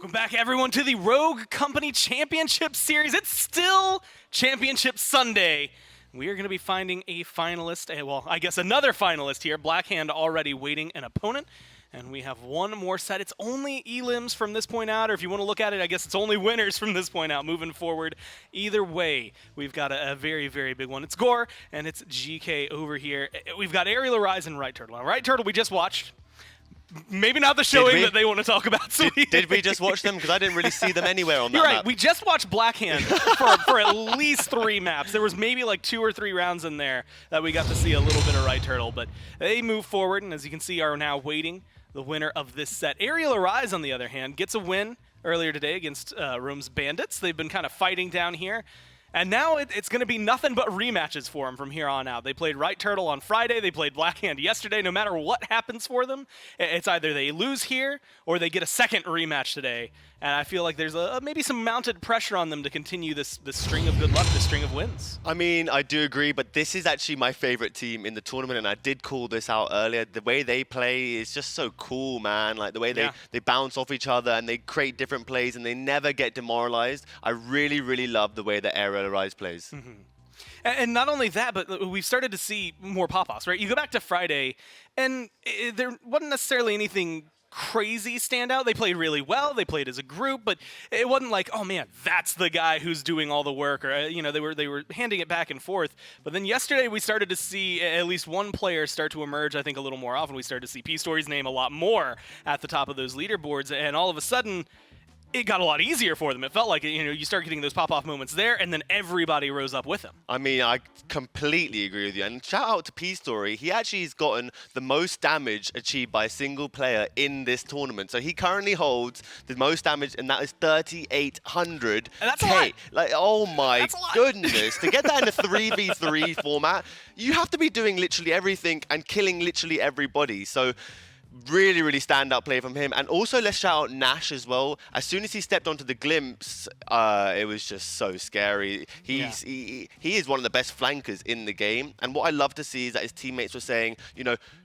Welcome back, everyone, to the Rogue Company Championship Series. It's still Championship Sunday. We are going to be finding a finalist, well, I guess another finalist here. Blackhand already waiting an opponent, and we have one more set. It's only elims from this point out, or if you want to look at it, I guess it's only winners from this point out moving forward. Either way, we've got a very, very big one. It's Gore, and it's GK over here. We've got Arial, Rise, and Right Turtle. Now, Right Turtle we just watched. Maybe not the showing that they want to talk about. So did we just watch them? Because I didn't really see them anywhere on that You're right. map. We just watched Blackhand for at least 3 maps. There was maybe like 2 or 3 rounds in there that we got to see a little bit of Right Turtle. But they move forward, and as you can see, are now waiting the winner of this set. Arial Arise, on the other hand, gets a win earlier today against Rome's Bandits. They've been kind of fighting down here. And now it's going to be nothing but rematches for them from here on out. They played Right Turtle on Friday. They played Blackhand yesterday. No matter what happens for them, it's either they lose here or they get a second rematch today. And I feel like there's maybe some mounted pressure on them to continue this string of good luck, this string of wins. I mean, I do agree, but this is actually my favorite team in the tournament, and I did call this out earlier. The way they play is just so cool, man. Like the way they bounce off each other and they create different plays and they never get demoralized. I really, really love the way that Arial Arise plays. Mm-hmm. And not only that, but we've started to see more pop-offs, right? You go back to Friday, and there wasn't necessarily anything crazy standout. They played really well. They played as a group, but it wasn't like, oh man, that's the guy who's doing all the work, or they were handing it back and forth. But then yesterday we started to see at least one player start to emerge, I think, a little more often. We started to see P-Story's name a lot more at the top of those leaderboards, and all of a sudden it got a lot easier for them. It felt like, you start getting those pop-off moments there, and then everybody rose up with him. I mean, I completely agree with you. And shout out to P-Story. He actually has gotten the most damage achieved by a single player in this tournament. So he currently holds the most damage, and that is 3,800. And that's a lot. Like, oh my goodness. To get that in a 3v3 format, you have to be doing literally everything and killing literally everybody. So really, really standout play from him. And also, let's shout out Nash as well. As soon as he stepped onto the glimpse, it was just so scary. He is one of the best flankers in the game. And what I love to see is that his teammates were saying,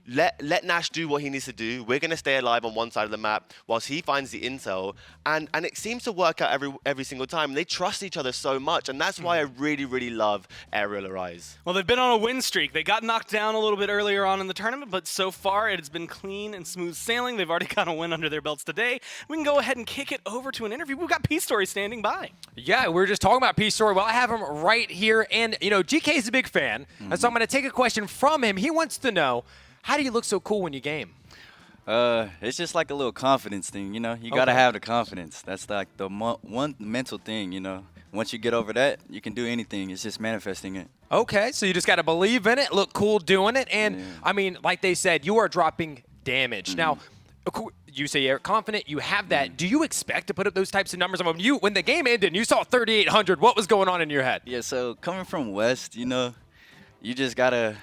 let Nash do what he needs to do. We're going to stay alive on one side of the map whilst he finds the intel. And it seems to work out every single time. They trust each other so much. And that's why I really, really love Arial Arise. Well, they've been on a win streak. They got knocked down a little bit earlier on in the tournament, but so far it has been clean and smooth sailing. They've already got a win under their belts today. We can go ahead and kick it over to an interview. We've got P-Story standing by. Yeah, we were just talking about P-Story. Well, I have him right here. And, GK is a big fan. And so I'm going to take a question from him. He wants to know, how do you look so cool when you game? It's just like a little confidence thing, You got to have the confidence. That's like the one mental thing, Once you get over that, you can do anything. It's just manifesting it. Okay, so you just got to believe in it, look cool doing it. And, I mean, like they said, you are dropping damage. Now, you say you're confident, you have that. Do you expect to put up those types of numbers? When the game ended and you saw 3,800, what was going on in your head? Yeah, so coming from West, you just got to,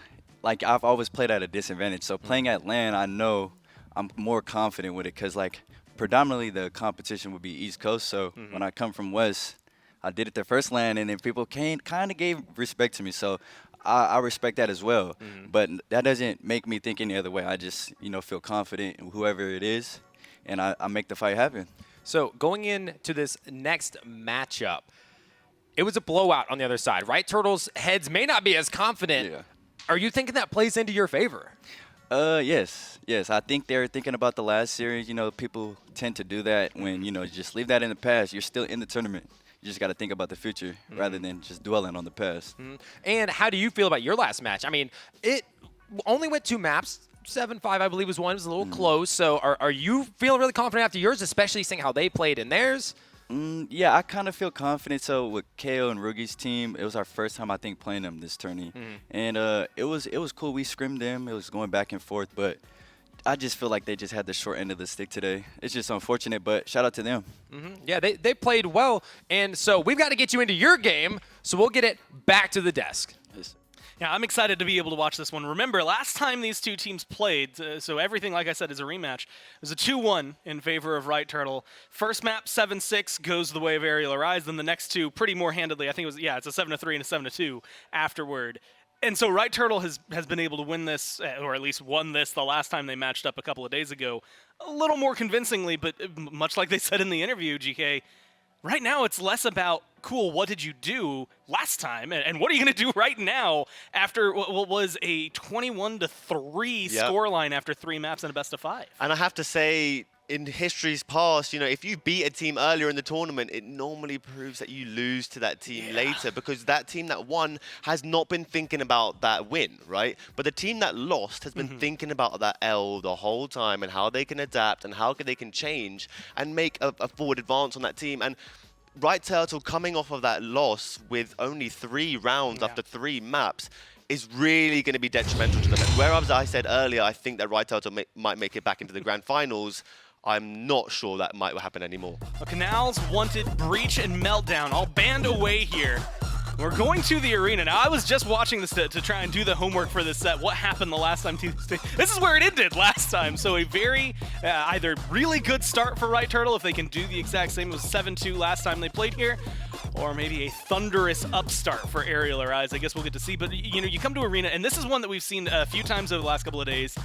like, I've always played at a disadvantage. So playing at LAN, I know I'm more confident with it because, like, predominantly the competition would be East Coast. So when I come from West, I did it the first LAN, and then people kind of gave respect to me. So I respect that as well. But that doesn't make me think any other way. I just, feel confident in whoever it is, and I make the fight happen. So going into this next matchup, it was a blowout on the other side. Right Turtle's heads may not be as confident. Yeah. Are you thinking that plays into your favor? Yes. I think they're thinking about the last series. People tend to do that when, just leave that in the past. You're still in the tournament. You just got to think about the future rather than just dwelling on the past. And how do you feel about your last match? I mean, it only went 2 maps. 7-5, I believe, was one. It was a little close. So are you feeling really confident after yours, especially seeing how they played in theirs? Yeah, I kind of feel confident. So with KO and Rugi's team, it was our first time, I think, playing them this tourney. And it was cool. We scrimmed them. It was going back and forth. But I just feel like they just had the short end of the stick today. It's just unfortunate, but shout out to them. Yeah, they played well. And so we've got to get you into your game, so we'll get it back to the desk. Yeah, I'm excited to be able to watch this one. Remember, last time these two teams played, so everything, like I said, is a rematch. It was a 2-1 in favor of Right Turtle. First map, 7-6, goes the way of Arial Arise. Then the next two, pretty more handedly, I think it was, it's a 7-3 and a 7-2 afterward. And so Right Turtle has been able to win this, or at least won this the last time they matched up a couple of days ago, a little more convincingly, but much like they said in the interview, GK, right now it's less about, cool, what did you do last time, and what are you going to do right now after what was a 21-3 scoreline after 3 maps and a best of 5? And I have to say, in history's past, you know, if you beat a team earlier in the tournament, it normally proves that you lose to that team later, because that team that won has not been thinking about that win, right? But the team that lost has been thinking about that L the whole time and how they can adapt and how they can change and make a forward advance on that team. And Right Turtle coming off of that loss with only 3 rounds after 3 maps is really going to be detrimental to them. And whereas I said earlier, I think that Right Turtle might make it back into the grand finals, I'm not sure that might happen anymore. Canals, Wanted, Breach, and Meltdown all band away here. We're going to the arena. Now, I was just watching this to try and do the homework for this set. What happened the last time? This is where it ended last time. So a very, either really good start for Right Turtle, if they can do the exact same. It was 7-2 last time they played here. Or maybe a thunderous upstart for Arial or Eyes. I guess we'll get to see. But, you know, you come to arena, and this is one that we've seen a few times over the last couple of days.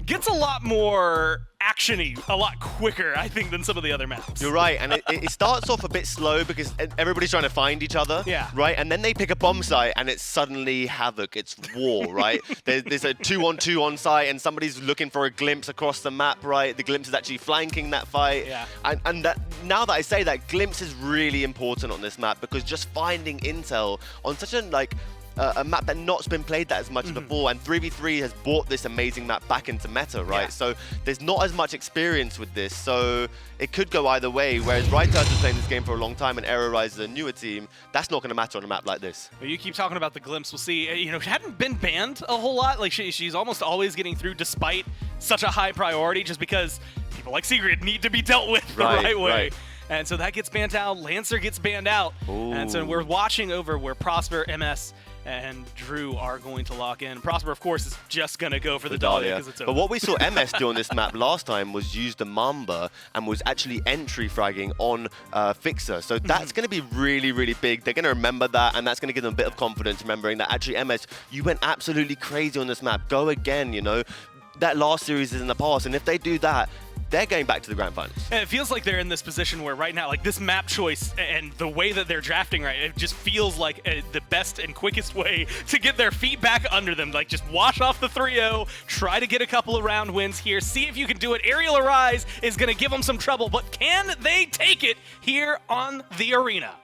Gets a lot more action-y, a lot quicker, I think, than some of the other maps. You're right, and it starts off a bit slow because everybody's trying to find each other, right? And then they pick a bomb site, and it's suddenly havoc. It's war, right? There's a 2-on-2 on site, and somebody's looking for a glimpse across the map, right? The glimpse is actually flanking that fight. And that, now that I say that, glimpse is really important on this map, because just finding intel on such a, like, a map that not been played that as much before, and 3v3 has brought this amazing map back into meta, right? So there's not as much experience with this, so it could go either way, whereas Right Turtle's been playing this game for a long time and Arial is a newer team. That's not going to matter on a map like this. Well, you keep talking about the glimpse. We'll see. You know, she hadn't been banned a whole lot. Like, she's almost always getting through despite such a high priority, just because people like Secret need to be dealt with the right way. Right. And so that gets banned out. Lancer gets banned out. Ooh. And so we're watching over where Prosper, MS, and Drew are going to lock in. Prosper, of course, is just going to go for the Dahlia because it's over. But what we saw MS do on this map last time was use the Mamba and was actually entry fragging on Fixer. So that's going to be really, really big. They're going to remember that, and that's going to give them a bit of confidence, remembering that actually, MS, you went absolutely crazy on this map. Go again, you know. That last series is in the past, and if they do that, they're going back to the grand finals. And it feels like they're in this position where right now, like this map choice and the way that they're drafting, right, it just feels like the best and quickest way to get their feet back under them. Like, just wash off the 3-0, try to get a couple of round wins here, see if you can do it. Arial Arise is going to give them some trouble, but can they take it here on the arena?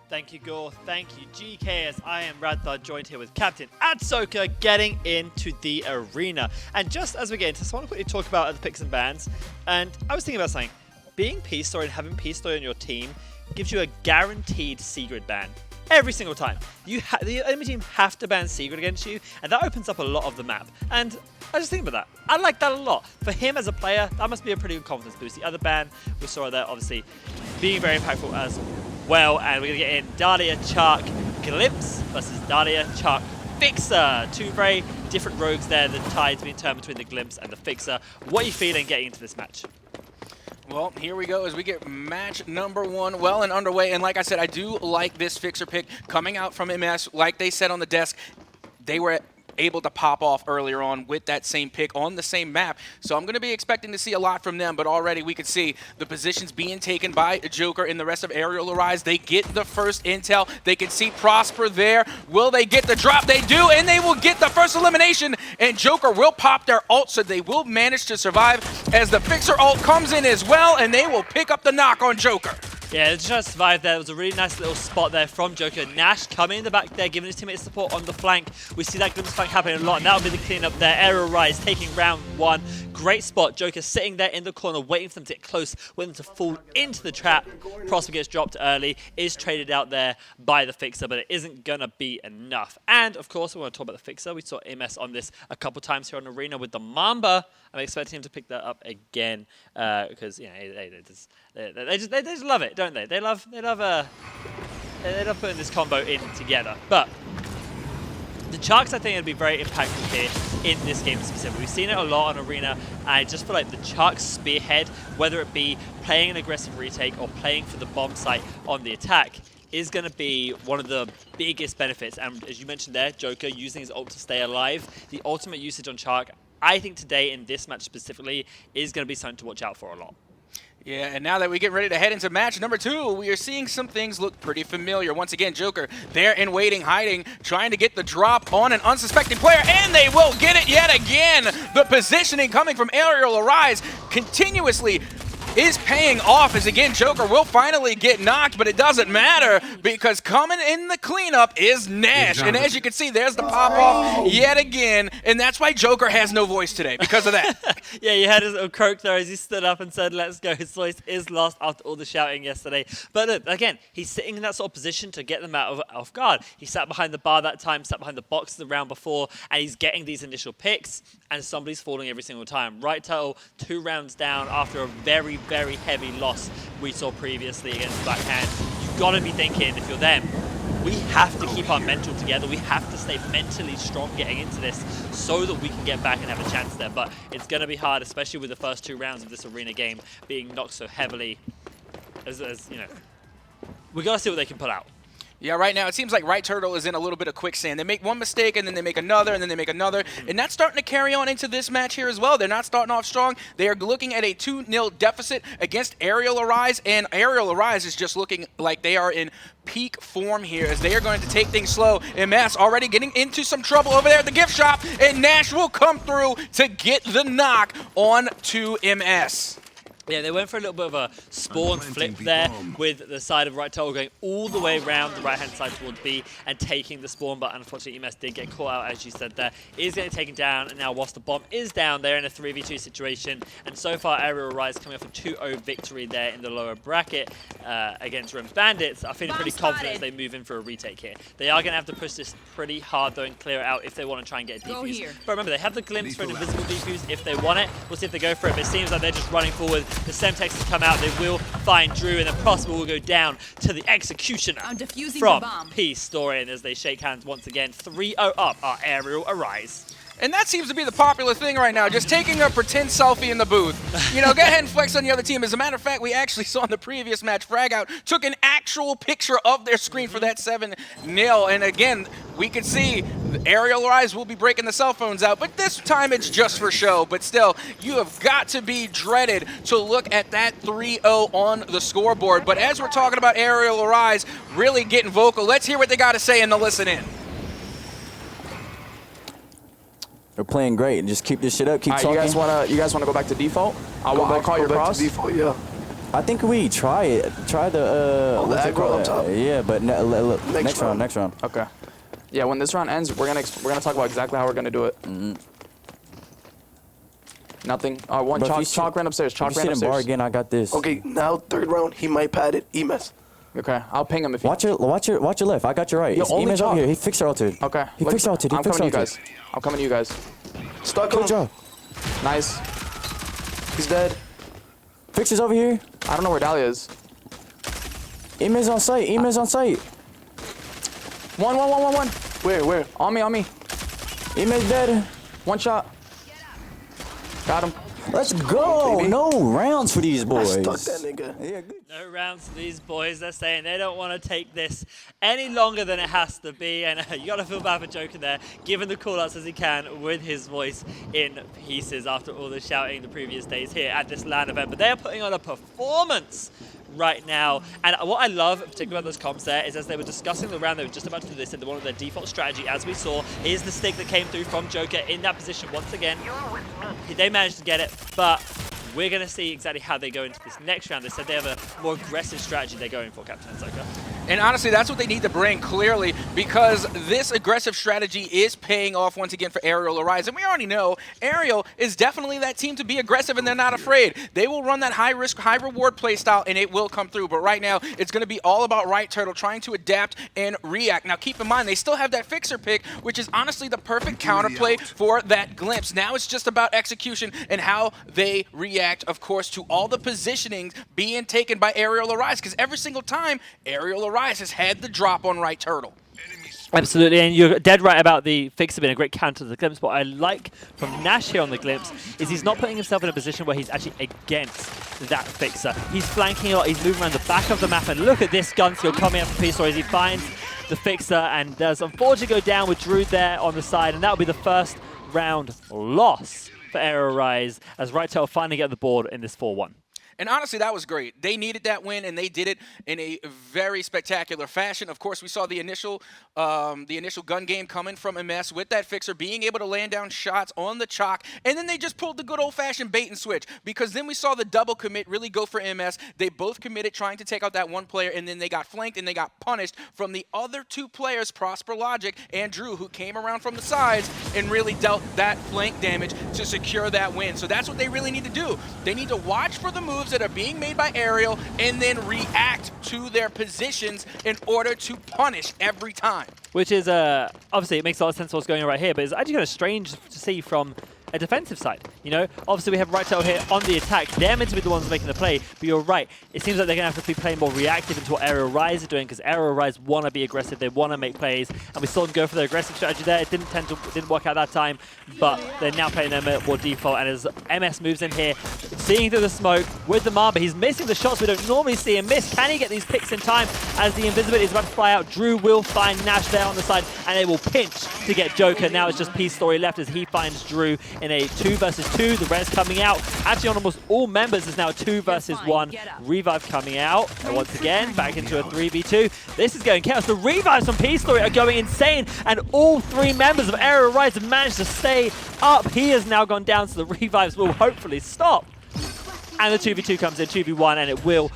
Thank you, Gore. Thank you, GK, as I am Radthar, joined here with Captain Atsoka, getting into the arena. And just as we get into this, I want to quickly talk about the picks and bans. And I was thinking about something. Being Peace Story and having Peace Story on your team gives you a guaranteed Sigrid ban. Every single time. The enemy team have to ban Sigrid against you, and that opens up a lot of the map. And I just think about that. I like that a lot. For him as a player, that must be a pretty good confidence boost. The other ban we saw there, obviously, being very impactful as well. And we're going to get in Dahlia, Chark, Glimpse versus Dahlia, Chark, Fixer. Two very different rogues there. The tide's being turned between the Glimpse and the Fixer. What are you feeling getting into this match? Well, here we go as we get match number 1 well and underway. And like I said, I do like this Fixer pick coming out from MS. Like they said on the desk, they were able to pop off earlier on with that same pick on the same map. So I'm going to be expecting to see a lot from them, but already we can see the positions being taken by Joker and the rest of Arial Arise. They get the first intel. They can see Prosper there. Will they get the drop? They do, and they will get the first elimination, and Joker will pop their ult, so they will manage to survive as the Fixer ult comes in as well, and they will pick up the knock on Joker. Yeah, they just trying to survive there. It was a really nice little spot there from Joker. Nash coming in the back there, giving his teammates support on the flank. We see that glimpse flank happening a lot, and that'll be the cleanup there. Arial Rise taking round 1. Great spot. Joker sitting there in the corner, waiting for them to get close, waiting to fall into the trap. Prosper gets dropped early, is traded out there by the Fixer, but it isn't going to be enough. And, of course, we want to talk about the Fixer. We saw MS on this a couple times here on Arena with the Mamba. I'm expecting him to pick that up again because, you know, they just love it, don't they? They love putting this combo in together. But the Charks, I think, would be very impactful here in this game specifically. We've seen it a lot on Arena, and I just feel like the Charks spearhead, whether it be playing an aggressive retake or playing for the bomb site on the attack, is going to be one of the biggest benefits. And as you mentioned there, Joker using his ult to stay alive, the ultimate usage on Chark, I think today in this match specifically is going to be something to watch out for a lot. Yeah, and now that we get ready to head into match number 2, we are seeing some things look pretty familiar. Once again, Joker there in waiting, hiding, trying to get the drop on an unsuspecting player, and they will get it yet again. The positioning coming from Arial Arise continuously is paying off, as again Joker will finally get knocked, but it doesn't matter because coming in the cleanup is Nash. And as you can see, there's the pop-off yet again, and that's why Joker has no voice today, because of that. Yeah, you had his little croak there as he stood up and said, let's go. His voice is lost after all the shouting yesterday. But look, again, he's sitting in that sort of position to get them out of guard. He sat behind the bar that time, sat behind the box the round before, and he's getting these initial picks, and somebody's falling every single time. Right Turtle, 2 rounds down after a very, very heavy loss we saw previously against Backhand. You've got to be thinking, if you're them, we have to keep our mental together. We have to stay mentally strong getting into this so that we can get back and have a chance there. But it's going to be hard, especially with the first 2 rounds of this arena game being knocked so heavily. As you know, we got to see what they can pull out. Yeah, right now it seems like Right Turtle is in a little bit of quicksand. They make one mistake, and then they make another, and then they make another. And that's starting to carry on into this match here as well. They're not starting off strong. They are looking at a 2-0 deficit against Arial Arise, and Arial Arise is just looking like they are in peak form here as they are going to take things slow. MS already getting into some trouble over there at the gift shop, and Nash will come through to get the knock on to MS. Yeah, they went for a little bit of a spawn flip there with the side of Right Turtle going all the way around the right-hand side towards B and taking the spawn, but unfortunately EMS did get caught out, as you said there. Is getting taken down, and now whilst the bomb is down, they're in a 3v2 situation, and so far Arial Rise coming off a 2-0 victory there in the lower bracket against Rims Bandits. I feel pretty confident as they move in for a retake here. They are going to have to push this pretty hard though and clear it out if they want to try and get a defuse. But remember, they have the glimpse for an invisible defuse if they want it. We'll see if they go for it, but it seems like they're just running forward. The Semtex has come out, they will find Drew, and the Prosper will go down to the executioner from Peace Story. And as they shake hands once again, 3-0 up are Arial Arise. And that seems to be the popular thing right now, just taking a pretend selfie in the booth. You know, go ahead and flex on the other team. As a matter of fact, we actually saw in the previous match, Fragout took an actual picture of their screen for that 7-0. And again, we can see Arial Rise will be breaking the cell phones out, but this time it's just for show. But still, you have got to be dreaded to look at that 3-0 on the scoreboard. But as we're talking about Arial Rise really getting vocal, let's hear what they got to say in the listen in. We're playing great. Just keep this shit up. Keep talking. You guys wanna go back to default? I'll call your cross. Default, yeah. I think we try it. Try the the aggro on top. Yeah, but next round. Okay. Yeah, when this round ends, we're gonna talk about exactly how we're gonna do it. Nothing. One chalk ran upstairs. Chalk ran upstairs. Bar again. I got this. Okay, now 3rd round, he might pad it. EMS. Okay, I'll ping him if you watch your left. I got your right. Email's over here. He fixed our ulti. Okay. He fixed our ulti. I'm coming to you guys. I'm coming to you guys. Stuck Good him. job. Nice. He's dead. Fixer's over here. I don't know where Dahlia is. Email's on site. Email's on site. One. Where? On me. Email's dead. One shot. Got him. Let's go. Baby. No rounds for these boys. I stuck that nigga. Yeah, good. No rounds for these boys. They're saying they don't want to take this any longer than it has to be. And you got to feel bad for Joker there, giving the call-outs as he can with his voice in pieces after all the shouting the previous days here at this LAN event. But they're putting on a performance right now. And what I love, particularly about those comps there, is as they were discussing the round they were just about to do this, and one of their default strategy, as we saw, is the stick that came through from Joker in that position once again. They managed to get it, but we're going to see exactly how they go into this next round. They said they have a more aggressive strategy they're going for, Captain Ahsoka. And honestly, that's what they need to bring, clearly, because this aggressive strategy is paying off once again for Arial Arise. And we already know Arial is definitely that team to be aggressive, and they're not afraid. They will run that high-risk, high-reward playstyle, and it will come through. But right now, it's going to be all about Right Turtle trying to adapt and react. Now, keep in mind, they still have that fixer pick, which is honestly the perfect counterplay for that glimpse. Now it's just about execution and how they react, of course, to all the positionings being taken by Arial Arise, because every single time, Arial Arise has had the drop on Right Turtle. Absolutely, and you're dead right about the Fixer being a great counter to the Glimpse. What I like from Nash here on the Glimpse is he's not putting himself in a position where he's actually against that Fixer. He's flanking a lot, he's moving around the back of the map, and look at this gun skill coming up from P-Story as he finds the Fixer and does unfortunately go down with Drew there on the side, and that will be the first round loss for Arial as RightTail finally get the board in this 4-1. And honestly, that was great. They needed that win, and they did it in a very spectacular fashion. Of course, we saw the initial gun game coming from MS with that Fixer being able to land down shots on the chalk, and then they just pulled the good old-fashioned bait and switch, because then we saw the double commit really go for MS. They both committed trying to take out that one player, and then they got flanked and they got punished from the other two players, Prosper Logic and Drew, who came around from the sides and really dealt that flank damage to secure that win. So that's what they really need to do. They need to watch for the moves that are being made by Arial and then react to their positions in order to punish every time. Which is, obviously, it makes a lot of sense what's going on right here, but it's actually kind of strange to see from a defensive side. You know, obviously we have RightTail here on the attack. They're meant to be the ones making the play, but you're right. It seems like they're going to have to be playing more reactive into what Arial is doing, because Arial want to be aggressive. They want to make plays, and we saw them go for their aggressive strategy there. It didn't work out that time, but they're now playing them at more default. And as MS moves in here, seeing through the smoke with the Mamba, he's missing the shots we don't normally see him miss. Can he get these picks in time as the invisibility is about to fly out? Drew will find Nash there on the side, and they will pinch to get Joker. Now it's just P-Story left as he finds Drew in a 2 versus 2. The res coming out. Actually, on almost all members is now a 2 versus 1. Revive coming out. And once again, back into a 3v2. This is going chaos. The revives from P-Story are going insane, and all 3 members of Arial have managed to stay up. He has now gone down, so the revives will hopefully stop. And the 2v2 comes in, 2v1, and it will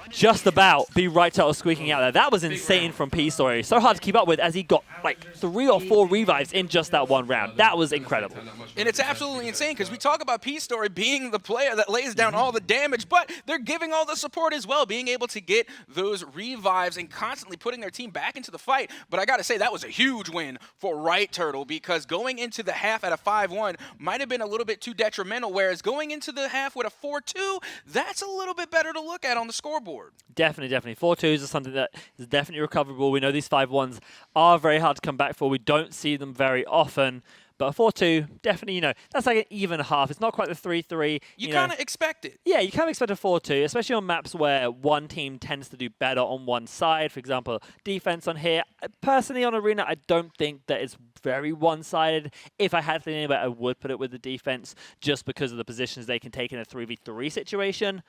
just about be RightTail squeaking out there. That was insane from P-Story. So hard to keep up with as he got like 3 or 4 revives in just that one round. That was incredible. And it's absolutely insane because we talk about P-Story being the player that lays down all the damage, but they're giving all the support as well, being able to get those revives and constantly putting their team back into the fight. But I got to say, that was a huge win for RightTurtle, because going into the half at a 5-1 might have been a little bit too detrimental, whereas going into the half with a 4-2, that's a little bit better to look at on the scoreboard. Definitely. 4-2s is something that is definitely recoverable. We know these 5-1s are very hard to come back for. We don't see them very often. But a 4-2, definitely, you know, that's like an even half. It's not quite the 3-3. You kind of expect it. Yeah, you kind of expect a 4-2, especially on maps where one team tends to do better on one side. For example, defense on here. Personally, on Arena, I don't think that it's very one-sided. If I had to think about it, I would put it with the defense just because of the positions they can take in a 3v3 situation.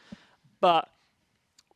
But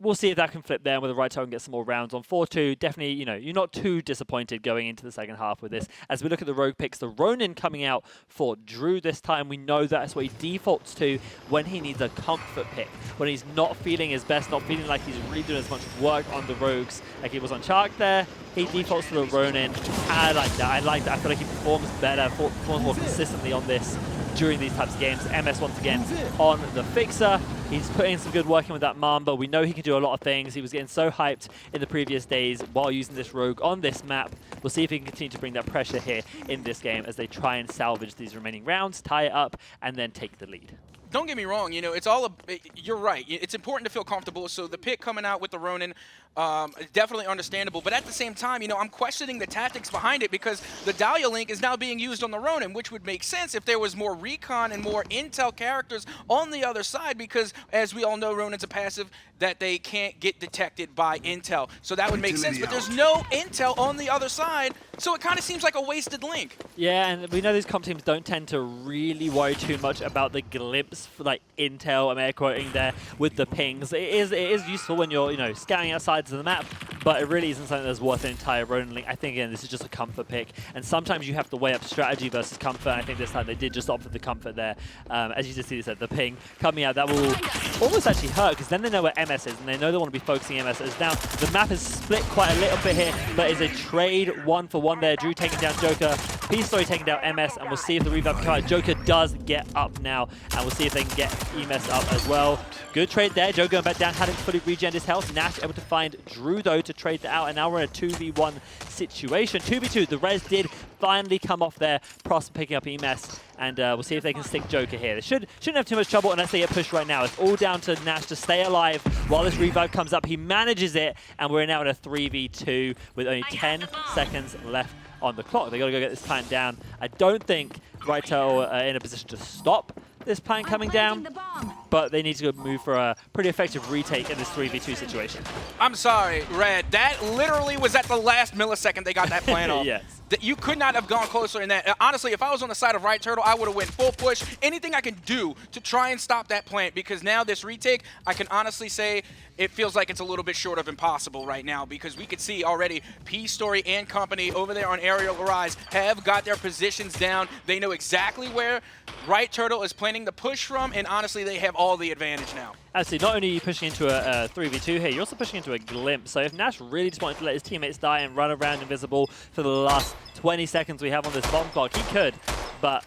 we'll see if that can flip there with the RightTail and get some more rounds on 4-2. Definitely, you know, you're not too disappointed going into the second half with this. As we look at the rogue picks, the Ronin coming out for Drew this time. We know that's what he defaults to when he needs a comfort pick. When he's not feeling his best, not feeling like he's really doing as much work on the rogues like he was on Shark there. He defaults to the Ronin. I like that. I feel like he performs better, performs more consistently on this during these types of games. MS once again on the Fixer. He's putting some good work in with that Mamba. We know he can do a lot of things. He was getting so hyped in the previous days while using this rogue on this map. We'll see if he can continue to bring that pressure here in this game as they try and salvage these remaining rounds, tie it up, and then take the lead. Don't get me wrong, you know, you're right. It's important to feel comfortable. So the pick coming out with the Ronin, definitely understandable. But at the same time, you know, I'm questioning the tactics behind it, because the Dahlia link is now being used on the Ronin, which would make sense if there was more recon and more intel characters on the other side, because as we all know, Ronin's a passive that they can't get detected by intel. So that would make sense, but there's no intel on the other side, so it kind of seems like a wasted link. Yeah, and we know these comp teams don't tend to really worry too much about the glimpse for like intel. I'm air quoting there with the pings. It is useful when you're, you know, scanning out sides of the map, but it really isn't something that's worth an entire Ronin link. I think, again, this is just a comfort pick, and sometimes you have to weigh up strategy versus comfort. I think this time they did just opt for the comfort there. As you just see, the ping coming out, that will almost actually hurt, because then they know where MS is, and they know they want to be focusing MS. As now the map is split quite a little bit here, but is a trade 1-for-1 there. Drew taking down Joker P-Story taking down MS, and we'll see if the revive can come out. Joker does get up now, and we'll see if they can get EMS up as well. Good trade there. Joe going back down, hadn't fully regened his health. Nash able to find Drew, though, to trade that out, and now we're in a 2v1 situation. 2v2, the res did finally come off there. Prosper picking up EMS, and we'll see if they can stick Joker here. They shouldn't have too much trouble unless they get pushed right now. It's all down to Nash to stay alive while this revive comes up. He manages it, and we're now in a 3v2 with only 10 seconds left on the clock. They got to go get this plant down. I don't think Right Turtle are in a position to stop this plant coming down, but they need to go move for a pretty effective retake in this 3v2 situation. I'm sorry, Red. That literally was at the last millisecond they got that plant off. Yes. You could not have gone closer than that. Honestly, if I was on the side of Right Turtle, I would have went full push. Anything I can do to try and stop that plant, because now this retake, I can honestly say it feels like it's a little bit short of impossible right now, because we could see already P-Story and company over there on Arial Rise have got their positions down. They know exactly where Right Turtle is planning to push from, and honestly, they have all the advantage now. Absolutely. Not only are you pushing into a 3v2 here, you're also pushing into a glimpse. So if Nash really just wanted to let his teammates die and run around invisible for the last 20 seconds we have on this bomb clock, he could. But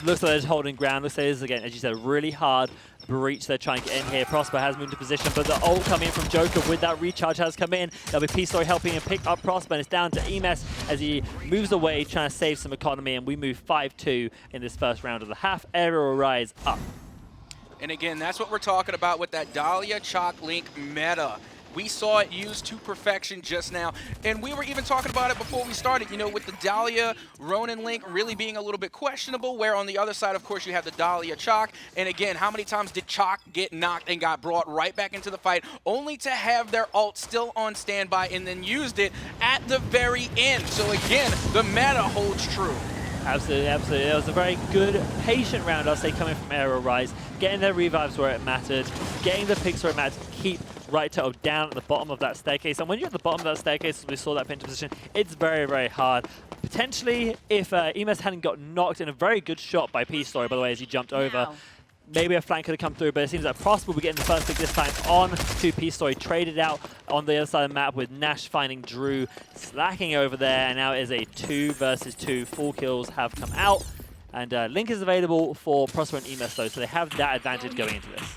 looks like they're just holding ground. Looks like this is, again, as you said, really hard breach they're trying to get in here. Prosper has moved to position, but the ult coming in from Joker with that recharge has come in. There'll be P-Story helping him pick up Prosper, and it's down to EMS as he moves away, trying to save some economy, and we move 5-2 in this first round of the half. Arial Rise up. And again, that's what we're talking about with that Dahlia Chalk Link meta. We saw it used to perfection just now. And we were even talking about it before we started, you know, with the Dahlia Ronin link really being a little bit questionable, where on the other side, of course, you have the Dahlia Chalk. And again, how many times did Chalk get knocked and got brought right back into the fight, only to have their ult still on standby and then used it at the very end? So again, the meta holds true. Absolutely, absolutely. It was a very good, patient round, I'll say, coming from Arial Rise. Getting their revives where it mattered, getting the picks where it mattered to keep Right Turtle down at the bottom of that staircase. And when you're at the bottom of that staircase, as we saw that pinch position, it's very, very hard. Potentially, if EMS hadn't got knocked in a very good shot by P-Story, by the way, as he jumped over, maybe a flank could have come through, but it seems like Prosper will be getting the first pick this time on to P-Story, traded out on the other side of the map with Nash finding Drew slacking over there, and now it is a 2 versus 2. 4 kills have come out, and Link is available for Prosper and EMS though, so they have that advantage going into this.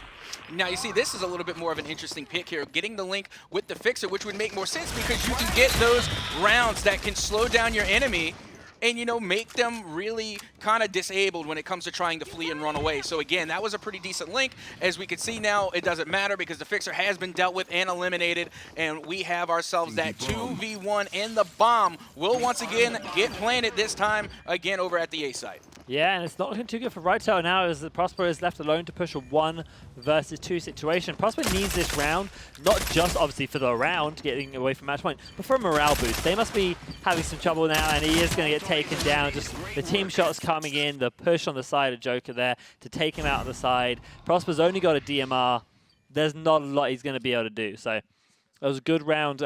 Now, you see, this is a little bit more of an interesting pick here, getting the link with the Fixer, which would make more sense because you can get those rounds that can slow down your enemy and, you know, make them really kind of disabled when it comes to trying to flee and run away. So again, that was a pretty decent link. As we can see now, it doesn't matter because the Fixer has been dealt with and eliminated, and we have ourselves that 2v1, and the bomb will once again get planted, this time again over at the A site. Yeah, and it's not looking too good for Right Turtle now, as Prosper is left alone to push a 1 versus 2 situation. Prosper needs this round, not just obviously for the round, getting away from match point, but for a morale boost. They must be having some trouble now, and he is going to get taken down. Just the team shots coming in, the push on the side of Joker there to take him out on the side. Prosper's only got a DMR. There's not a lot he's going to be able to do. So that was a good round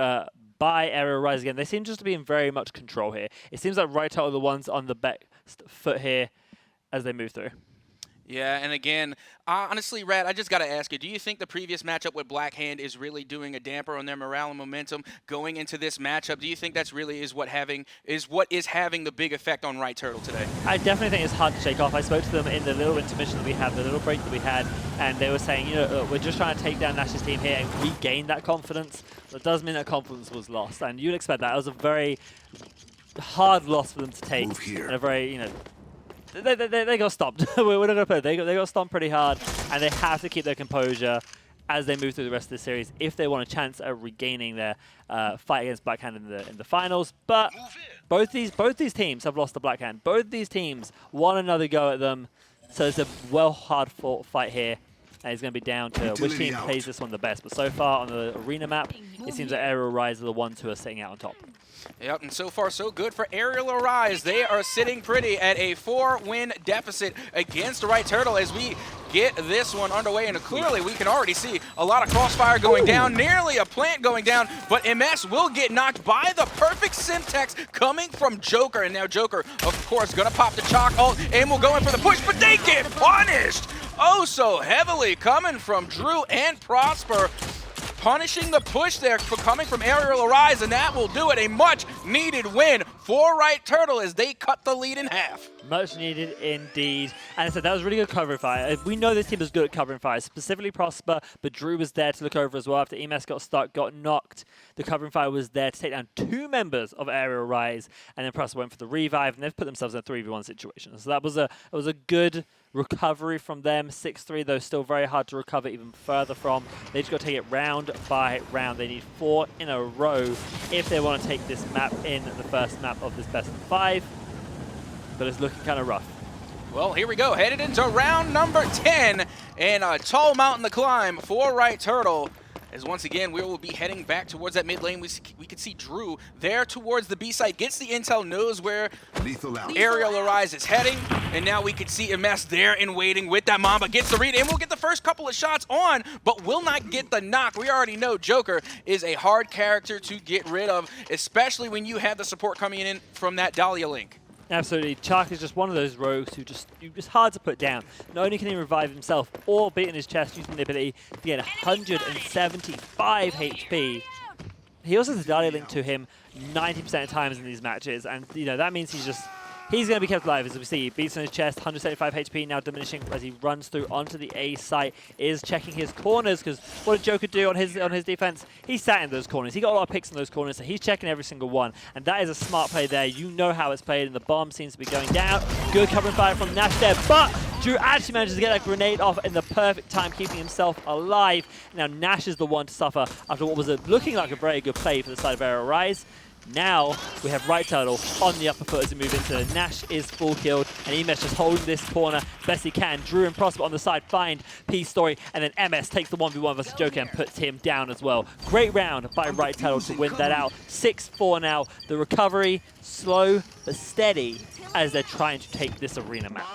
by Arial Rise again. They seem just to be in very much control here. It seems like Right Turtle are the ones on the best foot here as they move through. Yeah, and again, honestly, Rad, I just got to ask you, do you think the previous matchup with Black Hand is really doing a damper on their morale and momentum going into this matchup? Do you think that's really what is having the big effect on Right Turtle today? I definitely think it's hard to shake off. I spoke to them in the little intermission that we had, the little break that we had, and they were saying, you know, we're just trying to take down Nash's team here and regain that confidence. That does mean that confidence was lost, and you'd expect that. It was a very hard loss for them to take, and a very, you know, they got stomped. We're not going to play. They got stomped pretty hard, and they have to keep their composure as they move through the rest of the series if they want a chance at regaining their fight against Black Hand in the finals. But both these teams have lost to Black Hand. Both these teams want another go at them, so it's a hard fought fight here. And it's going to be down to which team plays this one the best. But so far on the arena map, it seems that Arial Rise are the ones who are sitting out on top. Yep, and so far so good for Arial Rise. They are sitting pretty at a 4-win deficit against Right Turtle as we get this one underway. And clearly we can already see a lot of crossfire going down, nearly a plant going down, but MS will get knocked by the perfect Simtex coming from Joker. And now Joker, of course, gonna pop the Chalk ult and will go in for the push, but they get punished oh so heavily coming from Drew and Prosper. punishing the push there for coming from Arial Rise, and that will do it. A much-needed win for Right Turtle as they cut the lead in half. Much needed indeed. And I said that was really good covering fire. We know this team is good at covering fire, specifically Prosper, but Drew was there to look over as well after EMS got stuck, got knocked. The covering fire was there to take down 2 members of Arial Rise, and then Prosper went for the revive, and they've put themselves in a 3v1 situation. So that was a good recovery from them. 6-3, though, still very hard to recover even further from. They just got to take it round by round. They need 4 in a row if they want to take this map in the first map of this best of 5. But it's looking kind of rough. Well, here we go. Headed into round number 10, and a tall mountain to climb for Right Turtle. As once again, we will be heading back towards that mid lane. We can see Drew there towards the B site, gets the intel, knows where Arial Arise is heading, and now we can see MS there in waiting with that Mamba, gets the read, and we'll get the first couple of shots on, but will not get the knock. We already know Joker is a hard character to get rid of, especially when you have the support coming in from that Dahlia link. Absolutely. Chark is just one of those rogues who just hard to put down. Not only can he revive himself or beat in his chest using the ability to get 175 HP, he also has a Dahlia link to him 90% of times in these matches, and that means he's going to be kept alive. As we see, beats on his chest, 175 HP, now diminishing as he runs through onto the A site, is checking his corners, because what did Joker do on his defense? He sat in those corners. He got a lot of picks in those corners, so he's checking every single one, and that is a smart play there. You know how it's played, and the bomb seems to be going down. Good covering fire from Nash there, but Drew actually manages to get that grenade off in the perfect time, keeping himself alive. Now Nash is the one to suffer after what was looking like a very good play for the side of Arial Rise. Now we have Right Turtle on the upper foot as we move into Nash is full killed, and EMS just holding this corner best he can. Drew and Prosper on the side find Peace Story, and then MS takes the 1v1 versus Joker and puts him down as well. Great round by Right Turtle to win that out. 6-4 now. The recovery slow but steady as they're trying to take this arena map.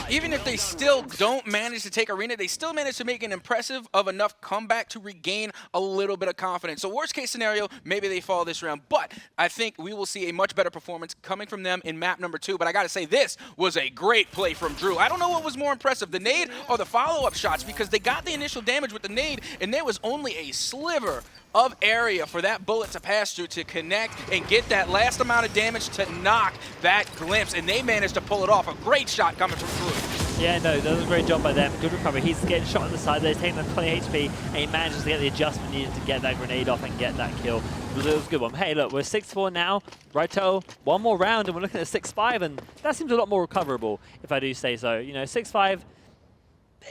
Even if they still don't manage to take arena, they still manage to make an impressive of enough comeback to regain a little bit of confidence. So worst case scenario, maybe they fall this round, but I think we will see a much better performance coming from them in map number 2. But I gotta say, this was a great play from Drew. I don't know what was more impressive, the nade or the follow-up shots, because they got the initial damage with the nade, and there was only a sliver of area for that bullet to pass through to connect and get that last amount of damage to knock that glimpse, and they managed to pull it off. A great shot coming from Drew. Yeah, no, that was a great job by them. Good recovery. He's getting shot on the side there, taking that 20 HP, and he manages to get the adjustment needed to get that grenade off and get that kill. It was a good one. Hey, look, we're 6-4 now. Right Turtle, one more round, and we're looking at 6-5, and that seems a lot more recoverable, if I do say so. 6-5,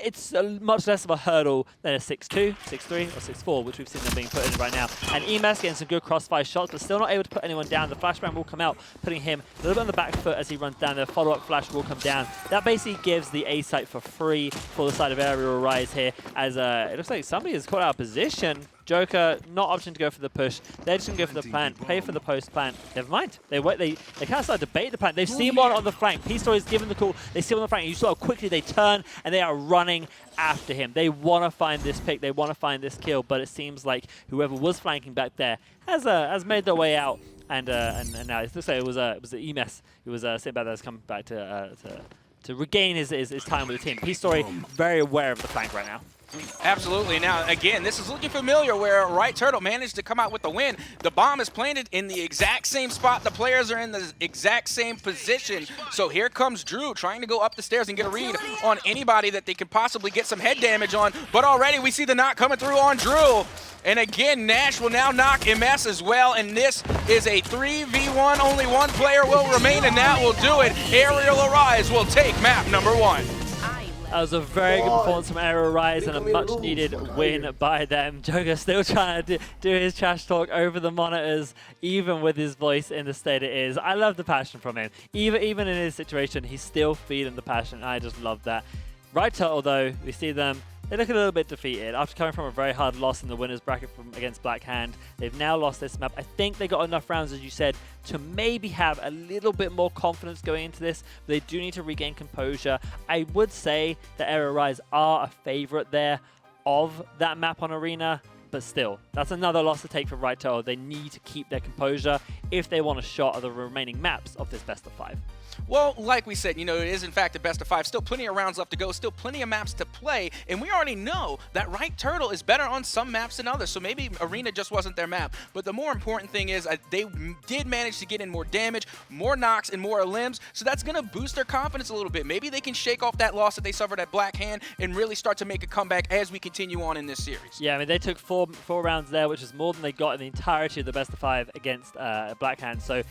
it's much less of a hurdle than a 6-2, 6-3, or 6-4, which we've seen them being put in right now. And EMS getting some good crossfire shots, but still not able to put anyone down. The flashbang will come out, putting him a little bit on the back foot as he runs down. The follow-up flash will come down. That basically gives the A site for free for the side of Arial Rise here, as it looks like somebody has caught out of position. Joker not opting to go for the push. They're just going to go for the plant, play for the post plant. Never mind. They kind of start to bait the plant. They've seen one on the flank. Peace Story is given the call. They see one on the flank. You saw how quickly they turn, and they are running after him. They want to find this pick. They want to find this kill, but it seems like whoever was flanking back there has made their way out, and now it looks like it was the EMS who was sitting back there, has come back to regain his time with the team. Peace Story very aware of the flank right now. Absolutely. Now, again, this is looking familiar where Right Turtle managed to come out with the win. The bomb is planted in the exact same spot. The players are in the exact same position. So here comes Drew trying to go up the stairs and get a read on anybody that they could possibly get some head damage on. But already we see the knock coming through on Drew. And again, Nash will now knock MS as well. And this is a 3v1. Only one player will remain, and that will do it. Arial Arise will take map number 1. That was a very good performance from Arial Rise and a much-needed win by them. Joker still trying to do his trash talk over the monitors, even with his voice in the state it is. I love the passion from him. Even in his situation, he's still feeling the passion. I just love that. Right Turtle, though, we see them. They look a little bit defeated. After coming from a very hard loss in the winner's bracket against Black Hand, they've now lost this map. I think they got enough rounds, as you said, to maybe have a little bit more confidence going into this. But they do need to regain composure. I would say that Arial Rise are a favorite there of that map on Arena, but still, that's another loss to take for Right Turtle. They need to keep their composure if they want a shot at the remaining maps of this best of 5. Well, like we said, you know, it is in fact a best of 5. Still plenty of rounds left to go. Still plenty of maps to play. And we already know that Right Turtle is better on some maps than others. So maybe Arena just wasn't their map. But the more important thing is they did manage to get in more damage, more knocks, and more limbs. So that's going to boost their confidence a little bit. Maybe they can shake off that loss that they suffered at Black Hand and really start to make a comeback as we continue on in this series. Yeah, I mean, they took four rounds there, which is more than they got in the entirety of the best of 5 against Black Hand. So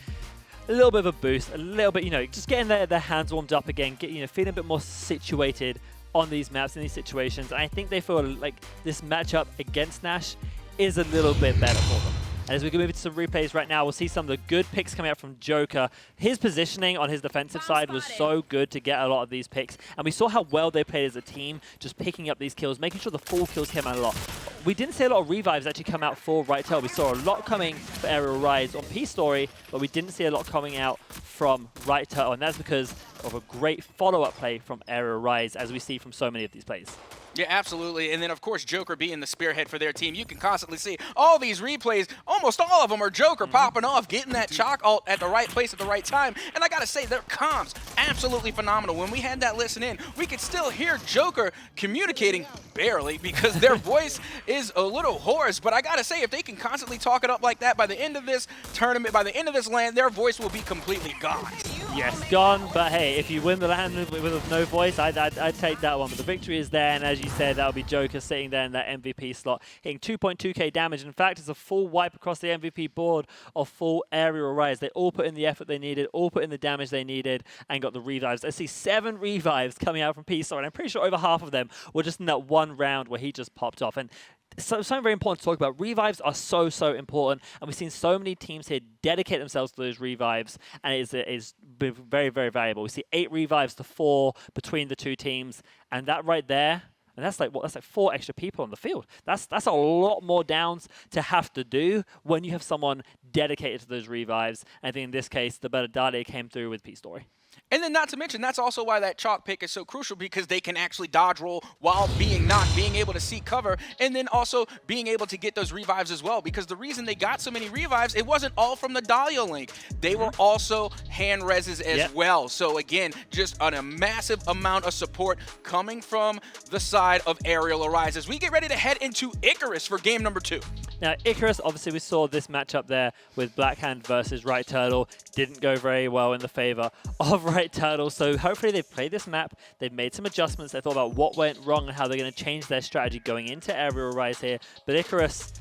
a little bit of a boost, a little bit, you know, just getting their hands warmed up again, feeling a bit more situated on these maps, in these situations. And I think they feel like this matchup against Nash is a little bit better for them. And as we can move into some replays right now, we'll see some of the good picks coming out from Joker. His positioning on his defensive side was so good to get a lot of these picks. And we saw how well they played as a team, just picking up these kills, making sure the full kills came out a lot. We didn't see a lot of revives actually come out for Right Tail. We saw a lot coming for Arial Rise on P Story, but we didn't see a lot coming out from Right Tail. And that's because of a great follow-up play from Arial Rise, as we see from so many of these plays. Yeah, absolutely. And then, of course, Joker being the spearhead for their team. You can constantly see all these replays. Almost all of them are Joker popping off, getting that chalk ult at the right place at the right time. And I got to say, their comms, absolutely phenomenal. When we had that listen in, we could still hear Joker communicating, barely, because their voice is a little hoarse. But I got to say, if they can constantly talk it up like that, by the end of this tournament, by the end of this LAN, their voice will be completely gone. Yes, gone. But hey, if you win the LAN with no voice, I'd take that one. But the victory is there, and as you said, that'll be Joker sitting there in that MVP slot, hitting 2.2k damage. In fact, it's a full wipe across the MVP board of full Arial Rise. They all put in the effort they needed, all put in the damage they needed, and got the revives. I see 7 revives coming out from P-Star, and I'm pretty sure over half of them were just in that one round where he just popped off. And so something very important to talk about. Revives are so important, and we've seen so many teams here dedicate themselves to those revives, and it is very, very valuable. We see 8 revives to 4 between the two teams, and that right there, and that's like 4 extra people on the field. That's a lot more downs to have to do when you have someone dedicated to those revives. And I think in this case, the better Dade came through with P-Story. And then not to mention, that's also why that chalk pick is so crucial, because they can actually dodge roll while being knocked, being able to see cover, and then also being able to get those revives as well. Because the reason they got so many revives, it wasn't all from the Dahlia link. They were also hand reses as well. So again, just a massive amount of support coming from the side of Arial Rise as we get ready to head into Icarus for game number 2. Now, Icarus, obviously we saw this matchup there with Black Hand versus Right Turtle. Didn't go very well in the favor of Right Turtle. So hopefully they've played this map. They've made some adjustments. They thought about what went wrong and how they're going to change their strategy going into Arial Rise here. But Icarus,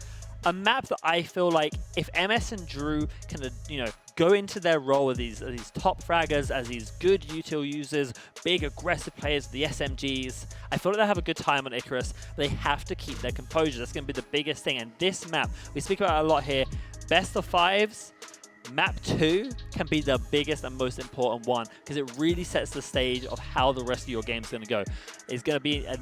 a map that I feel like if MS and Drew can, go into their role as these top fraggers, as these good util users, big aggressive players, the SMGs, I feel like they'll have a good time on Icarus. But they have to keep their composure. That's going to be the biggest thing. And this map, we speak about it a lot here, best of 5s, map 2 can be the biggest and most important one, because it really sets the stage of how the rest of your game is going to go. It's going to be a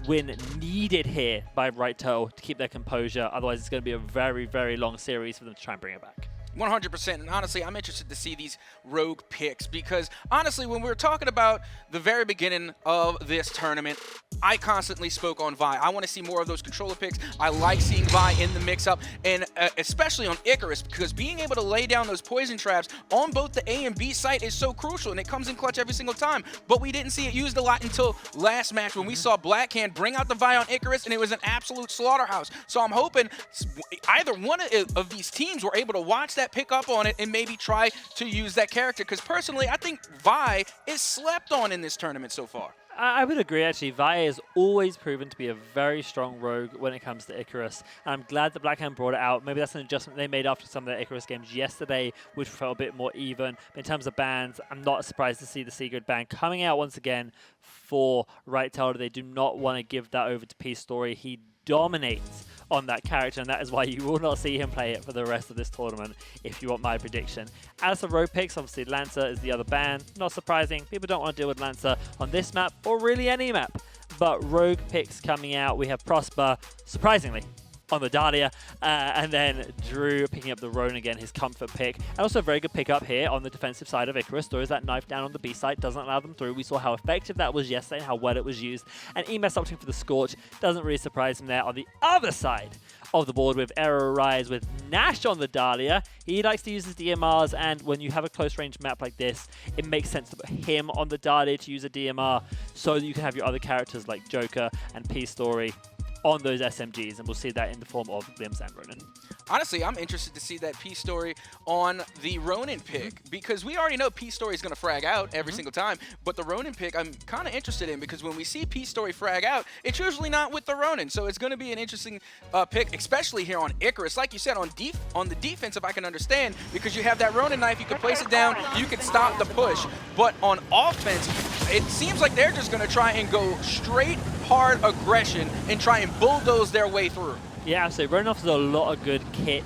win needed here by Right Turtle to keep their composure. Otherwise, it's going to be a very, very long series for them to try and bring it back. 100%. And honestly, I'm interested to see these rogue picks, because honestly, when we were talking about the very beginning of this tournament, I constantly spoke on Vi. I want to see more of those controller picks. I like seeing Vi in the mix-up, and especially on Icarus, because being able to lay down those poison traps on both the A and B site is so crucial, and it comes in clutch every single time. But we didn't see it used a lot until last match when we saw Black Hand bring out the Vi on Icarus, and it was an absolute slaughterhouse. So I'm hoping either one of these teams were able to watch that, pick up on it, and maybe try to use that character, because personally, I think Vi is slept on in this tournament so far. I would agree, actually. Vi has always proven to be a very strong rogue when it comes to Icarus. And I'm glad that Black Hand brought it out. Maybe that's an adjustment they made after some of the Icarus games yesterday, which felt a bit more even. But in terms of bans, I'm not surprised to see the Sigurd ban coming out once again for Right Tail. They do not want to give that over to P-Story. He dominates on that character, and that is why you will not see him play it for the rest of this tournament, if you want my prediction. As for rogue picks, obviously Lancer is the other ban. Not surprising. People don't want to deal with Lancer on this map, or really any map. But rogue picks coming out. We have Prosper, surprisingly, on the Dahlia, and then Drew picking up the Ronin again, his comfort pick. And also a very good pick up here on the defensive side of Icarus. Throws that knife down on the B side, doesn't allow them through. We saw how effective that was yesterday and how well it was used. And eMess opting for the Scorch doesn't really surprise him there. On the other side of the board with Arial with Nash on the Dahlia, he likes to use his DMRs, and when you have a close range map like this, it makes sense to put him on the Dahlia to use a DMR so that you can have your other characters like Joker and P-Story on those SMGs, and we'll see that in the form of Glimpse and Ronin. Honestly, I'm interested to see that P-Story on the Ronin pick, because we already know P-Story is going to frag out every single time, but the Ronin pick I'm kind of interested in, because when we see P-Story frag out, it's usually not with the Ronin, so it's going to be an interesting pick, especially here on Icarus. Like you said, on the defensive, I can understand, because you have that Ronin knife, you can place it down, you can stop the push, but on offense, it seems like they're just going to try and go straight hard aggression and try and bulldoze their way through. Yeah, absolutely. Ronin offers a lot of good kit,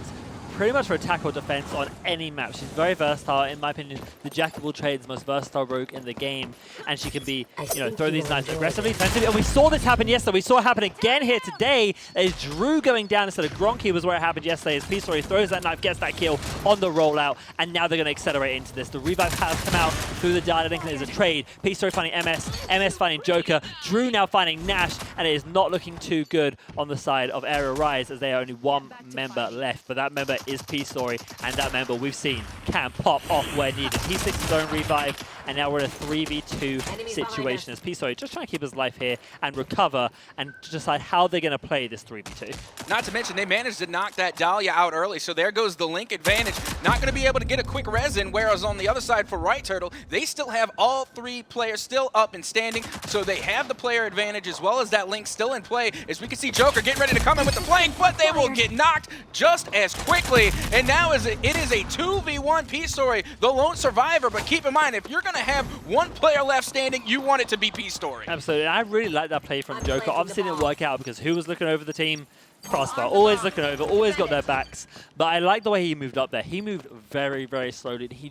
pretty much for attack or defense on any map. She's very versatile. In my opinion, the jack of all trades, most versatile rogue in the game, and she can be, throw these knives aggressively, defensively. And we saw this happen yesterday. We saw it happen again here today. As Drew going down instead of Gronky was where it happened yesterday. As P-Story throws that knife, gets that kill on the rollout, and now they're going to accelerate into this. The revive has come out through the Dahlia. I think there's a trade. P-Story finding MS finding Joker, Drew now finding Nash, and it is not looking too good on the side of Arial as they are only one member left. But that member is P-Story, and that member we've seen can pop off where needed. He sticks his own revive, and now we're in a 3v2 situation as P-Story just trying to keep his life here and recover and decide how they're going to play this 3v2. Not to mention, they managed to knock that Dahlia out early, so there goes the Link advantage. Not going to be able to get a quick resin, whereas on the other side for Right Turtle, they still have all three players still up and standing, so they have the player advantage as well as that Link still in play, as we can see Joker getting ready to come in with the flank, but they will get knocked just as quickly. And now it is a 2v1 P-Story, the lone survivor, but keep in mind, if you're going to have one player left standing, you want it to be P-Story. Absolutely, and I really like that play from Joker. Obviously it didn't work out because who was looking over the team? Prosper, always looking over, always got their backs. But I like the way he moved up there. He moved very, very slowly. He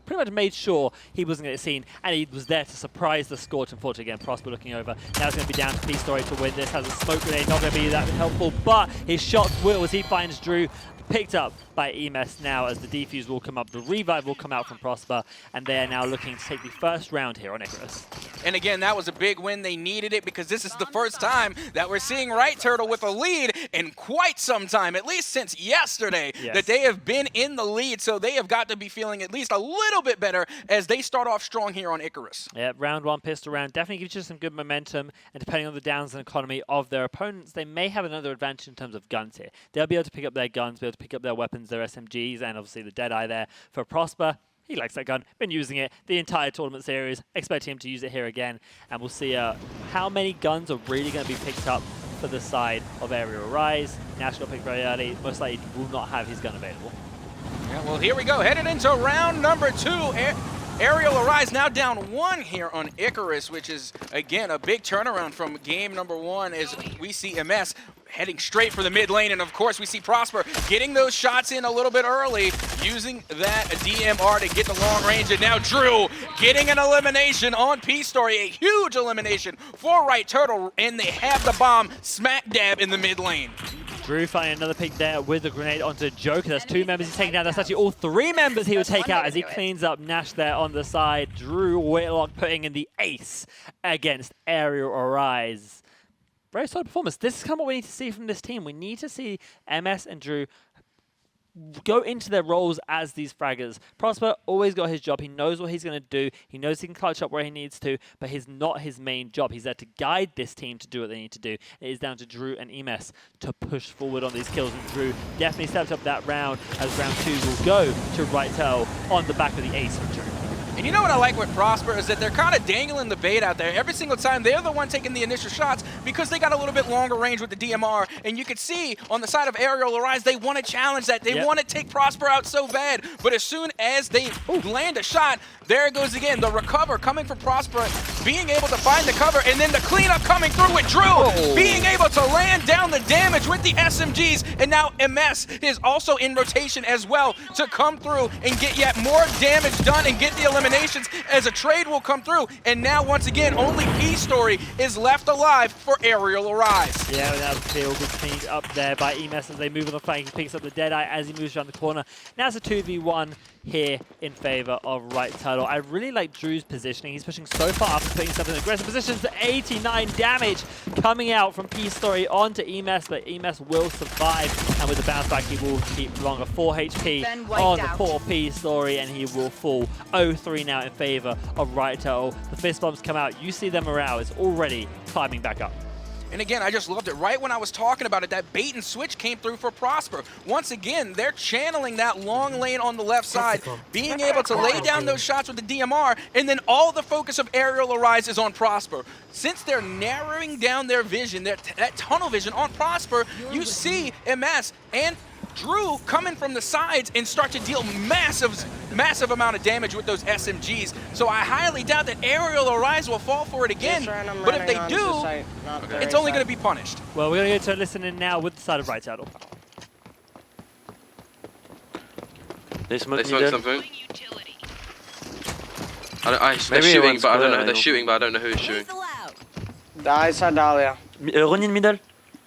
pretty much made sure he wasn't going to get seen, and he was there to surprise the Scorch. Unfortunately, again, Prosper looking over. Now it's going to be down to P-Story to win this. Has a smoke grenade, not going to be that helpful, but his shots will as he finds Drew. Picked up by eMess now as the defuse will come up. The revive will come out from Prosper, and they are now looking to take the first round here on Icarus. And again, that was a big win. They needed it because this is the first time that we're seeing Right Turtle with a lead in quite some time, at least since yesterday, that they have been in the lead. So they have got to be feeling at least a little bit better as they start off strong here on Icarus. Yeah, round one pistol round definitely gives you some good momentum, and depending on the downs and economy of their opponents, they may have another advantage in terms of guns here. They'll be able to pick up their guns, be able to pick up their weapons, their SMGs, and obviously the Deadeye there for Prosper. He likes that gun, been using it the entire tournament series, expecting him to use it here again, and we'll see how many guns are really going to be picked up for the side of Arial. Nash got picked very early, most likely will not have his gun available. Yeah, well, here we go, headed into round number 2. Arial now down 1 here on Icarus, which is, again, a big turnaround from game number 1 as we see MS heading straight for the mid lane. And, of course, we see Prosper getting those shots in a little bit early, using that DMR to get the long range. And now Drew getting an elimination on P-Story, a huge elimination for Right Turtle, and they have the bomb smack dab in the mid lane. Drew finding another pick there with the grenade onto Joker. That's 2 members he's taking down. That's actually all 3 members he would take out as he cleans up Nash there on the side. Drew Whitlock putting in the ace against Arial. Very solid performance. This is kind of what we need to see from this team. We need to see MS and Drew go into their roles as these fraggers. Prosper always got his job. He knows what he's going to do. He knows he can clutch up where he needs to, but he's not his main job. He's there to guide this team to do what they need to do. It is down to Drew and eMess to push forward on these kills, and Drew definitely stepped up that round as round 2 will go to Right Turtle on the back of the ace from Drew. And you know what I like with Prosper is that they're kind of dangling the bait out there. Every single time, they're the one taking the initial shots because they got a little bit longer range with the DMR. And you can see on the side of Arial, they want to challenge that. They want to take Prosper out so bad. But as soon as they land a shot, there it goes again. The recover coming from Prosper being able to find the cover, and then the cleanup coming through with Drew, being able to land down the damage with the SMGs, and now MS is also in rotation as well to come through and get yet more damage done and get the eliminations as a trade will come through. And now, once again, only P-Story is left alive for Arial Arise. Yeah, that was feel good cleaned up there by EMS as they move on the flank. He picks up the Deadeye as he moves around the corner. Now it's a 2v1 here in favor of Right Turtle. I really like Drew's positioning. He's pushing so far up and putting himself in aggressive positions. 89 damage coming out from P-Story onto EMS, but EMS will survive. And with the bounce back, he will keep longer. 4 HP on the poor P-Story, and he will fall 0-3 now in favor of Right Turtle. The fist bombs come out. You see their morale is already climbing back up. And again, I just loved it. Right when I was talking about it, that bait and switch came through for Prosper. Once again, they're channeling that long lane on the left side, being able to lay down those shots with the DMR, and then all the focus of Arial Arise is on Prosper. Since they're narrowing down their vision, that tunnel vision on Prosper, you see MS and Drew coming from the sides and start to deal massive amount of damage with those SMGs. So I highly doubt that Arial Arise will fall for it again. But if they do, it's only going to be punished. Well, we're going to go to listen in now with the side of Right Turtle. They smoke something. They're shooting, but I don't know. They're shooting, but I don't know who's shooting. Die, Dahlia. Running middle.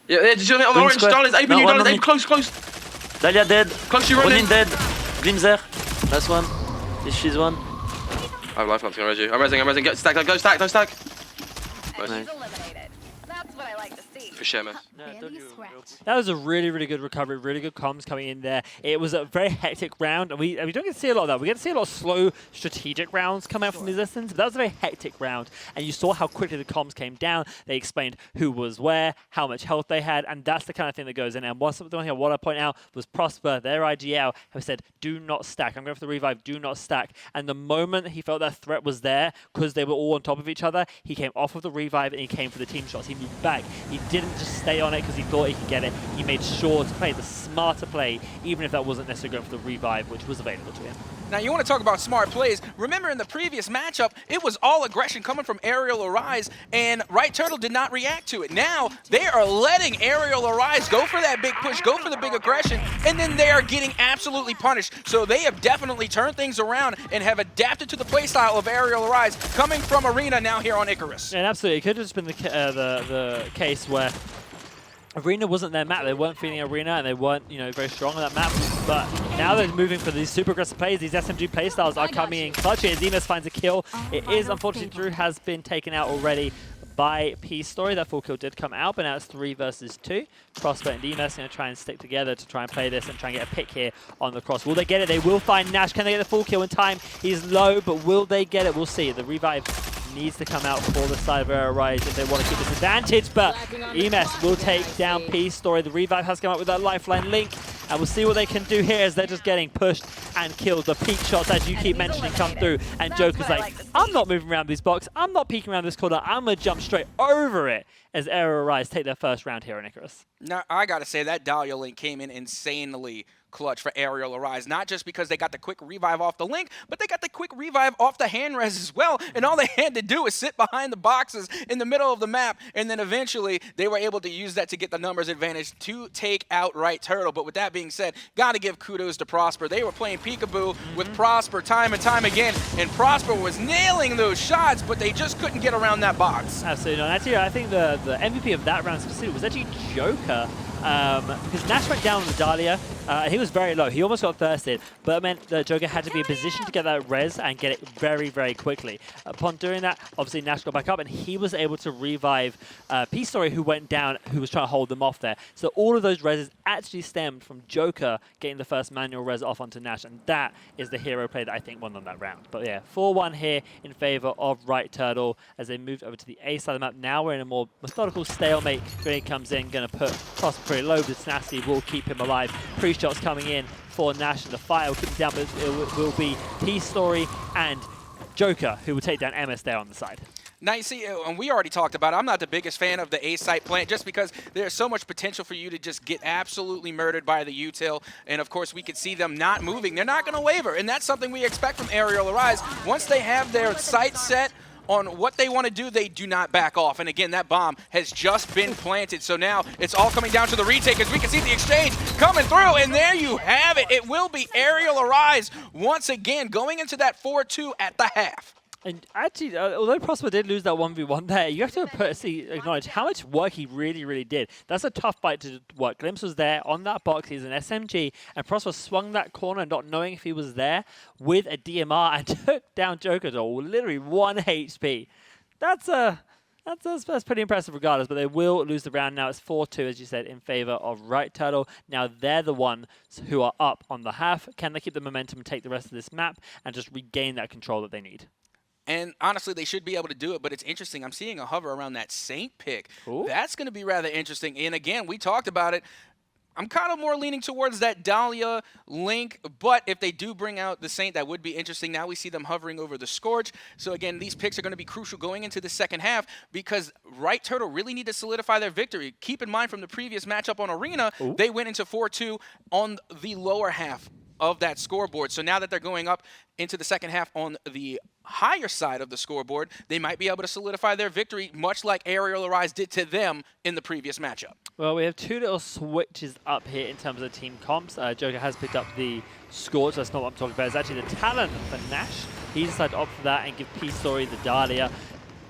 Yeah, just on the orange. Dahlia's aiming you. Dahlia's aiming close. Dahlia dead. Close, you running. Running dead. Glim's there. Last one. She's one. I have life ups, I'm resing. Go stack, don't stack. Nice. For sure, man. That was a really, really good recovery, really good comms coming in there. It was a very hectic round, and we don't get to see a lot of that. We get to see a lot of slow, strategic rounds come out from these listens, but that was a very hectic round, and you saw how quickly the comms came down. They explained who was where, how much health they had, and that's the kind of thing that goes in. And one thing I want to point out was Prosper, their IGL, have said, do not stack. I'm going for the revive, do not stack. And the moment he felt that threat was there, because they were all on top of each other, he came off of the revive and he came for the team shots. He moved back. He didn't just stay on it because he thought he could get it. He made sure to play the smarter play, even if that wasn't necessarily going for the revive, which was available to him. Now, you want to talk about smart plays. Remember, in the previous matchup, it was all aggression coming from Arial Arise, and Right Turtle did not react to it. Now, they are letting Arial Arise go for that big push, go for the big aggression, and then they are getting absolutely punished. So they have definitely turned things around and have adapted to the playstyle of Arial Arise coming from Arena now here on Icarus. And absolutely, it could have just been the case where Arena wasn't their map. They weren't feeling Arena, and they weren't, very strong on that map. But now they're moving for these super aggressive plays. These SMG playstyles are coming in clutch here. Zemus finds a kill. It is, unfortunately, Drew has been taken out already by P-Story. That full kill did come out, but now it's 3 versus 2. Prosper and Demas going to try and stick together to try and play this and try and get a pick here on the cross. Will they get it? They will find Nash. Can they get the full kill in time? He's low, but will they get it? We'll see. The revive needs to come out for the side of Arial Arise if they want to keep this advantage, but EMS will take down P-Story. The revive has come out with that lifeline link, and we'll see what they can do here as they're just getting pushed and killed. The peek shots, as you keep mentioning, come through, and Joker's like, I'm not moving around this box, I'm not peeking around this corner, I'm going to jump straight over it as Arial Arise take their first round here on Icarus. Now, I got to say, that Dahlia link came in insanely clutch for Arial Arise, not just because they got the quick revive off the link, but they got the quick revive off the Hi-Rez as well, and all they had to do was sit behind the boxes in the middle of the map, and then eventually they were able to use that to get the numbers advantage to take out Right Turtle. But with that being said, got to give kudos to Prosper. They were playing peekaboo with Prosper time and time again, and Prosper was nailing those shots, but they just couldn't get around that box. Absolutely. And actually, I think the MVP of that round specifically was actually Joker. Because Nash went down on the Dahlia, he was very low. He almost got thirsted, but it meant that Joker had to be in position to get that res and get it very, very quickly. Upon doing that, obviously Nash got back up, and he was able to revive P-Story, who went down, who was trying to hold them off there. So all of those reses actually stemmed from Joker getting the first manual res off onto Nash, and that is the hero play that I think won them that round. But yeah, 4-1 here in favor of Right Turtle as they moved over to the A side of the map. Now we're in a more methodical stalemate. Grenade comes in, going to put Prosper pretty low. The tenacity will keep him alive. Pre-shots coming in for Nash, and the fire will keep him down, but it will be P-Story and Joker who will take down MS there on the side. Now, you see, and we already talked about it, I'm not the biggest fan of the A-site plant just because there's so much potential for you to just get absolutely murdered by the util. And, of course, we could see them not moving. They're not going to waver, and that's something we expect from Arial Arise. Once they have their sight set on what they want to do, they do not back off. And again, that bomb has just been planted. So now it's all coming down to the retake as we can see the exchange coming through. And there you have it. It will be Arial Arise once again going into that 4-2 at the half. And actually, although Prosper did lose that 1v1 there, you have to acknowledge how much work he really did. That's a tough fight to work. Glimpse was there on that box. He's an SMG, and Prosper swung that corner not knowing if he was there with a DMR and took down Joker to literally 1 HP. That's pretty impressive regardless, but they will lose the round now. It's 4-2, as you said, in favor of Right Turtle. Now they're the ones who are up on the half. Can they keep the momentum and take the rest of this map and just regain that control that they need? And honestly, they should be able to do it, but it's interesting. I'm seeing a hover around that Saint pick. Ooh. That's going to be rather interesting. And again, we talked about it. I'm kind of more leaning towards that Dahlia link, but if they do bring out the Saint, that would be interesting. Now we see them hovering over the Scorch. So again, these picks are going to be crucial going into the second half because Right Turtle really need to solidify their victory. Keep in mind from the previous matchup on Arena, they went into 4-2 on the lower half of that scoreboard. So now that they're going up into the second half on the higher side of the scoreboard, they might be able to solidify their victory, much like Arial Arise did to them in the previous matchup. Well, we have 2 little switches up here in terms of team comps. Joker has picked up the Scorch. That's not what I'm talking about. It's actually the talent for Nash. He decided to opt for that and give Peace Story the Dahlia.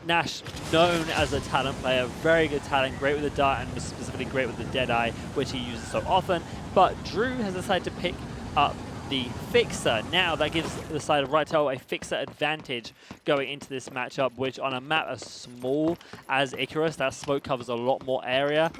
Nash, known as a talent player, very good talent, great with the dart and specifically great with the Deadeye, which he uses so often. But Drew has decided to pick up the Fixer. Now that gives the side of Right Turtle a Fixer advantage going into this matchup, which on a map as small as Icarus, that smoke covers a lot more area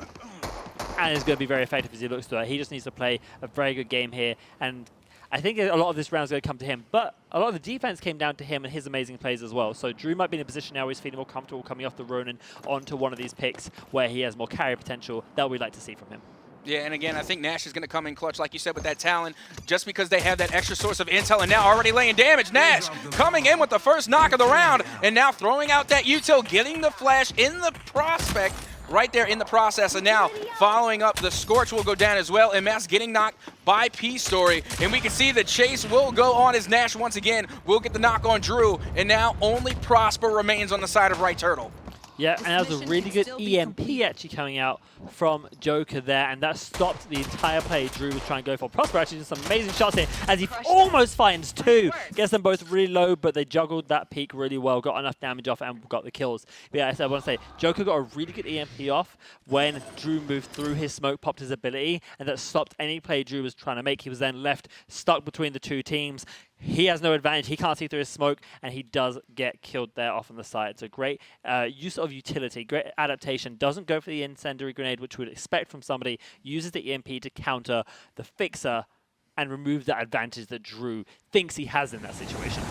and is going to be very effective as he looks to it. He just needs to play a very good game here, and I think a lot of this round is going to come to him, but a lot of the defense came down to him and his amazing plays as well. So Drew might be in a position now where he's feeling more comfortable coming off the Ronin onto one of these picks where he has more carry potential that we'd like to see from him. Yeah, and again, I think Nash is going to come in clutch, like you said, with that talent, just because they have that extra source of intel and now already laying damage. Nash coming in with the first knock of the round and now throwing out that util, getting the flash in the prospect right there in the process. And now following up, the Scorch will go down as well. And Mass getting knocked by Peace Story. And we can see the chase will go on as Nash once again will get the knock on Drew. And now only Prosper remains on the side of Right Turtle. Yeah, and that was a really good EMP actually coming out from Joker there, and that stopped the entire play Drew was trying to go for. Prosper actually did some amazing shots here as he almost finds 2. Gets them both really low, but they juggled that peak really well, got enough damage off, and got the kills. But yeah, I want to say, Joker got a really good EMP off when Drew moved through his smoke, popped his ability, and that stopped any play Drew was trying to make. He was then left stuck between the 2 teams. He has no advantage. He can't see through his smoke, and he does get killed there off on the side. So great use of utility, great adaptation. Doesn't go for the incendiary grenade, which we would expect from somebody. Uses the EMP to counter the Fixer and remove that advantage that Drew thinks he has in that situation.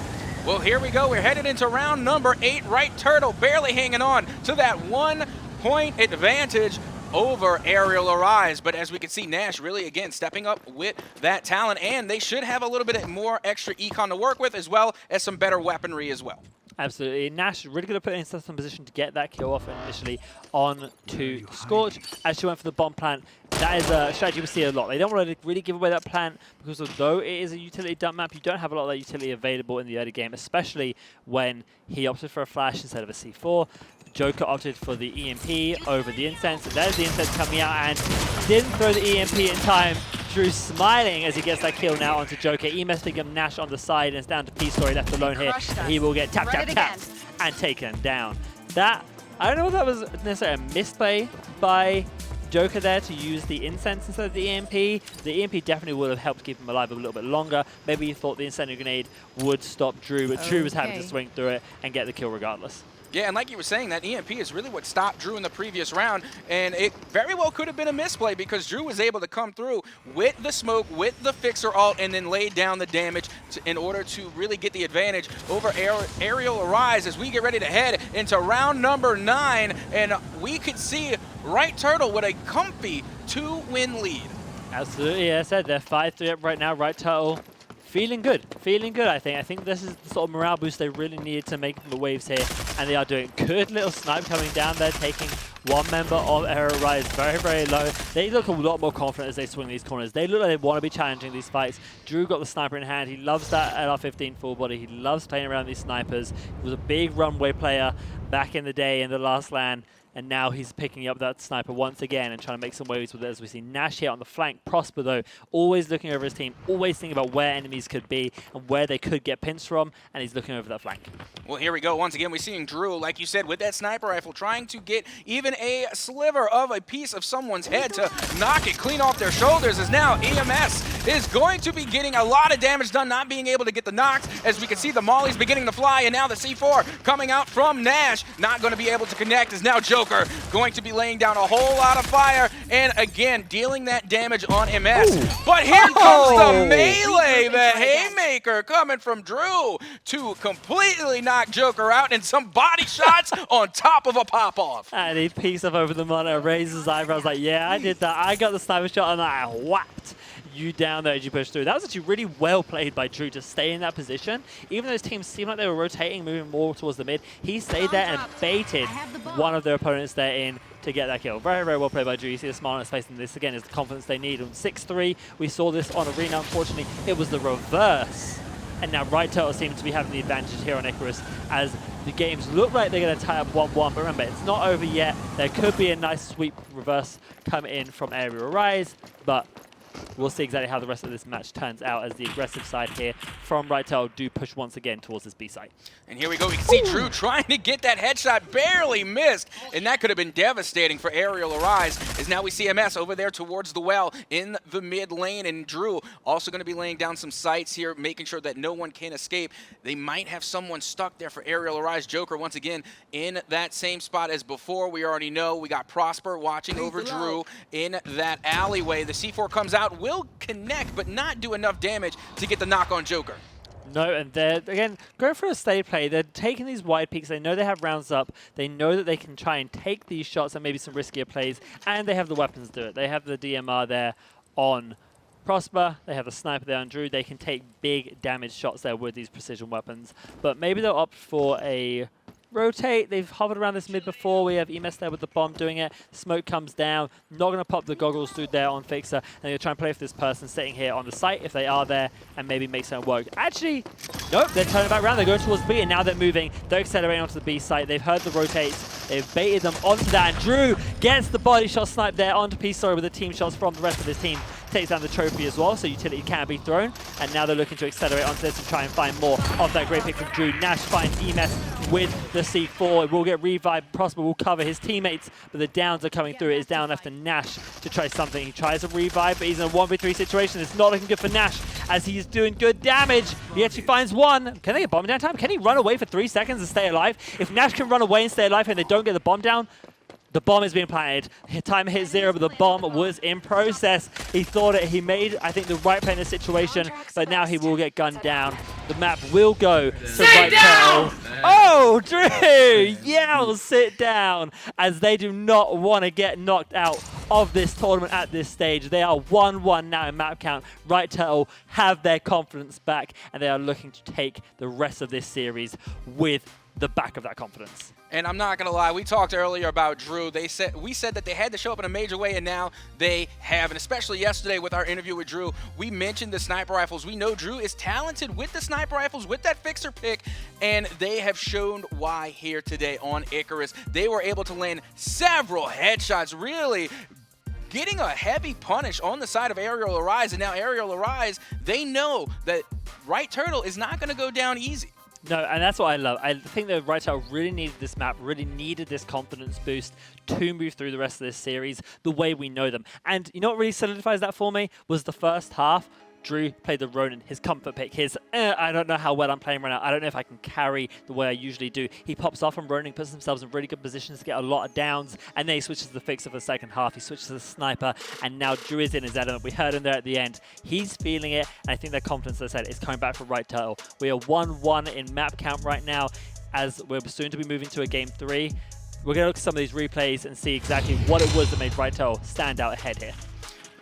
Well, here we go. We're headed into round number 8. Right Turtle barely hanging on to that 1-point advantage over Arial Arise. But as we can see, Nash really, again, stepping up with that talent, and they should have a little bit more extra econ to work with, as well as some better weaponry as well. Absolutely. Nash really going to put himself in position to get that kill off initially on to Scorch. As she went for the bomb plant, that is a strategy we see a lot. They don't want to really give away that plant because although it is a utility dump map, you don't have a lot of that utility available in the early game, especially when he opted for a flash instead of a C4. Joker opted for the EMP over the incense, and there's the incense coming out and didn't throw the EMP in time. Drew smiling as he gets that kill now onto Joker. Emes picking up Nash on the side, and it's down to Peace Story left alone here. He will get tapped and taken down. That, I don't know if that was necessarily a misplay by Joker there to use the incense instead of the EMP. The EMP definitely would have helped keep him alive a little bit longer. Maybe he thought the incendiary grenade would stop Drew, but Drew was having to swing through it and get the kill regardless. Yeah, and like you were saying, that EMP is really what stopped Drew in the previous round, and it very well could have been a misplay because Drew was able to come through with the smoke, with the Fixer ult, and then lay down the damage in order to really get the advantage over Arial Arise as we get ready to head into round number 9, and we could see Right Turtle with a comfy 2-win lead. Absolutely, as I said, they're 5-3 up right now. Right Turtle feeling good, I think. I think this is the sort of morale boost they really needed to make the waves here, and they are doing good. Little snipe coming down there, taking One member of RCCS very, very low. They look a lot more confident as they swing these corners. They look like they want to be challenging these fights. Drew got the sniper in hand. He loves that LR-15 full body. He loves playing around these snipers. He was a big runway player back in the day in the last LAN. And now he's picking up that sniper once again and trying to make some waves with it, as we see Nash here on the flank. Prosper, though, always looking over his team, always thinking about where enemies could be and where they could get pinched from, and he's looking over that flank. Well, here we go. Once again, we're seeing Drew, like you said, with that sniper rifle, trying to get even a sliver of a piece of someone's head to knock it clean off their shoulders, as now EMS is going to be getting a lot of damage done, not being able to get the knocks, as we can see the mollies beginning to fly, and now the C4 coming out from Nash, not going to be able to connect, as now Joker going to be laying down a whole lot of fire, and again, dealing that damage on MS. Ooh. But here comes the melee, the haymaker coming from Drew to completely knock Joker out, and some body shots on top of a pop-off. And he peeks up over the monitor, raises his eyebrows like, yeah, I did that. I got the sniper shot, and I whacked you down there as you push through. That was actually really well played by Drew to stay in that position. Even those teams seemed like they were rotating, moving more towards the mid, he stayed there and baited one of their opponents there in to get that kill. Very, very well played by Drew. You see the smile on his face, and this again is the confidence they need. On 6-3, we saw this on Arena. Unfortunately, it was the reverse. And now Right Turtle seems to be having the advantage here on Icarus, as the games look like they're going to tie up 1-1. But remember, it's not over yet. There could be a nice sweep reverse come in from Arial Rise, but we'll see exactly how the rest of this match turns out, as the aggressive side here from Right Turtle do push once again towards this B site. And here we go. We can see Drew trying to get that headshot, barely missed, and that could have been devastating for Arial Arise, as now we see MS over there towards the well in the mid lane, and Drew also going to be laying down some sights here, making sure that no one can escape. They might have someone stuck there for Arial Arise. Joker once again in that same spot as before. We already know we got Prosper watching over Drew in that alleyway. The C4 comes out, will connect, but not do enough damage to get the knock on Joker. No, and they're, again, going for a stay play. They're taking these wide peaks. They know they have rounds up. They know that they can try and take these shots and maybe some riskier plays, and they have the weapons to do it. They have the DMR there on Prosper. They have the sniper there on Drew. They can take big damage shots there with these precision weapons, but maybe they'll opt for a rotate. They've hovered around this mid before. We have EMS there with the bomb doing it. Smoke comes down. Not going to pop the goggles through there on Fixer. And they're trying to play for this person sitting here on the site if they are there and maybe make something work. Actually, nope. They're turning back around. They're going towards B, and now they're moving. They're accelerating onto the B site. They've heard the rotates. They've baited them onto that. And Drew gets the body shot snipe there onto P. Sorry, with the team shots from the rest of his team. Takes down the trophy as well, so utility can be thrown. And now they're looking to accelerate onto this and try and find more of that great pick from Drew. Nash finds EMS with the C4. It will get revived. Prosper will cover his teammates, but the downs are coming through. It is down left to Nash to try something. He tries a revive, but he's in a 1v3 situation. It's not looking good for Nash, as he's doing good damage. He actually finds one. Can they get bomb down time? Can he run away for 3 seconds and stay alive? If Nash can run away and stay alive and they don't get the bomb down, the bomb is being planted. Time hit 0, but the bomb was in process. He thought it. He made, I think, the right play in the situation, but now he will get gunned down. The map will go to Right Turtle. Oh, Drew! Yeah, sit down, as they do not want to get knocked out of this tournament at this stage. They are 1-1 now in map count. Right Turtle have their confidence back, and they are looking to take the rest of this series with the back of that confidence. And I'm not going to lie, we talked earlier about Drew. We said that they had to show up in a major way, and now they have. And especially yesterday with our interview with Drew, we mentioned the sniper rifles. We know Drew is talented with the sniper rifles, with that fixer pick, and they have shown why here today on Icarus. They were able to land several headshots, really getting a heavy punish on the side of Arial Arise. And now Arial Arise, they know that Right Turtle is not going to go down easy. No, and that's what I love. I think that Right Turtle really needed this map, really needed this confidence boost to move through the rest of this series the way we know them. And you know what really solidifies that for me was the first half. Drew played the Ronin, his comfort pick, his, I don't know how well I'm playing right now. I don't know if I can carry the way I usually do. He pops off and Ronin puts themselves in really good positions to get a lot of downs, and then he switches to the Fixer for the second half. He switches to the Sniper, and now Drew is in his element. We heard him there at the end. He's feeling it, and I think their confidence, as I said, is coming back for Right Turtle. We are 1-1 in map count right now, as we're soon to be moving to a game 3. We're going to look at some of these replays and see exactly what it was that made Right Turtle stand out ahead here.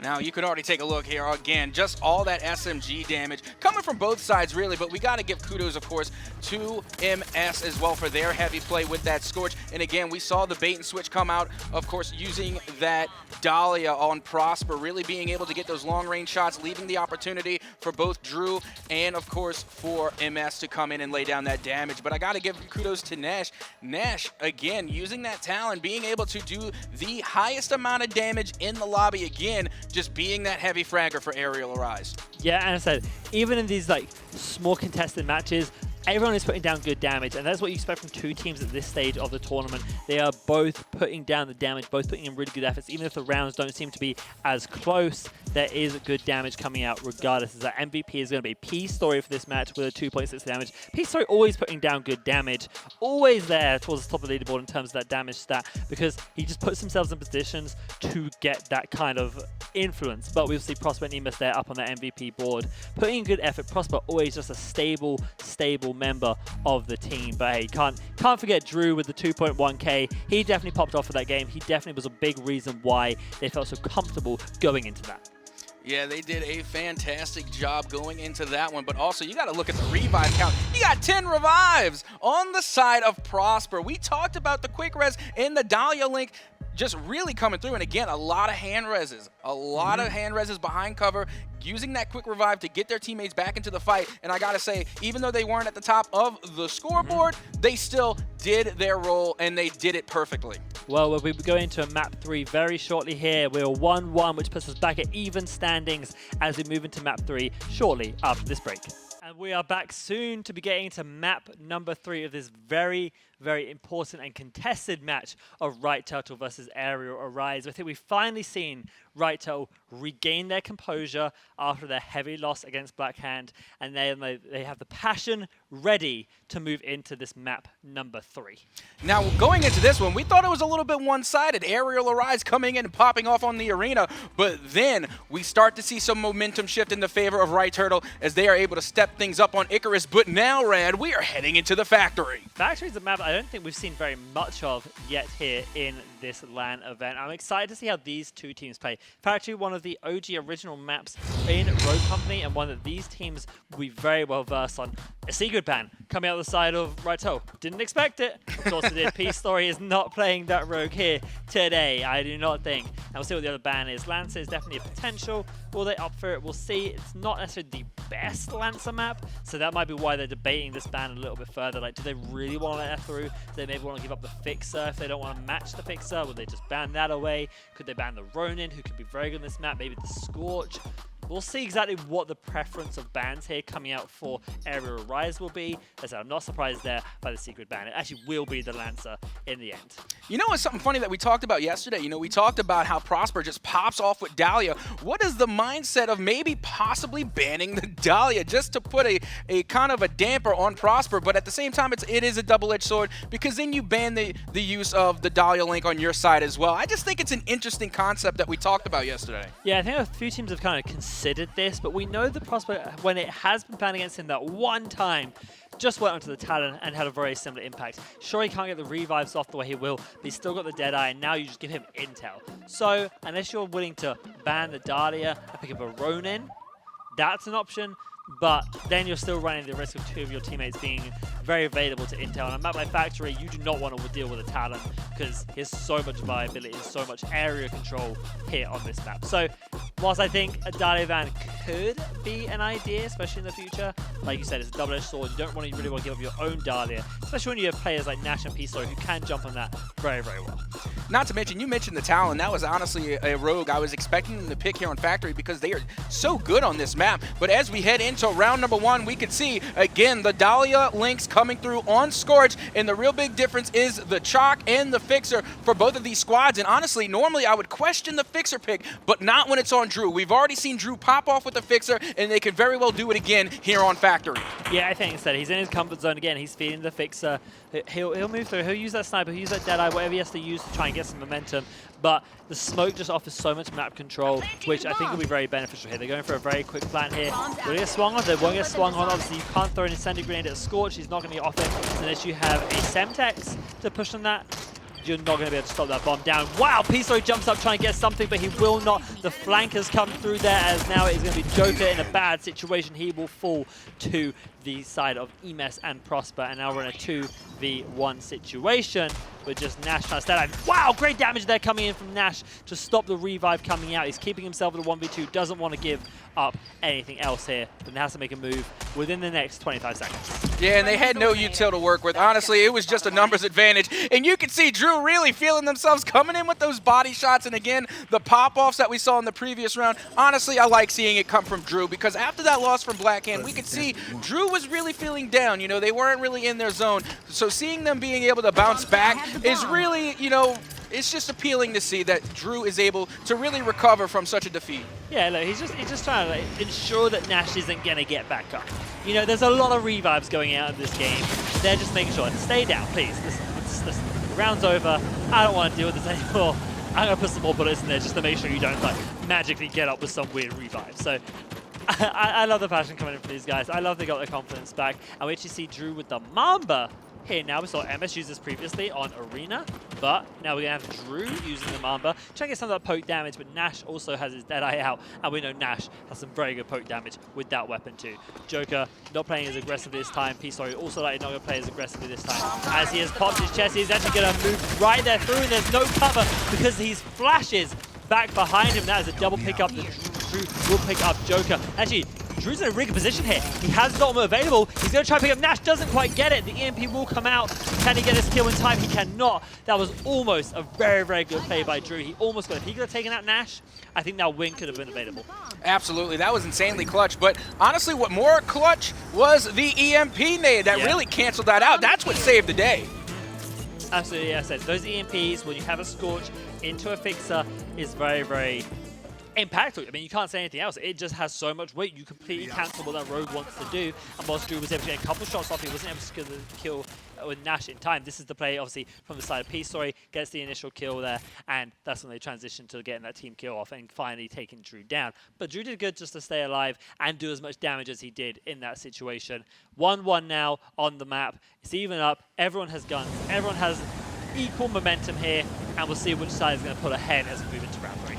Now, you can already take a look here again, just all that SMG damage coming from both sides, really, but we got to give kudos, of course, to MS as well for their heavy play with that Scorch. And again, we saw the bait and switch come out, of course, using that Dahlia on Prosper, really being able to get those long-range shots, leaving the opportunity for both Drew and, of course, for MS to come in and lay down that damage. But I got to give kudos to Nash. Nash, again, using that talent, being able to do the highest amount of damage in the lobby again, just being that heavy fragger for Arial Arise. Yeah, and I said, even in these like small contested matches, everyone is putting down good damage, and that's what you expect from two teams at this stage of the tournament. They are both putting down the damage, both putting in really good efforts. Even if the rounds don't seem to be as close, there is good damage coming out regardless. As that MVP is going to be P Story for this match with a 2.6 damage. P Story always putting down good damage, always there towards the top of the leaderboard in terms of that damage stat, because he just puts himself in positions to get that kind of influence. But we'll see Prosper and Emus there up on that MVP board, putting in good effort. Prosper always just a stable member of the team. But hey, can't forget Drew with the 2.1k. He definitely popped off for that game. He definitely was a big reason why they felt so comfortable going into that. Yeah, they did a fantastic job going into that one, but also you got to look at the revive count. You got 10 revives on the side of Prosper. We talked about the quick res and the Dahlia link just really coming through, and again, a lot of hand reses. A lot of hand reses behind cover, using that quick revive to get their teammates back into the fight. And I gotta say, even though they weren't at the top of the scoreboard, they still did their role, and they did it perfectly. Well, we'll be going to map 3 very shortly here. We're 1-1, which puts us back at even standings as we move into map 3 shortly after this break. And we are back soon to be getting to map number 3 of this very, very important and contested match of Right Turtle versus Arial Arise. I think we've finally seen Right Turtle regain their composure after their heavy loss against Black Hand, and they have the passion ready to move into this map number 3. Now, going into this one, we thought it was a little bit one-sided. Arial Arise coming in and popping off on the arena, but then we start to see some momentum shift in the favor of Right Turtle as they are able to step things up on Icarus. But now, Rad, we are heading into the Factory. Factory is a map I don't think we've seen very much of yet here in this LAN event. I'm excited to see how these two teams play. Factory, one of the OG original maps in Rogue Company, and one that these teams will be very well versed on. A secret ban coming out the side of Right Turtle. Didn't expect it. Of course it did. Peace Story is not playing that rogue here today, I do not think. And we'll see what the other ban is. Lancer is definitely a potential. Will they opt for it? We'll see. It's not necessarily the best Lancer map, so that might be why they're debating this ban a little bit further. Like, do they really want to let that through? Do they maybe want to give up the Fixer if they don't want to match the Fixer? Would they just ban that away? Could they ban the Ronin, who could be very good in this map? Maybe the Scorch? We'll see exactly what the preference of bans here coming out for Arial Arise will be. As I'm not surprised there by the secret ban. It actually will be the Lancer in the end. You know what's something funny that we talked about yesterday? You know, we talked about how Prosper just pops off with Dahlia. What is the mindset of maybe possibly banning the Dahlia just to put a kind of a damper on Prosper? But at the same time, it is a double-edged sword, because then you ban the use of the Dahlia link on your side as well. I just think it's an interesting concept that we talked about yesterday. Yeah, I think a few teams have kind of considered this, but we know the Prosper, when it has been banned against him that one time, just went onto the Talon and had a very similar impact. Sure, he can't get the revives off the way he will, but he's still got the Deadeye, and now you just give him intel. So, unless you're willing to ban the Dahlia and pick up a Ronin, that's an option. But then you're still running the risk of two of your teammates being very available to intel. And on a map like Factory, you do not want to deal with a Talon, because he has so much viability, so much area control here on this map. So whilst I think a Dahlia ban could be an idea, especially in the future, like you said, it's a double-edged sword. You don't really want to give up your own Dahlia, especially when you have players like Nash and Peace Story who can jump on that very, very well. Not to mention, you mentioned the Talon. That was honestly a rogue I was expecting them to pick here on Factory, because they are so good on this map. But as we head into round number 1, we can see, again, the Dahlia links coming through on Scorch, and the real big difference is the Chalk and the Fixer for both of these squads. And honestly, normally I would question the Fixer pick, but not when it's on Drew. We've already seen Drew pop off with the Fixer, and they could very well do it again here on Factory. Yeah, I think instead he's in his comfort zone again. He's feeding the Fixer. He'll move through. He'll use that sniper. He'll use that Deadeye, whatever he has to use to try and get some momentum. But the smoke just offers so much map control, which I think will be very beneficial here. They're going for a very quick plan here. Will they get swung on? They won't get swung on. Obviously, you can't throw an incendiary grenade at a Scorch. He's not going to get off it unless you have a Semtex to push on that. You're not going to be able to stop that bomb down. Wow, Peace Story jumps up trying to get something, but he will not. The flank has come through there, as now it is going to be Joker in a bad situation. He will fall to the side of Emes and Prosper, and now we're in a 2v1 situation with just Nash trying to stand out. Wow, great damage there coming in from Nash to stop the revive coming out. He's keeping himself at a 1v2, doesn't want to give up anything else here, but has to make a move within the next 25 seconds. Yeah, and they had no util to work with. Honestly, it was just a numbers advantage. And you can see Drew really feeling themselves coming in with those body shots. And again, the pop-offs that we saw in the previous round. Honestly, I like seeing it come from Drew, because after that loss from Blackhand, we could see Drew was really feeling down. You know, they weren't really in their zone. So seeing them being able to bounce back is really, you know, it's just appealing to see that Drew is able to really recover from such a defeat. Yeah, look, he's just trying to ensure that Nash isn't going to get back up. You know, there's a lot of revives going out in this game. They're just making sure, stay down, please. Listen. The round's over. I don't want to deal with this anymore. I'm going to put some more bullets in there just to make sure you don't like magically get up with some weird revive. So I love the passion coming in from these guys. I love they got their confidence back. And we actually see Drew with the Mamba here now. We saw MS use this previously on Arena, but now we're going to have Drew using the Mamba. Trying to get some of that poke damage, but Nash also has his Deadeye out, and we know Nash has some very good poke damage with that weapon too. Joker not playing as aggressively this time. P-Story also not going to play as aggressively this time. As he has popped his chest, he's actually going to move right there through, and there's no cover because he flashes back behind him. That is a double pick up. Drew will pick up Joker. Actually, Drew's in a really good position here. He has his ultimate available. He's going to try to pick up Nash. Doesn't quite get it. The EMP will come out. Can he get his kill in time? He cannot. That was almost a very, very good play by Drew. He almost got it. If he could have taken out Nash, I think that win could have been available. Absolutely. That was insanely clutch. But honestly, what more clutch was the EMP nade that really canceled that out. That's what saved the day. Absolutely, yes. Those EMPs, when you have a Scorch into a Fixer, is very, very impactful. I mean, you can't say anything else. It just has so much weight. You completely cancel what that Rogue wants to do. And whilst Drew was able to get a couple shots off, he wasn't able to kill with Nash in time. This is the play, obviously, from the side of P-Story, gets the initial kill there, and that's when they transition to getting that team kill off and finally taking Drew down. But Drew did good just to stay alive and do as much damage as he did in that situation. 1-1 now on the map. It's even up. Everyone has guns. Everyone has equal momentum here, and we'll see which side is going to pull ahead as we move into round 3.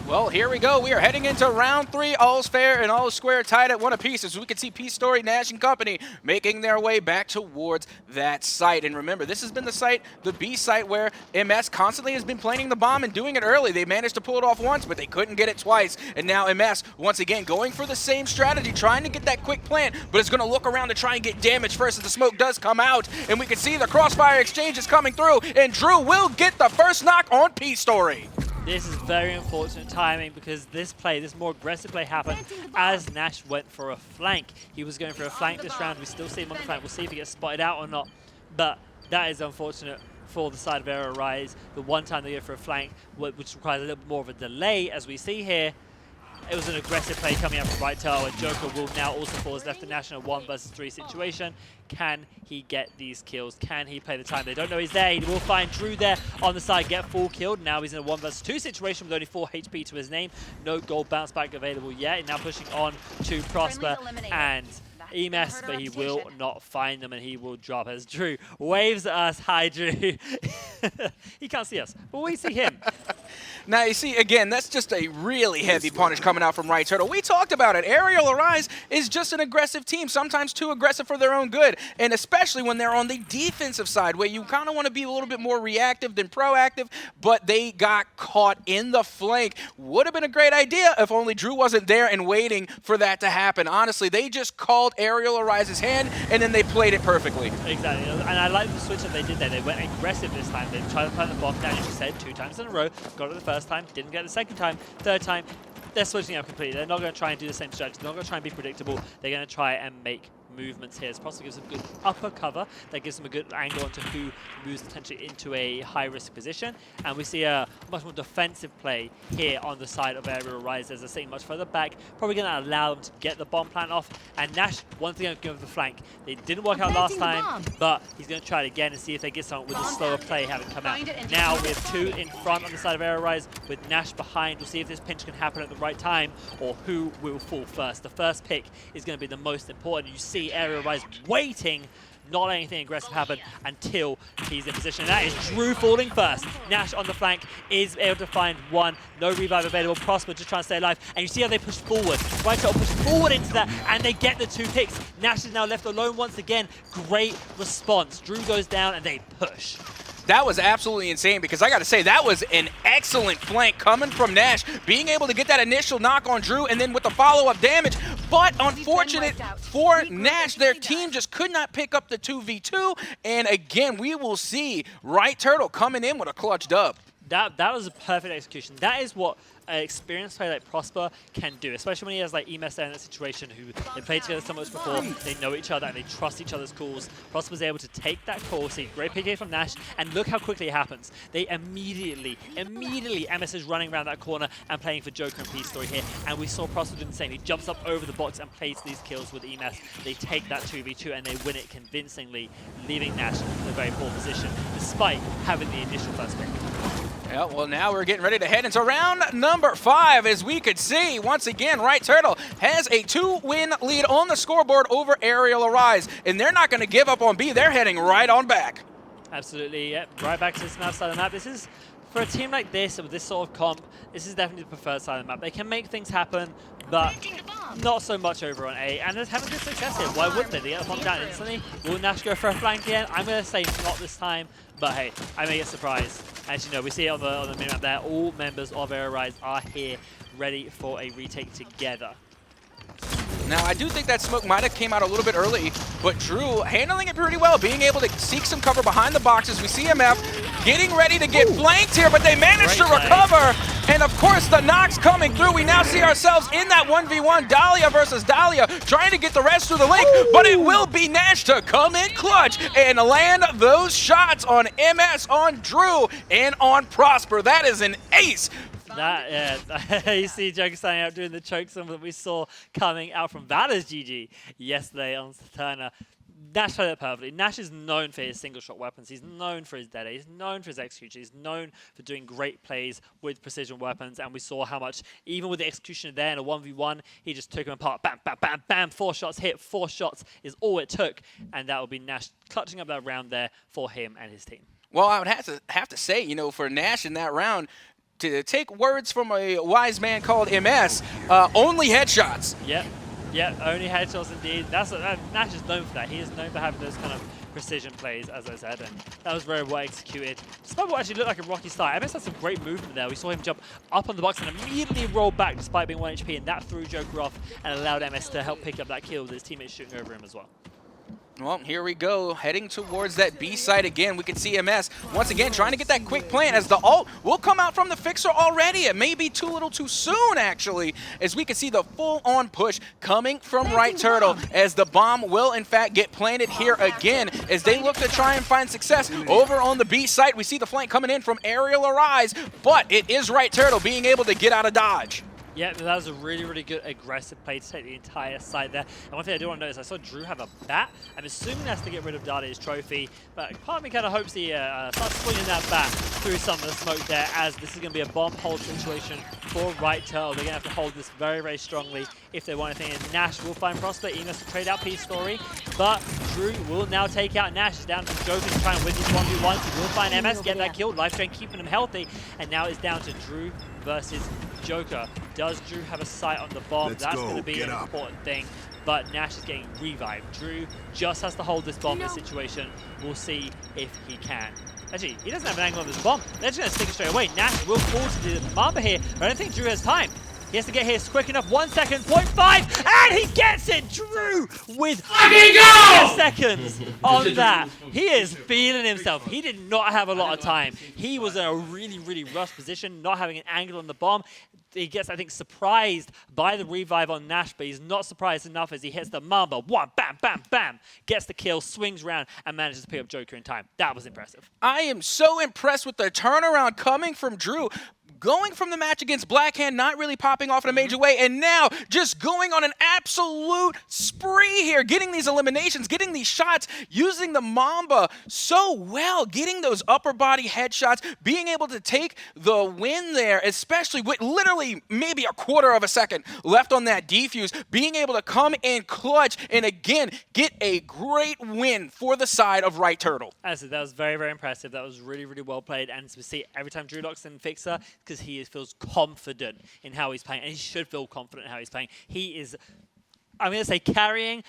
Well, here we go. We are heading into round 3. All's fair and all square, tied at 1 apiece, as we can see P-Story, Nash, and company making their way back towards that site. And remember, this has been the site, the B site, where MS constantly has been planting the bomb and doing it early. They managed to pull it off once, but they couldn't get it twice. And now MS, once again, going for the same strategy, trying to get that quick plant, but it's going to look around to try and get damage first as the smoke does come out. And we can see the crossfire exchange is coming through, and Drew will get the first knock on P-Story. This is very unfortunate timing because this more aggressive play happened as Nash went for a flank. He was going for a flank this round. We still see him on the flank. We'll see if he gets spotted out or not. But that is unfortunate for the side of RCCS. The one time they go for a flank, which requires a little bit more of a delay, as we see here. It was an aggressive play coming out from right tail, and Joker will now also fall as left the National 1 versus 3 situation. Can he get these kills? Can he play the time? They don't know he's there. He will find Drew there on the side, get full killed. Now he's in a 1 versus 2 situation with only 4 HP to his name. No gold bounce back available yet. Now pushing on to Prosper and Emes, but he will not find them, and he will drop as Drew waves at us. Hi, Drew. He can't see us, but we see him. Now, you see, again, that's just a really heavy punish coming out from Right Turtle. We talked about it. Arial Arise is just an aggressive team, sometimes too aggressive for their own good, and especially when they're on the defensive side, where you kind of want to be a little bit more reactive than proactive, but they got caught in the flank. Would have been a great idea if only Drew wasn't there and waiting for that to happen. Honestly, they just called Arial Arise's hand, and then they played it perfectly. Exactly, and I like the switch that they did there. They went aggressive this time. They tried to plant the bomb down, as you said, 2 times in a row. Got it the first time, didn't get it the second time, third time. They're switching up completely. They're not going to try and do the same strategy. They're not going to try and be predictable. They're going to try and make movements here. This possibly gives them good upper cover. That gives them a good angle onto who moves potentially into a high-risk position. And we see a much more defensive play here on the side of Arial Rise. As they're sitting much further back, probably going to allow them to get the bomb plant off. And Nash, once again, going for the flank. They didn't work out last time, but he's going to try it again and see if they get something with the slower play having come out. Now we have 2 in front on the side of Arial Rise with Nash behind. We'll see if this pinch can happen at the right time or who will fall first. The first pick is going to be the most important. You see Arial Rise waiting not letting anything aggressive happen until he's in position. And that is Drew falling first. Nash on the flank is able to find one. No revive available. Prosper just trying to stay alive. And you see how they push forward. Right to push forward into that, and they get the 2 picks. Nash is now left alone once again. Great response. Drew goes down, and they push. That was absolutely insane because I got to say, that was an excellent flank coming from Nash, being able to get that initial knock on Drew and then with the follow-up damage. But unfortunate for Nash, their team just could not pick up the 2v2. And again, we will see Right Turtle coming in with a clutch dub. That was a perfect execution. That is what an experienced player like Prosper can do, especially when he has like Emes there in that situation, who they played together so much before, they know each other and they trust each other's calls. Prosper's able to take that call, see great PK from Nash, and look how quickly it happens. They immediately, Emes is running around that corner and playing for Joker and Peace Story here, and we saw Prosper do the same. He jumps up over the box and plays these kills with Emes. They take that 2v2 and they win it convincingly, leaving Nash in a very poor position, despite having the initial first pick. Yeah, well, now we're getting ready to head into round number 5. As we could see, once again, Right Turtle has a 2-win lead on the scoreboard over Arial Arise, and they're not going to give up on B. They're heading right on back. Absolutely, yeah. Right back to this map side of the map. This is, for a team like this, with this sort of comp, this is definitely the preferred side of the map. They can make things happen, but not so much over on A, and they're having good success here. Why wouldn't they? They get the bomb down instantly. Will Nash go for a flank again? I'm going to say not this time, but hey, I may get surprised. As you know, we see it on the minimap there. All members of Ari-Rise are here, ready for a retake together. Now, I do think that smoke might have came out a little bit early, but Drew handling it pretty well, being able to seek some cover behind the boxes. We see MF getting ready to get flanked here, but they managed to recover. And of course, the knocks coming through. We now see ourselves in that 1v1, Dahlia versus Dahlia, trying to get the rest through the link, but it will be Nash to come in clutch and land those shots on MS, on Drew, and on Prosper. That is an ace. You see Joker standing out doing the choke slam that we saw coming out from Valor's GG yesterday on Saturna. Nash played that perfectly. Nash is known for his single shot weapons. He's known for his dead. He's known for his execution. He's known for doing great plays with precision weapons. And we saw how much, even with the execution there in a 1v1, he just took him apart. Bam, bam, bam, bam. 4 shots hit. 4 shots is all it took. And that will be Nash clutching up that round there for him and his team. Well, I would have to say, you know, for Nash in that round, to take words from a wise man called MS, only headshots. Yep, only headshots indeed. Nash is known for that. He is known for having those kind of precision plays, as I said, and that was very well executed. Despite what actually looked like a rocky start, MS had some great movement there. We saw him jump up on the box and immediately roll back despite being 1 HP, and that threw Joker off and allowed MS to help pick up that kill with his teammates shooting over him as well. Well, here we go, heading towards that B side again. We can see MS once again trying to get that quick plant as the ult will come out from the Fixer already. It may be too little too soon, actually, as we can see the full-on push coming from Right Turtle as the bomb will, in fact, get planted here again as they look to try and find success. Over on the B site, we see the flank coming in from Arial Arise, but it is Right Turtle being able to get out of dodge. Yeah, that was a really, really good aggressive play to take the entire side there. And one thing I do want to notice, I saw Drew have a bat. I'm assuming that's to get rid of Dahlia's trophy, but part of me kind of hopes he starts swinging that bat through some of the smoke there, as this is going to be a bomb hold situation for Right Turtle. They're going to have to hold this very, very strongly if they want anything. And Nash will find Prosper. Enos will trade out Peace Story, but Drew will now take out Nash. He's down to Joker to try and win these 1v1s. He will find MS, get that kill. Life Drain keeping him healthy, and now it's down to Drew versus Joker. Does Drew have a sight on the bomb? That's going to be an important thing, but Nash is getting revived. Drew just has to hold this bomb in this situation. We'll see if he can. Actually, he doesn't have an angle on this bomb. They're just going to stick it straight away. Nash will fall to the Mamba here, but I don't think Drew has time. He has to get here quick enough. 1 second, 0.5, and he gets it! Drew with 4 seconds on that. He is feeling himself. He did not have a lot of time. He was in a really, really rough position, not having an angle on the bomb. He gets, I think, surprised by the revive on Nash, but he's not surprised enough as he hits the Mamba. 1, bam, bam, bam. Gets the kill, swings around, and manages to pick up Joker in time. That was impressive. I am so impressed with the turnaround coming from Drew. going from the match against Blackhand, not really popping off in a major way, and now just going on an absolute spree here, getting these eliminations, getting these shots, using the Mamba so well, getting those upper body headshots, being able to take the win there, especially with literally maybe a quarter of a second left on that defuse, being able to come in clutch and again get a great win for the side of Right Turtle. Honestly, that was very, very impressive. That was really, really well played. And we see every time Drew locks in Fixer, because he feels confident in how he's playing, and he should feel confident in how he's playing. He is, I'm going to say, carrying.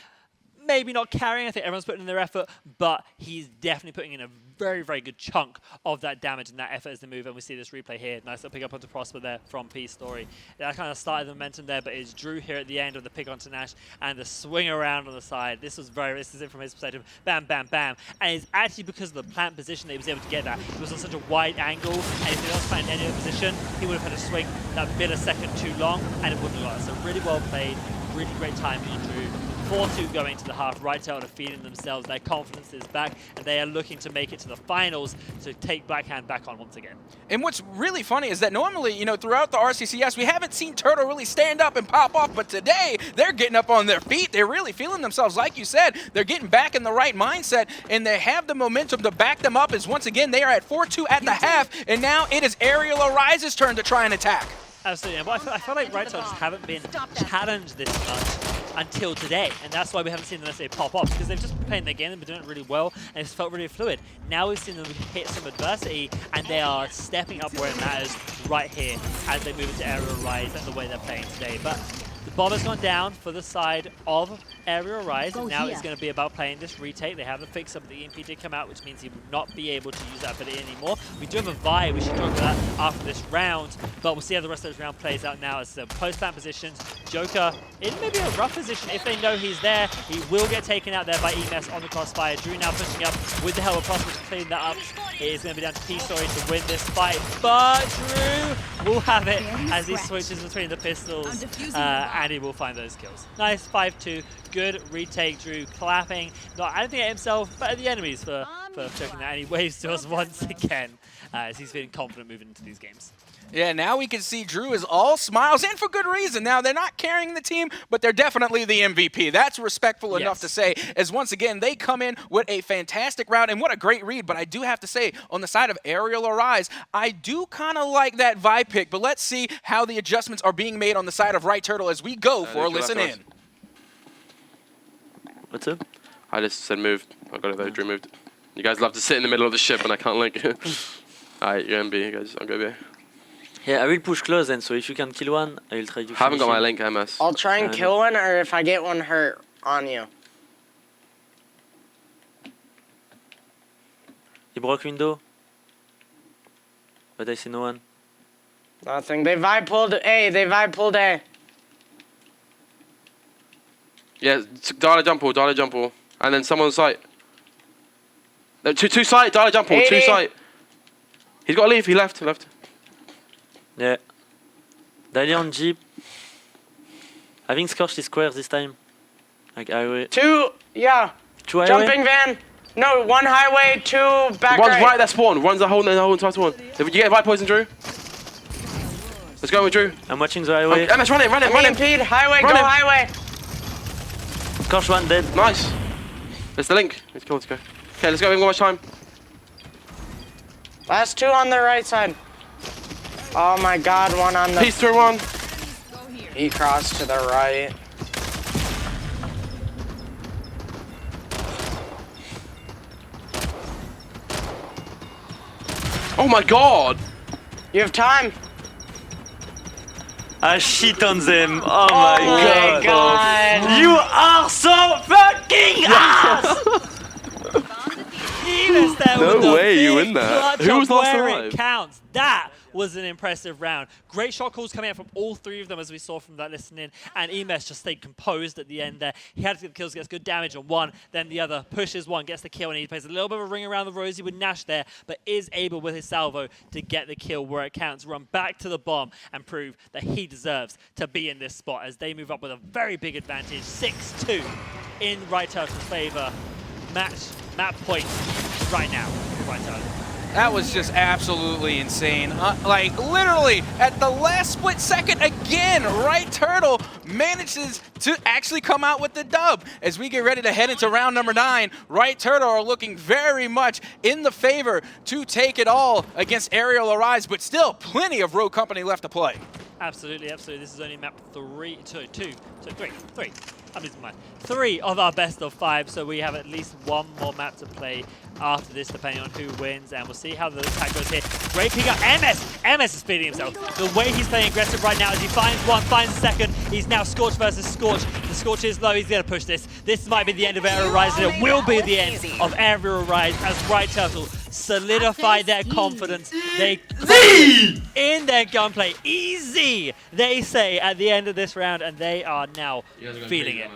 Maybe not carrying, I think everyone's putting in their effort, but he's definitely putting in a very, very good chunk of that damage and that effort as they move, and we see this replay here. Nice little pick up onto Prosper there from Peace Story. That kind of started the momentum there, but it's Drew here at the end of the pick onto Nash and the swing around on the side. This is it from his perspective. Bam, bam, bam. And it's actually because of the plant position that he was able to get that. It was on such a wide angle, and if he was playing any other position, he would have had to swing that millisecond too long, and it wouldn't have got it. So really well played, really great timing on Drew. 4-2 going to the half. Right Turtle defeating themselves. Their confidence is back, and they are looking to make it to the finals to take Blackhand back on once again. And what's really funny is that normally, you know, throughout the RCCS, we haven't seen Turtle really stand up and pop off, but today they're getting up on their feet. They're really feeling themselves. Like you said, they're getting back in the right mindset, and they have the momentum to back them up as once again they are at 4-2 at the half, and now it is Arial Arise's turn to try and attack. Absolutely, but I feel like Right Turtle just haven't been challenged this much until today, and that's why we haven't seen them necessarily pop off, because they've just been playing their game and been doing it really well, and it's felt really fluid. Now we've seen them hit some adversity, and they are stepping up where it matters right here as they move into Arial Rise and the way they're playing today. But the bomb has gone down for the side of Arial Rise, and now it's going to be about playing this retake. They have the fix up, but the EMP did come out, which means he will not be able to use that ability anymore. We do have a Vi, we should talk about that after this round, but we'll see how the rest of this round plays out now as the post-plant positions. Joker in maybe a rough position. If they know he's there, he will get taken out there by EMS on the crossfire. Drew now pushing up with the help of Prosper to clean that up. It is going to be down to Peace Story to win this fight, but Drew will have it as he switches between the pistols, and he will find those kills. Nice 5-2. Good retake, Drew clapping, not I don't think at himself, but at the enemies for choking that, and he waves to us once again as he's feeling confident moving into these games. Yeah, now we can see Drew is all smiles, and for good reason. Now, they're not carrying the team, but they're definitely the MVP. That's respectful enough to say, as once again, they come in with a fantastic round, and what a great read. But I do have to say, on the side of Arial Arise, I do kind of like that Vi pick, but let's see how the adjustments are being made on the side of Right Turtle as we go for a listen in. What's up? I just said moved. I got it though, Drew moved. You guys love to sit in the middle of the ship and I can't link. Alright, you're in B, you guys. I'll go B. Yeah, I will push close then, so if you can kill one, I will try to Haven't got my link, MS. I'll try and kill one, or if I get one hurt on you. He broke window, but I see no one. Nothing. They vibe pulled A. They vibe pulled A. Yeah, dial a jump ball, and then someone on site. No, two site, dial a jump ball, 2 site. He's got to leave, he left. Yeah. Dahlia on Jeep. I think Scorched is square this time. Like highway. 2, yeah. 2 highway? Jumping van. No, 1 highway, 2 back One's right. right that spawn, one's the whole entire spawn. If you get vibe poison, Drew. Let's go with Drew. I'm watching the highway. MS, run him. Impede, highway, Run go him. highway. Scorched one dead. Nice. That's the link. Let's go. Okay, let's go. We haven't got much time. Last 2 on the right side. Oh my god, 1 on the... Peace through 1. He crossed to the right. Oh my god. You have time. I shit on them. Oh my god. You are so fucking ass! Enos there No with the way you big win that. clutch Who was up last where alive? it counts. That was an impressive round. Great shot calls coming out from all 3 of them, as we saw from that listening. And Emes just stayed composed at the end there. He had to get the kills, gets good damage on one, then the other pushes one, gets the kill, and he plays a little bit of a ring around the rosy with Nash there, but is able with his salvo to get the kill where it counts, run back to the bomb, and prove that he deserves to be in this spot as they move up with a very big advantage, 6-2 in Right Turtle's favor. Map point right now for Right Turtle. That was just absolutely insane. Like, literally, at the last split second, again, Right Turtle manages to actually come out with the dub. As we get ready to head into round number 9, Right Turtle are looking very much in the favor to take it all against Arial Arise, but still plenty of Rogue Company left to play. Absolutely, absolutely. This is only map 3 of our best of 5, so we have at least one more map to play after this, depending on who wins, and we'll see how the attack goes here. Great pick up. MS is feeding himself. The way he's playing aggressive right now is he finds one, finds second. He's now Scorch versus Scorch. The Scorch is low. He's going to push this. This might be the end of Arial Rise, and it will be the end of Arial Rise as Right Turtle solidify their confidence. They in their gunplay. Easy, they say at the end of this round, and they are now feeling it.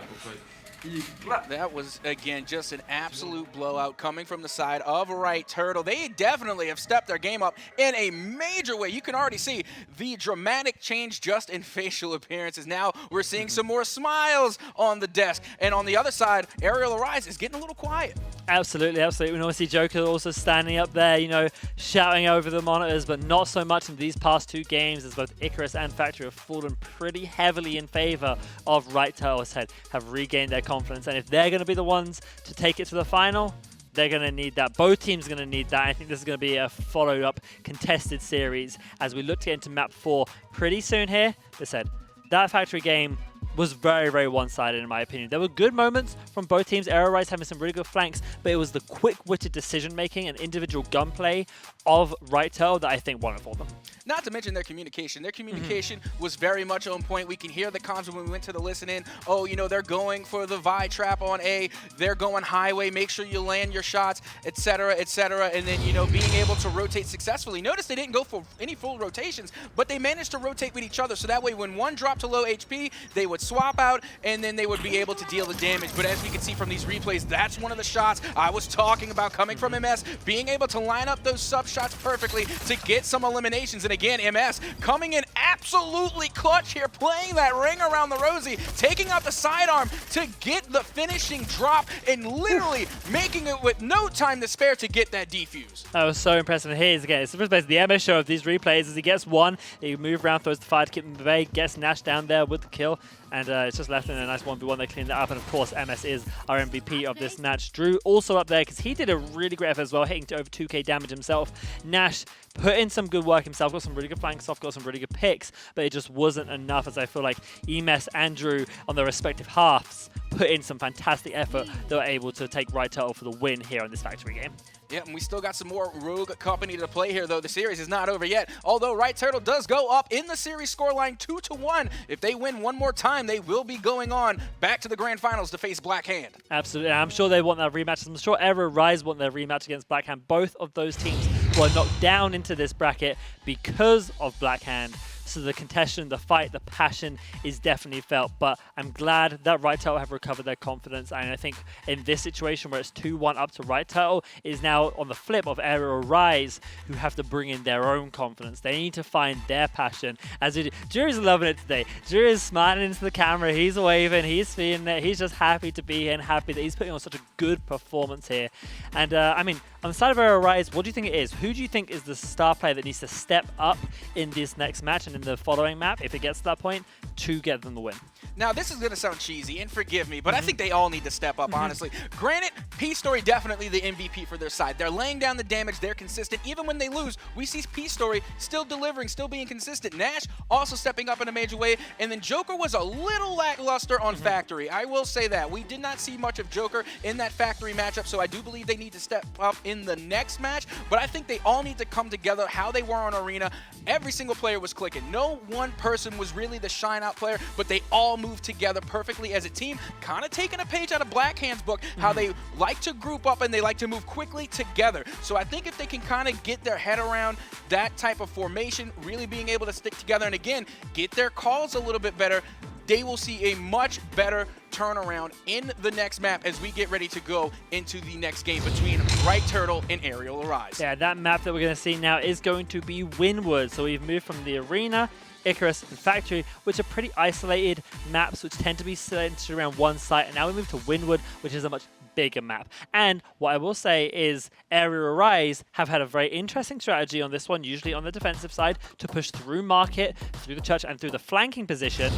That was, again, just an absolute blowout coming from the side of Right Turtle. They definitely have stepped their game up in a major way. You can already see the dramatic change just in facial appearances. Now we're seeing some more smiles on the desk. And on the other side, Arial Arise is getting a little quiet. Absolutely, absolutely. We want to see Joker also standing up there, you know, shouting over the monitors, but not so much in these past 2 games, as both Icarus and Factory have fallen pretty heavily in favor of Right Turtle's head, have regained their confidence. And if they're going to be the ones to take it to the final, they're going to need that. Both teams are going to need that. I think this is going to be a followed-up contested series as we look to get into map 4 pretty soon here. They said that Factory game was very, very one-sided in my opinion. There were good moments from both teams. Arial Rise having some really good flanks, but it was the quick-witted decision-making and individual gunplay of Right Turtle that I think won it for them. Not to mention their communication. Their communication was very much on point. We can hear the comms when we went to the listen-in. Oh, you know, they're going for the Vi trap on A. They're going highway. Make sure you land your shots, etc., etc. And then, you know, being able to rotate successfully. Notice they didn't go for any full rotations, but they managed to rotate with each other. So that way, when one dropped to low HP, they would swap out, and then they would be able to deal the damage. But as we can see from these replays, that's one of the shots I was talking about coming from MS, being able to line up those sub shots perfectly to get some eliminations. And again, MS coming in absolutely clutch here, playing that ring around the Rosie, taking out the sidearm to get the finishing drop and literally making it with no time to spare to get that defuse. That was so impressive. And here's again, it's basically the MS show of these replays as he gets one, he moves around, throws the fire to keep him at bay, gets Nash down there with the kill, and it's just left in a nice 1v1. They clean that up, and of course, MS is our MVP of this match. Drew also up there because he did a really great effort as well, hitting to over 2k damage himself. Nash put in some good work himself, got some really good flanks off, got some really good picks, but it just wasn't enough, as I feel like EMS and Drew on their respective halves put in some fantastic effort. They were able to take Right Turtle for the win here in this Factory game. Yeah, and we still got some more Rogue Company to play here, though. The series is not over yet. Although Right Turtle does go up in the series scoreline 2-1. If they win one more time, they will be going on back to the Grand Finals to face Black Hand. Absolutely. I'm sure they want that rematch. I'm sure Arial Rise want their rematch against Black Hand. Both of those teams were knocked down into this bracket because of Black Hand. So the contention, the fight, the passion is definitely felt. But I'm glad that Right Turtle have recovered their confidence. And I think in this situation where it's 2-1 up to Right Turtle, is now on the flip of Arial Rise, who have to bring in their own confidence. They need to find their passion. As Drew's loving it today. Drew is smiling into the camera. He's waving. He's feeling it. He's just happy to be here and happy that he's putting on such a good performance here. And I mean, on the side of Arial Rise, what do you think it is? Who do you think is the star player that needs to step up in this next match and in the following map, if it gets to that point, to get them the win? Now, this is going to sound cheesy, and forgive me, but I think they all need to step up, honestly. Granted, Peace Story definitely the MVP for their side. They're laying down the damage. They're consistent. Even when they lose, we see Peace Story still delivering, still being consistent. Nash also stepping up in a major way, and then Joker was a little lackluster on Factory. I will say that. We did not see much of Joker in that Factory matchup, so I do believe they need to step up in the next match, but I think they all need to come together how they were on Arena. Every single player was clicking. No one person was really the shine-out player, but they all moved together perfectly as a team, kind of taking a page out of Black Hand's book, how they like to group up and they like to move quickly together. So I think if they can kind of get their head around that type of formation, really being able to stick together and again, get their calls a little bit better, they will see a much better turnaround in the next map as we get ready to go into the next game between Right Turtle and Arial Arise. Yeah, that map that we're going to see now is going to be Windward. So we've moved from the arena Icarus, and Factory, which are pretty isolated maps, which tend to be centered around one site. And now we move to Windward, which is a much bigger map. And what I will say is Arial Rise have had a very interesting strategy on this one, usually on the defensive side, to push through Market, through the church, and through the flanking position.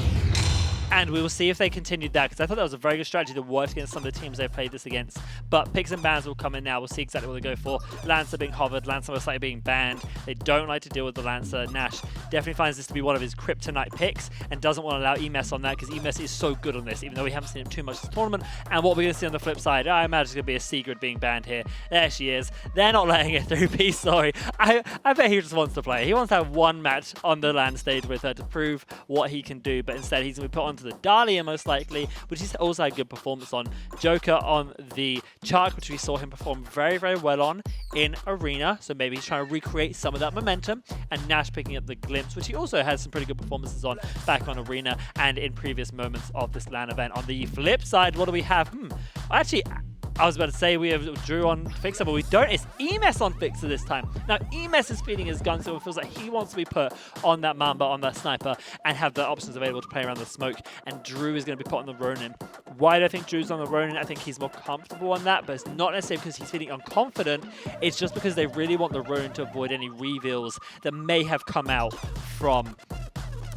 And we will see if they continued that, because I thought that was a very good strategy that worked against some of the teams they've played this against. But Picks and Bans will come in now. We'll see exactly what they go for. Lancer being hovered, Lancer most likely being banned. They don't like to deal with the Lancer. Nash definitely finds this to be one of his kryptonite picks and doesn't want to allow EMS on that, because EMS is so good on this, even though we haven't seen him too much this tournament. And what we're going to see on the flip side, I imagine it's going to be a Sigrid being banned here. There she is. They're not letting it through. Peace, sorry. I bet he just wants to play. He wants to have one match on the LAN stage with her to prove what he can do, but instead he's going to be put onto the Dahlia most likely, which he's also had good performance on. Joker on the Chark, which we saw him perform very, very well on in Arena, so maybe he's trying to recreate some of that momentum. And Nash picking up the Glimpse, which he also had some pretty good performances on back on Arena and in previous moments of this LAN event. On the flip side, what do we have? Actually, I was about to say we have Drew on Fixer, but we don't. It's EMS on Fixer this time. Now, EMS is feeding his gun, so it feels like he wants to be put on that Mamba, on that Sniper, and have the options available to play around the smoke. And Drew is going to be put on the Ronin. Why do I think Drew's on the Ronin? I think he's more comfortable on that, but it's not necessarily because he's feeling unconfident. It's just because they really want the Ronin to avoid any reveals that may have come out from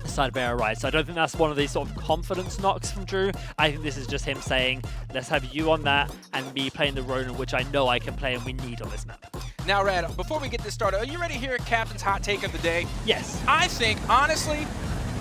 side of Arial Rise. So I don't think that's one of these sort of confidence knocks from Drew. I think this is just him saying, let's have you on that and me playing the Ronin, which I know I can play and we need on this map. Now, Red, before we get this started, are you ready to hear Captain's hot take of the day? Yes. I think, honestly,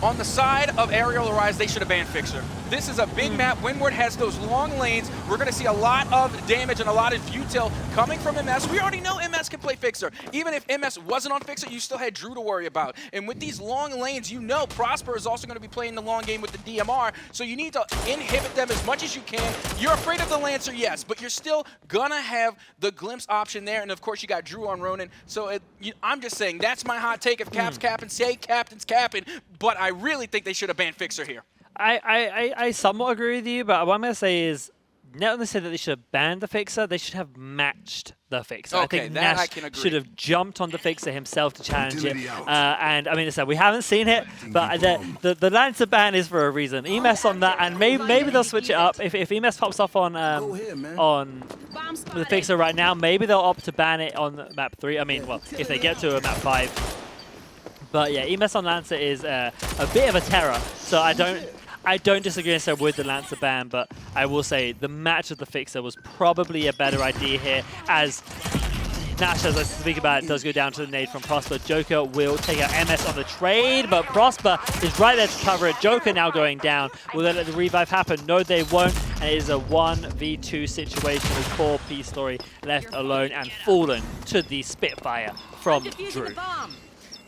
on the side of Arial Rise, they should have banned Fixer. This is a big map. Windward has those long lanes. We're going to see a lot of damage and a lot of util coming from MS. We already know MS can play Fixer. Even if MS wasn't on Fixer, you still had Drew to worry about. And with these long lanes, you know Prosper is also going to be playing the long game with the DMR, so you need to inhibit them as much as you can. You're afraid of the Lancer, yes, but you're still going to have the Glimpse option there. And, of course, you got Drew on Ronin. So I'm just saying that's my hot take. If Cap's capping, say Captain's capping. But I really think they should have banned Fixer here. I somewhat agree with you, but what I'm going to say is, not only say that they should have banned the Fixer, they should have matched the Fixer. Okay, I think that Nash I can agree. should have jumped on the Fixer himself to challenge it. And I mean, we haven't seen it, but the Lancer ban is for a reason. EMS on that, and maybe they'll switch it up. If EMS pops off on the Fixer right now, maybe they'll opt to ban it on map 3. I mean, well, if they get to a map 5. But yeah, EMS on Lancer is a bit of a terror, so I don't disagree necessarily with the Lancer ban, but I will say the match of the Fixer was probably a better idea here, as Nash, as I speak about it, does go down to the nade from Prosper. Joker will take out MS on the trade, but Prosper is right there to cover it. Joker now going down. Will they let the revive happen? No, they won't. And it is a 1v2 situation with poor P-Story left alone and fallen to the Spitfire from Drew.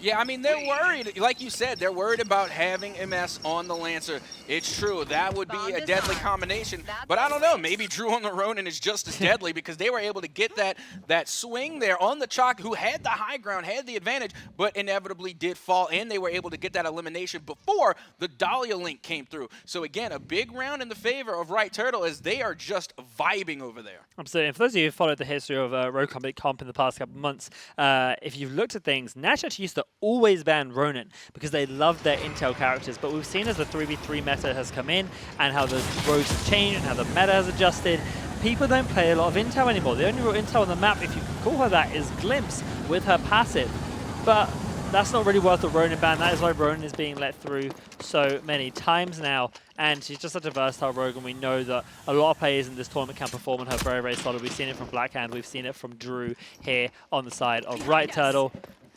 Yeah, I mean, they're worried. Like you said, they're worried about having MS on the Lancer. It's true. That would be a deadly combination. But I don't know. Maybe Drew on the Ronin is just as deadly because they were able to get that swing there on the Chalk, who had the high ground, had the advantage, but inevitably did fall. And they were able to get that elimination before the Dahlia link came through. So, again, a big round in the favor of Right Turtle as they are just vibing over there. Absolutely. And for those of you who followed the history of roco comp in the past couple of months, if you've looked at things, Nash actually used to always ban Ronin because they loved their intel characters, but we've seen as the 3v3 meta has come in and how the roads have changed and how the meta has adjusted, people don't play a lot of intel anymore. The only real intel on the map, if you can call her that, is Glimpse with her passive. But that's not really worth the Ronin ban. That is why Ronin is being let through so many times now. And she's just such a versatile rogue, and we know that a lot of players in this tournament can perform on her very, very solid. We've seen it from Blackhand. We've seen it from Drew here on the side of Right Turtle.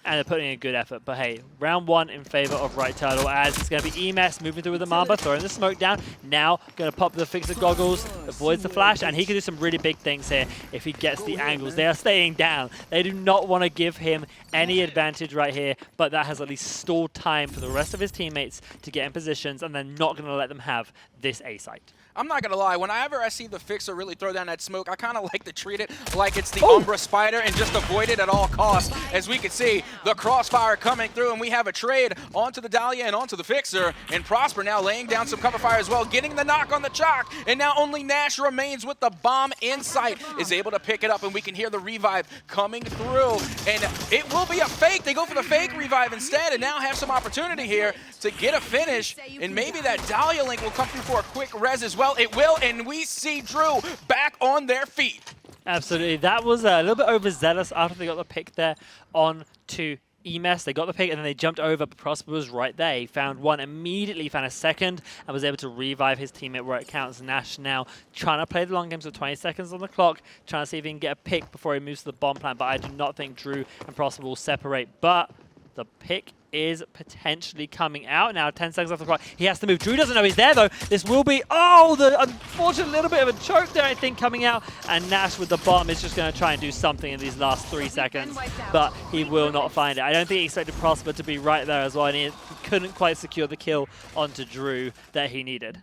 And they're putting in a good effort. But hey, round 1 in favor of Right Turtle, as it's going to be EMS moving through with the Mamba, throwing the smoke down. Now going to pop the Fixer goggles, avoids the flash, and he can do some really big things here if he gets the angles. They are staying down. They do not want to give him any advantage right here, but that has at least stalled time for the rest of his teammates to get in positions, and they're not going to let them have this A site. I'm not going to lie, whenever I see the Fixer really throw down that smoke, I kind of like to treat it like it's the Umbra Spider and just avoid it at all costs. As we can see, The crossfire coming through, and we have a trade onto the Dahlia and onto the Fixer. And Prosper now laying down some cover fire as well, getting the knock on the Chalk. And now only Nash remains with the bomb in sight, is able to pick it up, and we can hear the revive coming through. And it will be a fake. They go for the fake revive instead, and now have some opportunity here to get a finish. And maybe that Dahlia link will come through for a quick res as well. It will, and we see Drew back on their feet. Absolutely. That was a little bit overzealous after they got the pick there on to EMS. They got the pick and then they jumped over, but Prosper was right there. He found one, immediately found a second, and was able to revive his teammate where it counts. Nash now trying to play the long games with 20 seconds on the clock, trying to see if he can get a pick before he moves to the bomb plant, but I do not think Drew and Prosper will separate. But the pick is potentially coming out now. 10 seconds off the clock. He has to move. Drew doesn't know he's there, though. This will be, the unfortunate little bit of a choke there, I think, coming out. And Nash with the bomb is just going to try and do something in these last 3 seconds. But he will not find it. I don't think he expected Prosper to be right there as well. And he couldn't quite secure the kill onto Drew that he needed.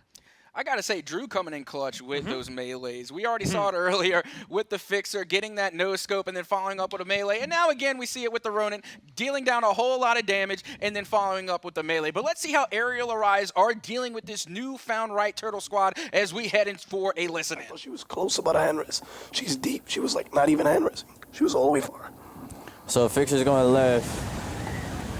I got to say, Drew coming in clutch with those melees. We already saw it earlier with the Fixer, getting that no-scope and then following up with a melee. And now again, we see it with the Ronin, dealing down a whole lot of damage and then following up with the melee. But let's see how Arial Arise are dealing with this newfound right Turtle squad as we head in for a listen-in. I thought she was close about a hand-res. She's deep. She was like not even hand-resing. She was all the way far. So Fixer's going left.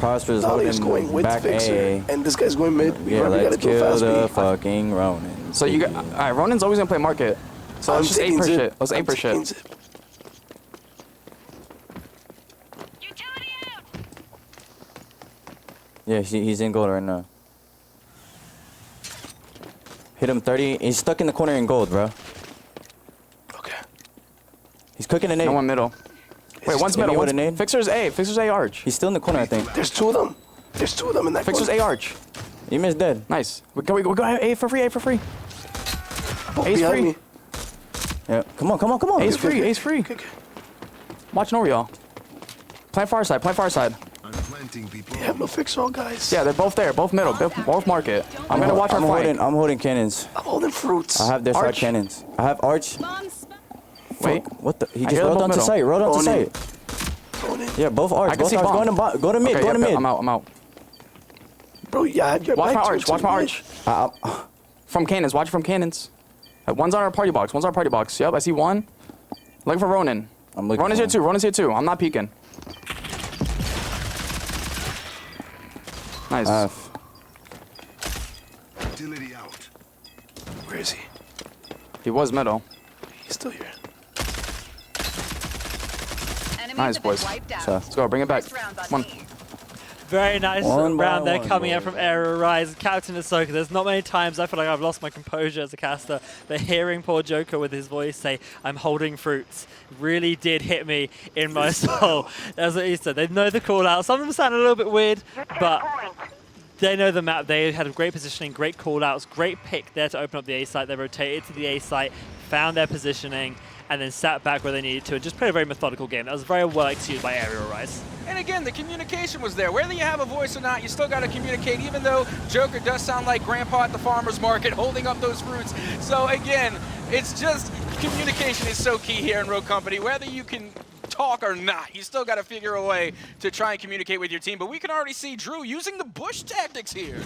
Prosper's Dahlia's holding going with back Fixer, A. and this guy's going mid. We Yeah, gotta let's do a kill fast the beat. fucking Ronin. So you got, all right, Ronin's always gonna play market. So let's just aim for shit. Let's aim for shit. Yeah, he's in gold right now. Hit him 30. He's stuck in the corner in gold, bro. Okay. He's cooking a nade. No one middle. Wait, one's middle. One's nade. Fixer's A. Fixer's A arch. He's still in the corner, I think. There's two of them. There's two of them in that Fixer's corner. A arch. Emis dead. Nice. We go A for free. A for free. Both A's behind free. me. Yeah. Come on. A's free. A's free. Okay. Watch Arial. Plant far side. Plant far side. You have no Fixer, all guys. Yeah, they're both there. Both middle. Both market. I'm gonna watch our flank. I'm holding cannons. I'm holding fruits. I have their side Arch. cannons. I have arch. Wait. What the? He I just hear them rolled both onto middle. site. Rolled onto Going in. site. Going in. Yeah, both arch. I can Both see arch. bomb. Go to mid. Okay, Go to yep, mid. I'm out. Bro, yeah, I had your Watch back my to arch. to Watch my mid. arch. From cannons. Watch from cannons. One's on our party box. Yep, I see one. Looking for Ronin. I'm looking. Ronan's here too. I'm not peeking. Nice. Where is he? He was middle. He's still here. Nice, boys. So, let's go. Bring it back. One. Very nice One by round there one, coming out boys. from Arial Rise. Captain Ahsoka, there's not many times I feel like I've lost my composure as a caster, but hearing poor Joker with his voice say, I'm holding fruits, really did hit me in my soul. That's what he said. They know the call out. Some of them sound a little bit weird, but they know the map. They had a great positioning, great call outs, great pick there to open up the A site. They rotated to the A site, found their positioning, and then sat back where they needed to and just played a very methodical game. That was very well executed by Arial Rise. And again, the communication was there. Whether you have a voice or not, you still got to communicate, even though Joker does sound like Grandpa at the farmer's market holding up those fruits. So again, it's just communication is so key here in Rogue Company. Whether you can talk or not, you still got to figure a way to try and communicate with your team. But we can already see Drew using the bush tactics here.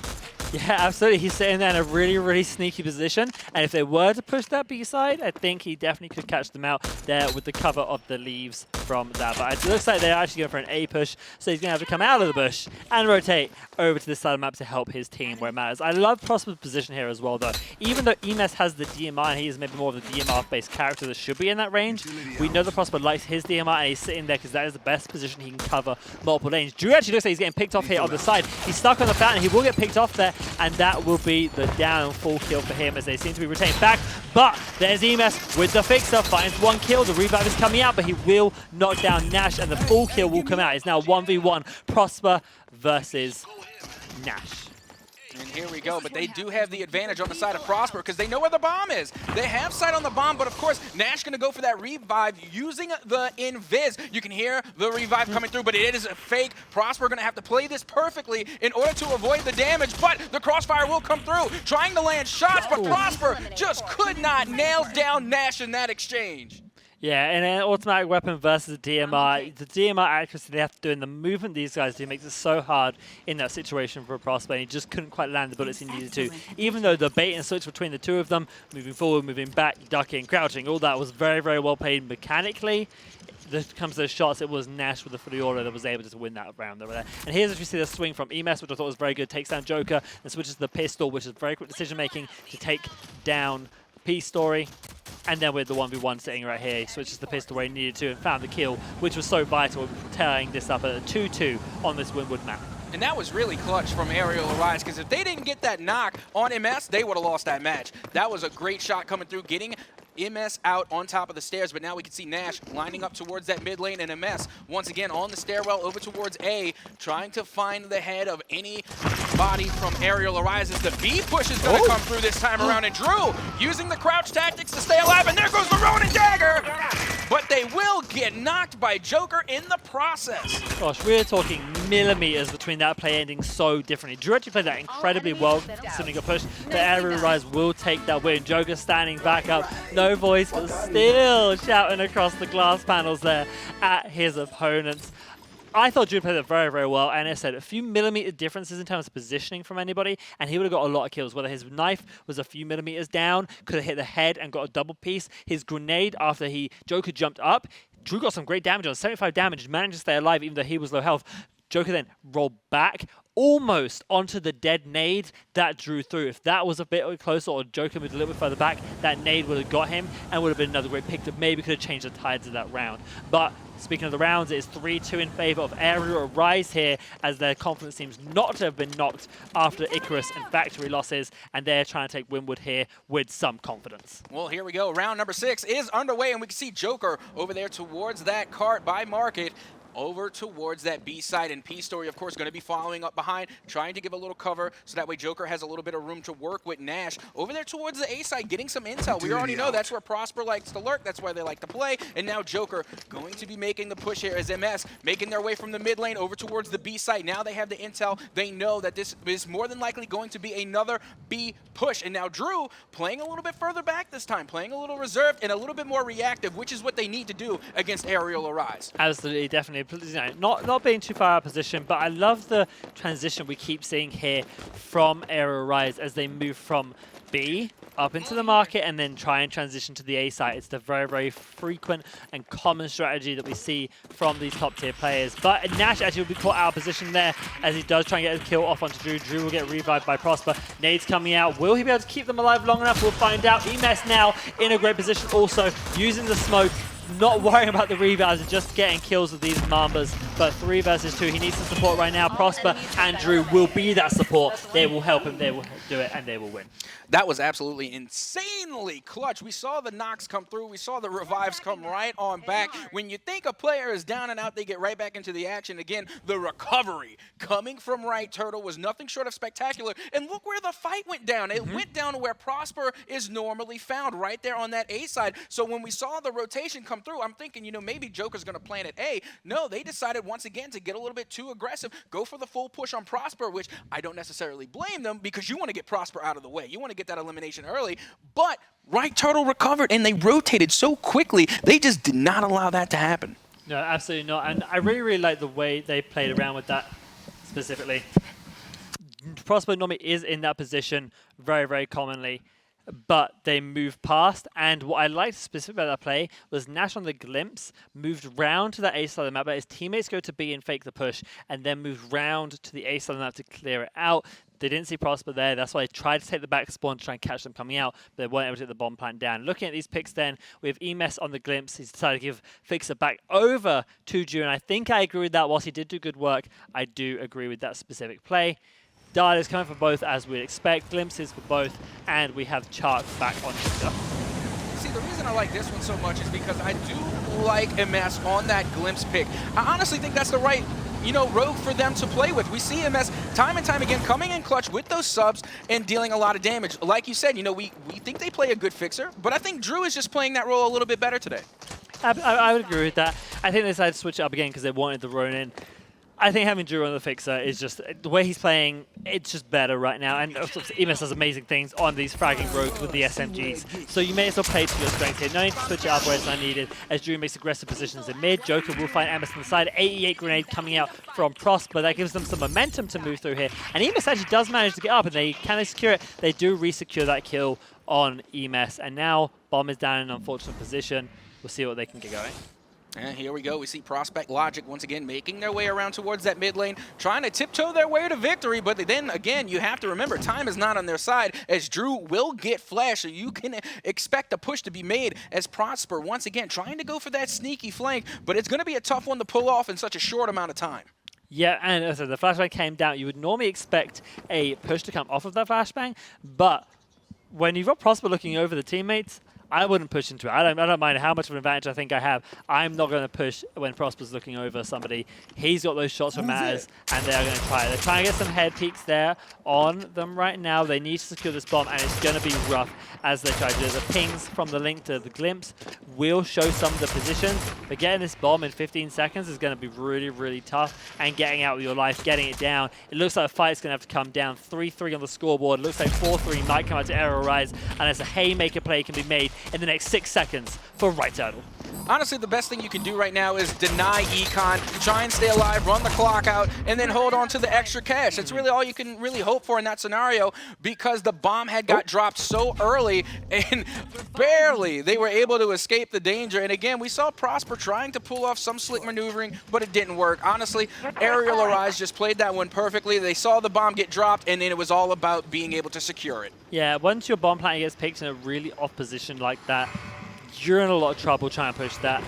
Yeah, absolutely. He's sitting there in a really, really sneaky position. And if they were to push that B side, I think he definitely could catch them out there with the cover of the leaves from that. But it looks like they're actually going for an A push. So he's going to have to come out of the bush and rotate over to this side of the map to help his team where it matters. I love Prosper's position here as well, though. Even though EMS has the DMR and he is maybe more of the DMR-based character that should be in that range, we know that Prosper likes his DMR and he's sitting there because that is the best position he can cover multiple lanes. Drew actually looks like he's getting picked off here on the side. He's stuck on the fountain. He will get picked off there, and that will be the down full kill for him as they seem to be retained back. But there's EMS with the Fixer, finds one kill. The revive is coming out, but he will knock down Nash, and the full kill will come out. It's now 1v1 Prosper versus Nash. And here we go, but they do have the advantage on the side of Prosper because they know where the bomb is. They have sight on the bomb, but of course, Nash gonna go for that revive using the invis. You can hear the revive coming through, but it is a fake. Prosper gonna have to play this perfectly in order to avoid the damage, but the crossfire will come through, trying to land shots, but Prosper just could not nail down Nash in that exchange. Yeah, and an automatic weapon versus a DMR. The DMR accuracy they have to do and the movement these guys do makes it so hard in that situation for a Prosper. And he just couldn't quite land the bullets he needed to. Even though the bait and switch between the two of them, moving forward, moving back, ducking, crouching, all that was very, very well played mechanically. When it comes to those shots, it was Nash with the free order that was able to win that round over there. And here's as we see the swing from EMS, which I thought was very good. Takes down Joker and switches to the pistol, which is very quick decision making to take down P-Story. And then with the 1v1 sitting right here, he switches the pistol where he needed to and found the kill, which was so vital, tying this up at a 2-2 on this Wynwood map. And that was really clutch from Arial Arise, because if they didn't get that knock on MS, they would have lost that match. That was a great shot coming through, getting MS out on top of the stairs, but now we can see Nash lining up towards that mid lane, and MS once again on the stairwell over towards A, trying to find the head of any body from Arial Arise as the B push is going to come through this time around, and Drew using the crouch tactics to stay alive, and there goes the Ronin Dagger! But they will get knocked by Joker in the process. Gosh, we're talking millimeters between that play ending so differently. Drew actually played that incredibly well, considering a push, but Arial Rise will take that win. Joker standing back up, no voice, but still shouting across the glass panels there at his opponents. I thought Drew played it very, very well, and I said a few millimeter differences in terms of positioning from anybody, and he would have got a lot of kills. Whether his knife was a few millimeters down, could have hit the head and got a double piece. His grenade after Joker jumped up, Drew got some great damage on 75 damage, managed to stay alive even though he was low health. Joker then rolled back almost onto the dead nade that Drew threw. If that was a bit closer or Joker moved a little bit further back, that nade would have got him and would have been another great pick that maybe could have changed the tides of that round. But speaking of the rounds, it is 3-2 in favor of Arial Rise here, as their confidence seems not to have been knocked after Icarus and Factory losses, and they're trying to take Wynwood here with some confidence. Well, here we go. Round number 6 is underway, and we can see Joker over there towards that cart by Market, over towards that B side, and P-Story, of course, going to be following up behind, trying to give a little cover so that way Joker has a little bit of room to work with Nash. Over there towards the A side, getting some intel. We already know that's where Prosper likes to lurk. That's where they like to play. And now Joker going to be making the push here as MS making their way from the mid lane over towards the B side. Now they have the intel. They know that this is more than likely going to be another B push. And now Drew playing a little bit further back this time, playing a little reserved and a little bit more reactive, which is what they need to do against Arial Arise. Absolutely, definitely. You know, not being too far out of position, but I love the transition we keep seeing here from Arial Rise as they move from B up into the market and then try and transition to the A side. It's the very, very frequent and common strategy that we see from these top tier players. But Nash actually will be caught out of position there as he does try and get a kill off onto Drew. Drew will get revived by Prosper. Nade's coming out. Will he be able to keep them alive long enough? We'll find out. EMS now in a great position also, using the smoke. Not worrying about the rebounds and just getting kills with these Mambas. But 3 versus 2, he needs some support right now. Prosper and Drew will be that support. They will help him, they will do it, and they will win. That was absolutely insanely clutch. We saw the knocks come through. We saw the revives come right on back. When you think a player is down and out, they get right back into the action. Again, the recovery coming from Right Turtle was nothing short of spectacular. And look where the fight went down. It went down to where Prosper is normally found, right there on that A side. So when we saw the rotation come through, I'm thinking, you know, maybe Joker's going to plan at A. No, they decided once again to get a little bit too aggressive, go for the full push on Prosper, which I don't necessarily blame them because you want to get Prosper out of the way. You want to get that elimination early, but Right Turtle recovered and they rotated so quickly, they just did not allow that to happen. No, absolutely not. And I really, really like the way they played around with that specifically. Prosper normally is in that position very, very commonly, but they moved past, and what I liked specifically about that play was Nash on the glimpse moved round to that A side of the map, but his teammates go to B and fake the push, and then moved round to the A side of the map to clear it out. They didn't see Prosper there, that's why they tried to take the back spawn to try and catch them coming out, but they weren't able to get the bomb plant down. Looking at these picks then, we have EMS on the glimpse. He's decided to give Fixer back over to Drew, and I think I agree with that. Whilst he did do good work, I do agree with that specific play. Dart is coming for both as we'd expect, glimpses for both, and we have Chark back on Shooter. See, the reason I like this one so much is because I do like MS on that glimpse pick. I honestly think that's the right, you know, rogue for them to play with. We see MS time and time again coming in clutch with those subs and dealing a lot of damage. Like you said, you know, we think they play a good fixer, but I think Drew is just playing that role a little bit better today. I would agree with that. I think they decided to switch it up again because they wanted the Ronin. I think having Drew on the fixer is just the way he's playing. It's just better right now, and Emus does amazing things on these fragging rogues with the SMGs. So you may as well play to your strengths here. No need to switch it up where it's not needed. As Drew makes aggressive positions in mid, Joker will find Emus on the side. 88 grenade coming out from Prosper. That gives them some momentum to move through here. And Emus actually does manage to get up, and can they secure it? They do re-secure that kill on Emus, and now Bomb is down in an unfortunate position. We'll see what they can get going. And here we go. We see Prospect Logic once again making their way around towards that mid lane, trying to tiptoe their way to victory. But then again, you have to remember, time is not on their side, as Drew will get flash. So you can expect a push to be made as Prosper once again trying to go for that sneaky flank. But it's going to be a tough one to pull off in such a short amount of time. Yeah, and so the flashbang came down. You would normally expect a push to come off of that flashbang, but when you've got Prosper looking over the teammates, I wouldn't push into it. I don't mind how much of an advantage I think I have. I'm not going to push when Prosper's looking over somebody. He's got those shots from Matters, and they're going to try it. They're trying to get some head peeks there on them right now. They need to secure this bomb, and it's going to be rough as they try to do. The pings from the link to the glimpse will show some of the positions, but getting this bomb in 15 seconds is going to be really, really tough, and getting out with your life, getting it down. It looks like the fight's going to have to come down. 3-3 on the scoreboard. It looks like 4-3 might come out to Arial, and as a haymaker play can be made in the next 6 seconds for RightTurtle. Honestly, the best thing you can do right now is deny Econ, try and stay alive, run the clock out, and then hold on to the extra cash. It's really all you can really hope for in that scenario, because the bomb had got dropped so early, and barely they were able to escape the danger. And again, we saw Prosper trying to pull off some slick maneuvering, but it didn't work. Honestly, Arial Arise just played that one perfectly. They saw the bomb get dropped, and then it was all about being able to secure it. Yeah, once your bomb planting gets picked in a really off position like that, you're in a lot of trouble trying to push that.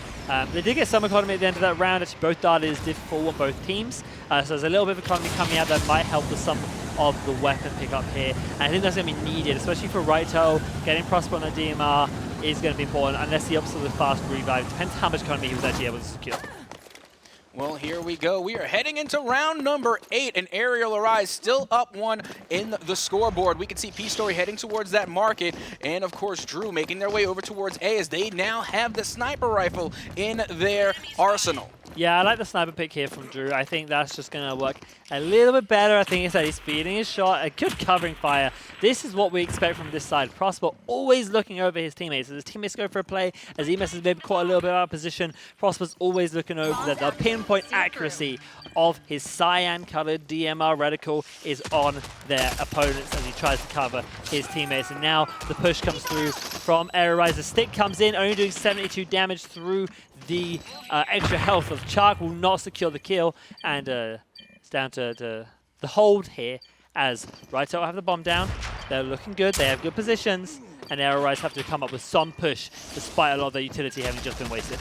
They did get some economy at the end of that round. Actually, both darters did fall on both teams. So there's a little bit of economy coming out that might help with some of the weapon pickup here. And I think that's going to be needed, especially for RightTurtle. Getting Prosper on the DMR is going to be important, unless he opts for the fast revive. Depends how much economy he was actually able to secure. Well, here we go. We are heading into round number 8, and Arial Arise still up 1 in the scoreboard. We can see P-Story heading towards that market, and of course Drew making their way over towards A, as they now have the sniper rifle in their arsenal. Yeah, I like the sniper pick here from Drew. I think that's just going to work a little bit better. I think it's that he's speeding his shot, a good covering fire. This is what we expect from this side. Prosper always looking over his teammates. As his teammates go for a play, as Emus has maybe caught a little bit out of position, Prosper's always looking over the pinpoint accuracy of his cyan-colored DMR reticle is on their opponents as he tries to cover his teammates. And now the push comes through from Arial. The stick comes in, only doing 72 damage through the extra health of Chark. Will not secure the kill, and it's down to the hold here as RightTurtle have the bomb down. They're looking good, they have good positions, and Arial have to come up with some push despite a lot of their utility having just been wasted.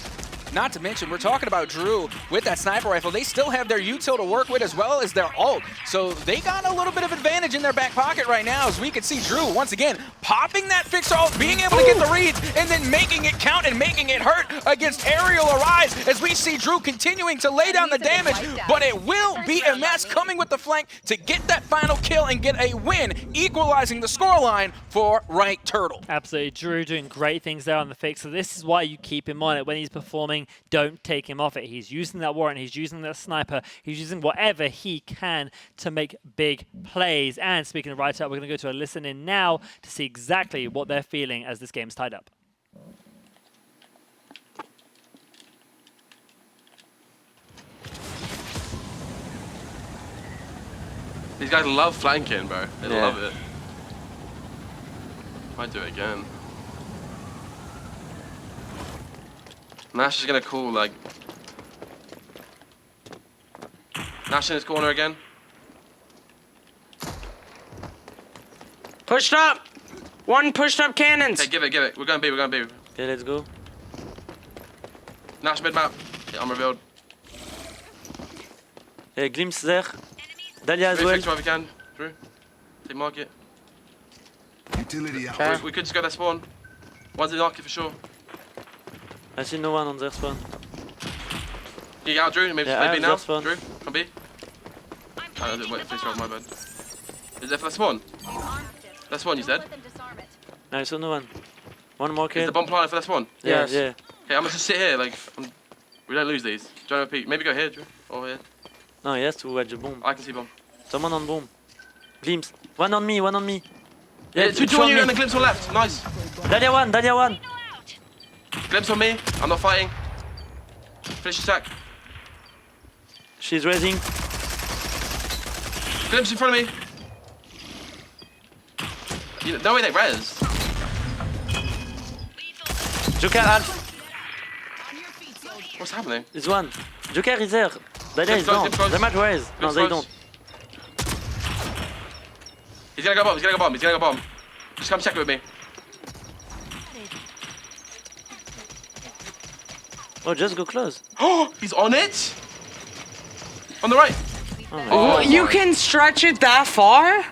Not to mention, we're talking about Drew with that sniper rifle. They still have their util to work with as well as their ult. So they got a little bit of advantage in their back pocket right now, as we can see Drew, once again, popping that fixer ult, being able to get the reads, and then making it count and making it hurt against Arial Arise, as we see Drew continuing to lay down the damage, but it will be a mess coming with the flank to get that final kill and get a win, equalizing the scoreline for RightTurtle. Absolutely, Drew doing great things there on the fix, so this is why you keep him on it when he's performing. Don't take him off it. He's using that warrant, he's using that sniper, he's using whatever he can to make big plays. And speaking of RightTurtle, we're going to go to a listen in now to see exactly what they're feeling as this game's tied up. These guys love flanking, bro. They love it. Might do it again. Nash is gonna call, like... Nash in his corner again. Pushed up! One pushed up cannons! Hey, give it. We're going B, Okay, let's go. Nash mid-map. Yeah, I'm revealed. Hey, glimpse there. Dahlia as well. Fix where we can, Drew. Take market. Utility out. We could just go that spawn. One's in market for sure. I see no one on their spawn. You get out, Drew. Maybe Yeah, B now. spawn. Drew, come B. Wait, face right, my bad. Is that for that spawn? That spawn, you said? I saw no one. One more kill. Is the bomb planted for that spawn? Yeah. Okay, I'm gonna just sit here, like, we don't lose these. Do you want to peek? Maybe go here, Drew. Or here. No, he has to wedge a bomb. I can see bomb. Someone on bomb. Glimpse. One on me, one on me. Yeah, two on you me. and a glimpse on left. Nice. Dahlia one, Dahlia one. Glimpse on me. I'm not fighting. Finish attack. She's raising. Glimpse in front of me. No way they res. Joker half. What's happening? Is one. Joker is there. Dahlia is down. They might raise. No, they don't. He's gonna go bomb. He's gonna go bomb. He's gonna go bomb. Just come check it with me. Oh, just go close. Oh, he's on it. On the right. Oh, you can stretch it that far?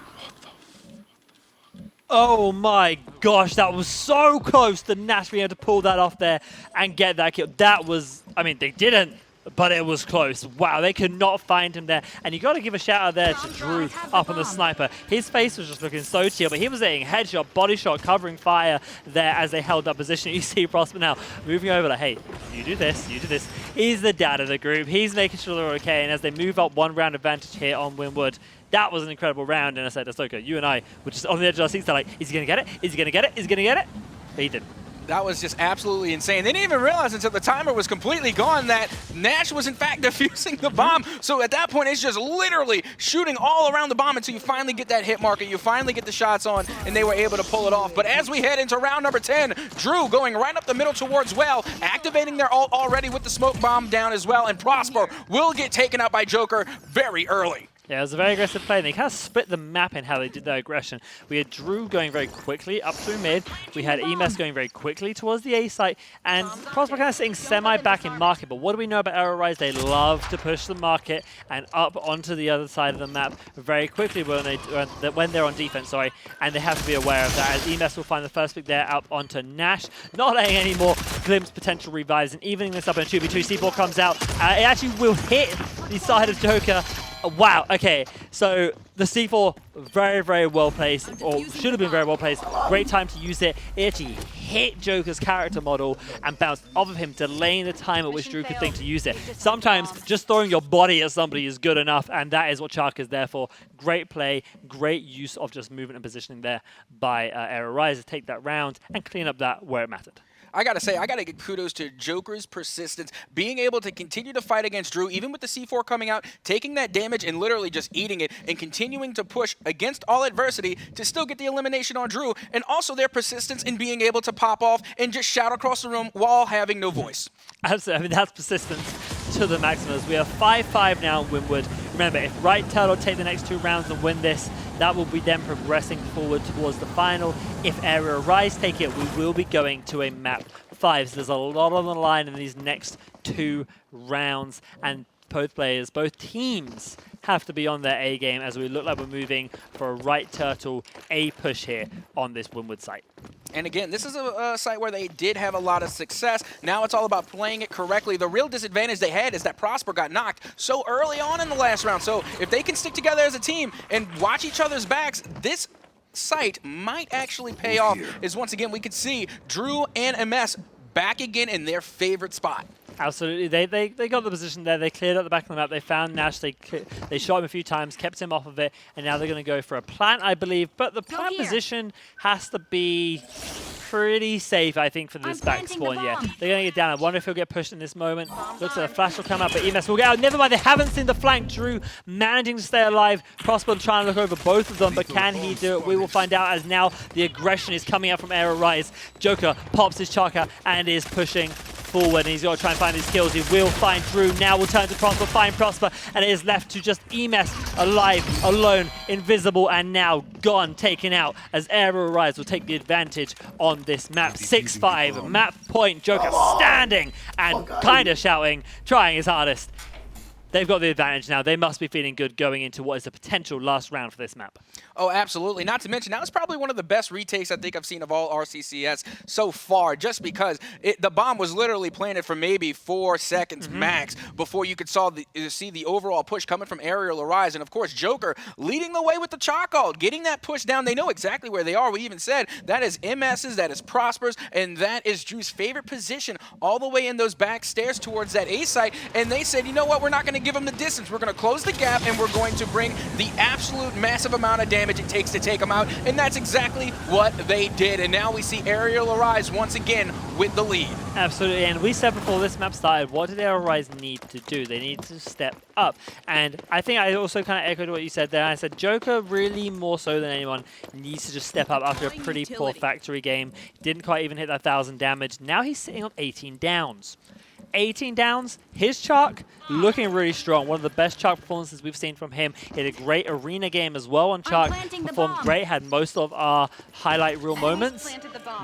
Oh my gosh, that was so close to Nash being able to pull that off there and get that kill. That was, I mean, they didn't, but it was close. Wow, they could not find him there. And you got to give a shout out there to Drew up on the sniper. His face was just looking so chill, but he was hitting headshot, body shot, covering fire there as they held that position. You see Prosper now moving over like, hey, you do this, you do this. He's the dad of the group. He's making sure they're okay. And as they move up 1 round advantage here on Winwood, that was an incredible round. And I said, Ahsoka, you and I were just on the edge of our seats. They're like, is he going to get it? Is he going to get it? Is he going to get it? But he didn't. That was just absolutely insane. They didn't even realize until the timer was completely gone that Nash was in fact defusing the bomb. So at that point, it's just literally shooting all around the bomb until you finally get that hit marker, you finally get the shots on, and they were able to pull it off. But as we head into round number 10, Drew going right up the middle towards Well, activating their ult already with the smoke bomb down as well, and Prosper will get taken out by Joker very early. Yeah, it was a very aggressive play. They kind of split the map in how they did their aggression. We had Drew going very quickly up through mid. We had EMS going very quickly towards the A site. And Prosper kind of sitting semi-back in market. But what do we know about Arial? They love to push the market and up onto the other side of the map very quickly when they're on defense, sorry. And they have to be aware of that, as EMS will find the first pick there up onto Nash. Not letting any more glimpse potential revives and evening this up in a 2v2. C4 comes out. It actually will hit the side of Joker. Wow, okay, so the C4 very, very well placed, or should have been very well placed. Great time to use it. It actually hit Joker's character model and bounced off of him, delaying the time at which Drew could think to use it. Sometimes just throwing your body at somebody is good enough, and that is what Chark is there for. Great play, great use of just movement and positioning there by Arial to take that round and clean up that where it mattered. I gotta say, I gotta give kudos to Joker's persistence, being able to continue to fight against Drew, even with the C4 coming out, taking that damage and literally just eating it, and continuing to push against all adversity to still get the elimination on Drew, and also their persistence in being able to pop off and just shout across the room while having no voice. Absolutely, I mean, that's persistence to the maximum. We are 5-5 now in Winwood. Remember, if Right Turtle take the next 2 rounds and win this, that will be them progressing forward towards the final. If Arial take it, we will be going to a map 5. So there's a lot on the line in these next 2 rounds, and both players, both teams have to be on their A game as we look like we're moving for a Right Turtle A push here on this Winwood site. And again, this is a site where they did have a lot of success. Now it's all about playing it correctly. The real disadvantage they had is that Prosper got knocked so early on in the last round. So if they can stick together as a team and watch each other's backs, this site might actually pay off. As once again, we could see Drew and MS back again in their favorite spot. Absolutely. They got the position there. They cleared up the back of the map. They found Nash. They shot him a few times, kept him off of it, and now they're going to go for a plant, I believe. But the plant position has to be pretty safe, I think, for this back spawn. Yeah, they're going to get down. I wonder if he'll get pushed in this moment. Looks like a flash will come out, but EMS will get out. Never mind, they haven't seen the flank. Drew managing to stay alive. Prosper trying to look over both of them, but can he do it? We will find out, as now the aggression is coming out from Arial. Joker pops his Chaka and is pushing forward, and he's got to try and find his kills. He will find Drew. Now will turn to Prosper, find Prosper, and it is left to just EMS alive, alone, invisible, and now gone, taken out, as Arial will take the advantage on this map. 6-5, map point. Joker standing and kind of shouting, trying his hardest. They've got the advantage now. They must be feeling good going into what is a potential last round for this map. Oh, absolutely. Not to mention, that was probably one of the best retakes I think I've seen of all RCCS so far, just because the bomb was literally planted for maybe 4 seconds max before you could see the overall push coming from Arial Arise. And, of course, Joker leading the way with the charcoal, getting that push down. They know exactly where they are. We even said that is MS's, that is Prosper's, and that is Drew's favorite position all the way in those back stairs towards that A site. And they said, you know what, we're not going to give him the distance. We're going to close the gap, and we're going to bring the absolute massive amount of damage it takes to take him out, and that's exactly what they did. And now we see Arial arise once again with the lead. Absolutely, and we said before this map started, what did Ari need to do? They need to step up. And I think I also kind of echoed what you said there. I said Joker really more so than anyone needs to just step up after a pretty poor factory game. Didn't quite even hit that 1,000 damage. Now he's sitting on 18 downs. 18 downs, his Chuck looking really strong. One of the best Chuck performances we've seen from him. He had a great arena game as well on Chuck. Performed great, had most of our highlight reel moments.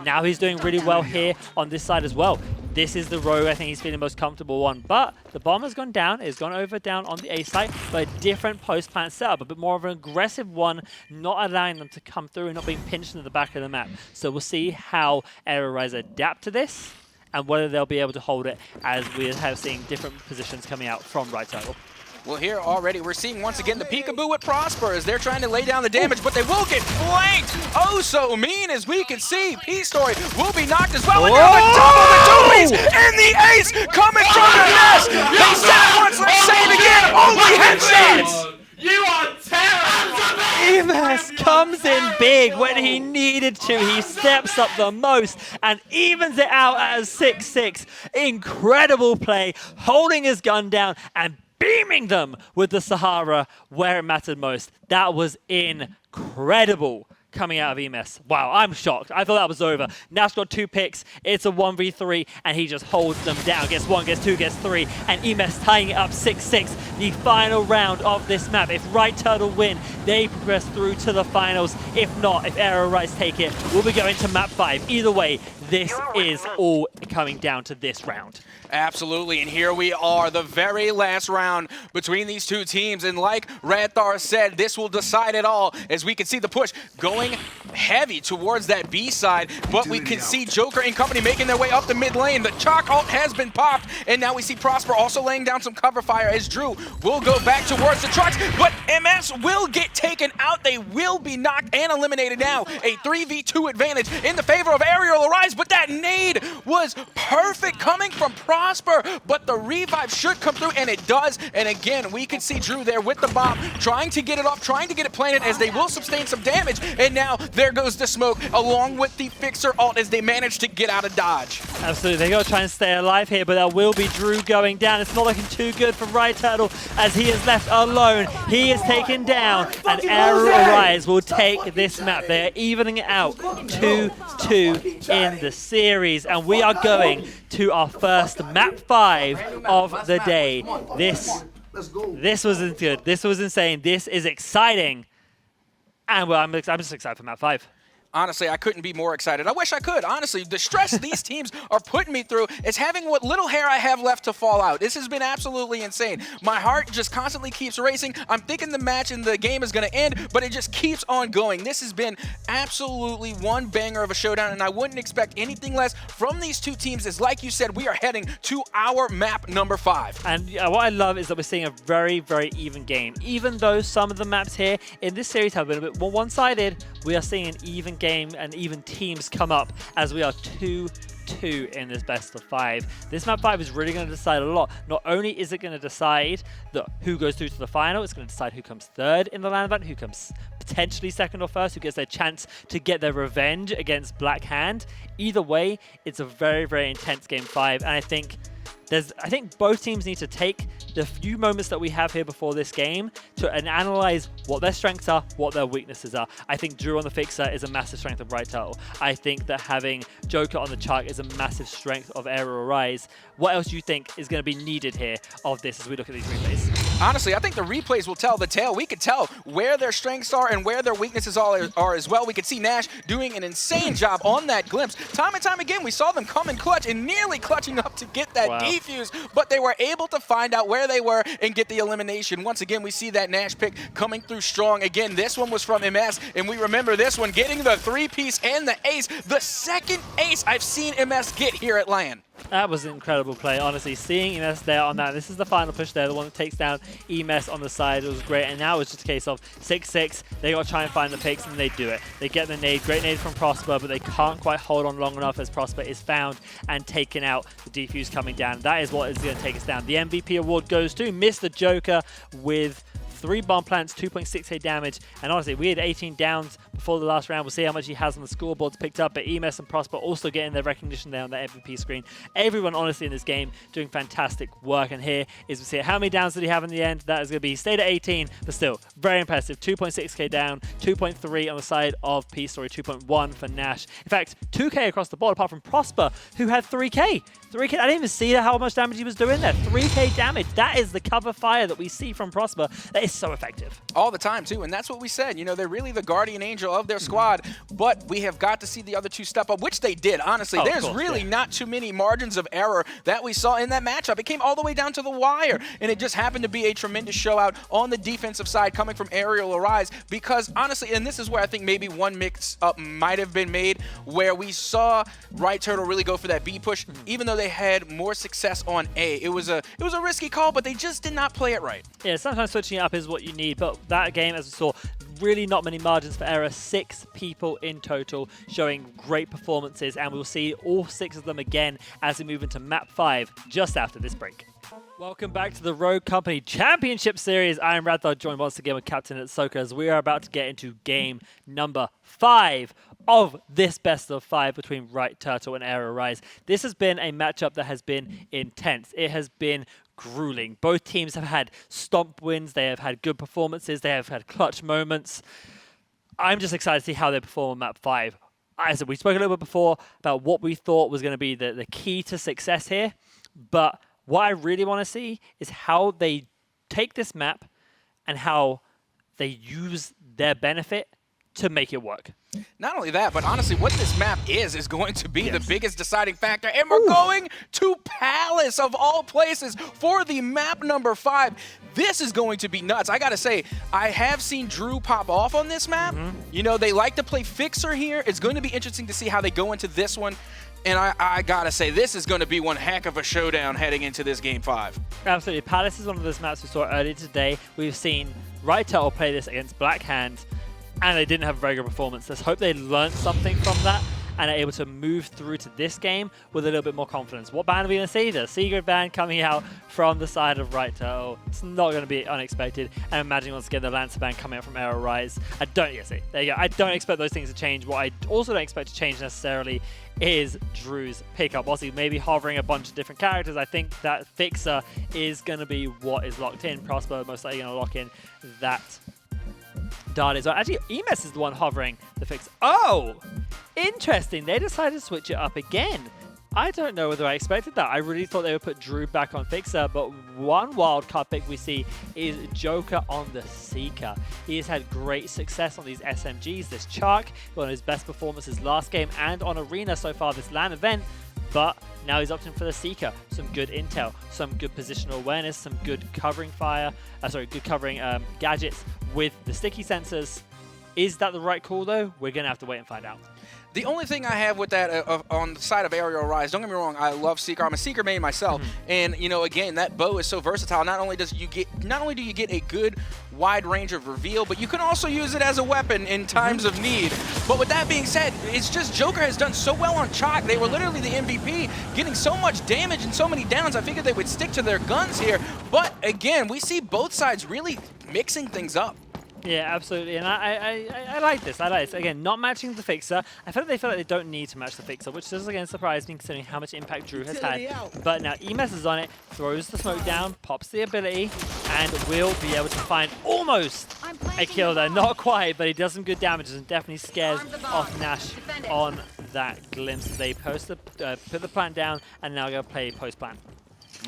Now he's doing really well here on this side as well. This is the rogue I think he's feeling most comfortable on. But the bomb has gone down. It's gone over down on the A site, but a different post-plant setup. A bit more of an aggressive one, not allowing them to come through and not being pinched into the back of the map. So we'll see how Ari-Rez adapt to this, and whether they'll be able to hold it as we have seen different positions coming out from right turtle. Well, here already we're seeing once again the peekaboo with Prosper as they're trying to lay down the damage, but they will get flanked. Oh, so mean as we can see. P-Story will be knocked as well. And now the double, the two-piece, and the ace coming from the nest. They said once, let's say it again, only headshots. You are terrible! Emas comes in big when he needed to. He steps up the most and evens it out at a 6-6. Incredible play, holding his gun down and beaming them with the Sahara where it mattered most. That was incredible coming out of Emas. Wow, I'm shocked. I thought that was over. Nash got 2 picks. It's a 1v3, and he just holds them down. Gets 1, gets 2, gets 3, and Emas tying it up 6-6. The final round of this map. If Right Turtle win, they progress through to the finals. If not, if Arial take it, we'll be going to map 5. Either way, this is all coming down to this round. Absolutely, and here we are, the very last round between these two teams. And like Radthar said, this will decide it all as we can see the push going heavy towards that B side. But we can see Joker and company making their way up the mid lane. The Chalk ult has been popped, and now we see Prosper also laying down some cover fire as Drew will go back towards the trucks. But MS will get taken out. They will be knocked and eliminated now. A 3v2 advantage in the favor of Arial Arise, but that nade was perfect coming from Prosper, but the revive should come through, and it does. And again, we can see Drew there with the bomb, trying to get it off, trying to get it planted as they will sustain some damage. And now there goes the smoke along with the Fixer ult as they manage to get out of dodge. Absolutely, they got to try and stay alive here, but there will be Drew going down. It's not looking too good for Right Turtle as he is left alone. He is taken down, and Arial Arise will take this map. They are evening it out 2-2 in the series, and we are going to our first map 5 of the day. This wasn't good. This was insane. This is exciting. And well, I'm just excited for map 5. Honestly, I couldn't be more excited. I wish I could. Honestly, the stress these teams are putting me through is having what little hair I have left to fall out. This has been absolutely insane. My heart just constantly keeps racing. I'm thinking the match and the game is going to end, but it just keeps on going. This has been absolutely one banger of a showdown, and I wouldn't expect anything less from these two teams. As like you said, we are heading to our map number 5. And what I love is that we're seeing a very, very even game. Even though some of the maps here in this series have been a bit more one-sided, we are seeing an even game and even teams come up as we are 2-2 in this best of 5. This map 5 is really going to decide a lot. Not only is it going to decide who goes through to the final, it's going to decide who comes third in the land event, who comes potentially second or first, who gets their chance to get their revenge against Black Hand. Either way, it's a very, very intense game 5, and I think both teams need to take the few moments that we have here before this game and analyze what their strengths are, what their weaknesses are. I think Drew on the Fixer is a massive strength of Right Turtle. I think that having Joker on the Chuck is a massive strength of Arial Rise. What else do you think is going to be needed here of this as we look at these replays? Honestly, I think the replays will tell the tale. We could tell where their strengths are and where their weaknesses are as well. We could see Nash doing an insane job on that glimpse. Time and time again, we saw them come in clutch and nearly clutching up to get that defuse, but they were able to find out where they were and get the elimination. Once again, we see that Nash pick coming through strong. Again, this one was from MS, and we remember this one getting the 3-piece and the ace. The second ace I've seen MS get here at LAN. That was an incredible play, honestly. Seeing EMS there on that, this is the final push there, the one that takes down EMS on the side. It was great, and now it's just a case of 6-6. They got to try and find the picks, and they do it. They get the nade, great nade from Prosper, but they can't quite hold on long enough as Prosper is found and taken out. The defuse coming down. That is what is going to take us down. The MVP award goes to Mr. Joker with 3 bomb plants, 2.6k damage, and honestly, we had 18 downs before the last round. We'll see how much he has on the scoreboards picked up, but EMS and Prosper also getting their recognition there on the MVP screen. Everyone, honestly, in this game doing fantastic work, and here is we see how many downs did he have in the end. That is going to be, he stayed at 18, but still, very impressive. 2.6k down, 2.3 on the side of P-Story, 2.1 for Nash. In fact, 2k across the board, apart from Prosper, who had 3k. 3k, I didn't even see how much damage he was doing there. 3k damage, that is the cover fire that we see from Prosper. That is so effective. All the time, too, and that's what we said. You know, they're really the guardian angel of their squad, but we have got to see the other two step up, which they did, honestly. There's really not too many margins of error that we saw in that matchup. It came all the way down to the wire, and it just happened to be a tremendous showout on the defensive side coming from Arial or RCCS, because honestly, and this is where I think maybe one mix-up might have been made, where we saw Right Turtle really go for that B push, even though they had more success on A. It was a risky call, but they just did not play it right. Yeah, sometimes switching it up is what you need, but that game, as we saw, really not many margins for error. 6 people in total showing great performances, and we'll see all 6 of them again as we move into map 5 just after this break. Welcome back to the Rogue Company Championship Series. I am Radthar, joined once again with Captain Atsoka as we are about to get into game number 5 of this best of 5 between Right Turtle and Ari. This has been a matchup that has been intense. It has been grueling. Both teams have had stomp wins. They have had good performances. They have had clutch moments. I'm just excited to see how they perform on map 5. As I said, we spoke a little bit before about what we thought was going to be the key to success here, but what I really want to see is how they take this map and how they use their benefit to make it work. Not only that, but honestly, what this map is going to be the biggest deciding factor. And we're going to Palace, of all places, for the map number 5. This is going to be nuts. I got to say, I have seen Drew pop off on this map. You know, they like to play Fixer here. It's going to be interesting to see how they go into this one. And I gotta say, this is going to be one heck of a showdown heading into this Game 5. Absolutely. Palace is one of those maps we saw earlier today. We've seen Right Turtle play this against Black Hand, and they didn't have a very good performance. Let's hope they learned something from that and are able to move through to this game with a little bit more confidence. What band are we going to see? The Secret Band coming out from the side of Right Turtle. It's not going to be unexpected. And imagine once again the Lancer Band coming out from Ari. There you go. I don't expect those things to change. What I also don't expect to change necessarily is Drew's pickup. Obviously, maybe hovering a bunch of different characters. I think that Fixer is going to be what is locked in. Prosper most likely going to lock in that dart as well. Actually, EMS is the one hovering the Fixer. Oh! Interesting. They decided to switch it up again. I don't know whether I expected that. I really thought they would put Drew back on Fixer, but one wildcard pick we see is Joker on the Seeker. He has had great success on these SMGs. This Chark, one of his best performances last game and on Arena so far this LAN event, but now he's opting for the Seeker. Some good intel, some good positional awareness, some good covering gadgets with the sticky sensors. Is that the right call though? We're going to have to wait and find out. The only thing I have with that on the side of Arial Rise, don't get me wrong, I love Seeker. I'm a Seeker main myself, and you know, again, that bow is so versatile. Not only do you get a good wide range of reveal, but you can also use it as a weapon in times of need. But with that being said, it's just Joker has done so well on Chalk. They were literally the MVP, getting so much damage and so many downs. I figured they would stick to their guns here, but again, we see both sides really mixing things up. Yeah, absolutely, and I like this. I like this. Again, not matching the Fixer. I feel like they feel like they don't need to match the Fixer, which does again surprise me considering how much impact Drew has had. But now EMS is on it, throws the smoke down, pops the ability, and will be able to find almost a kill there. Not quite, but he does some good damage and definitely scares off Nash on that glimpse. They put the plant down and now go play post-plant.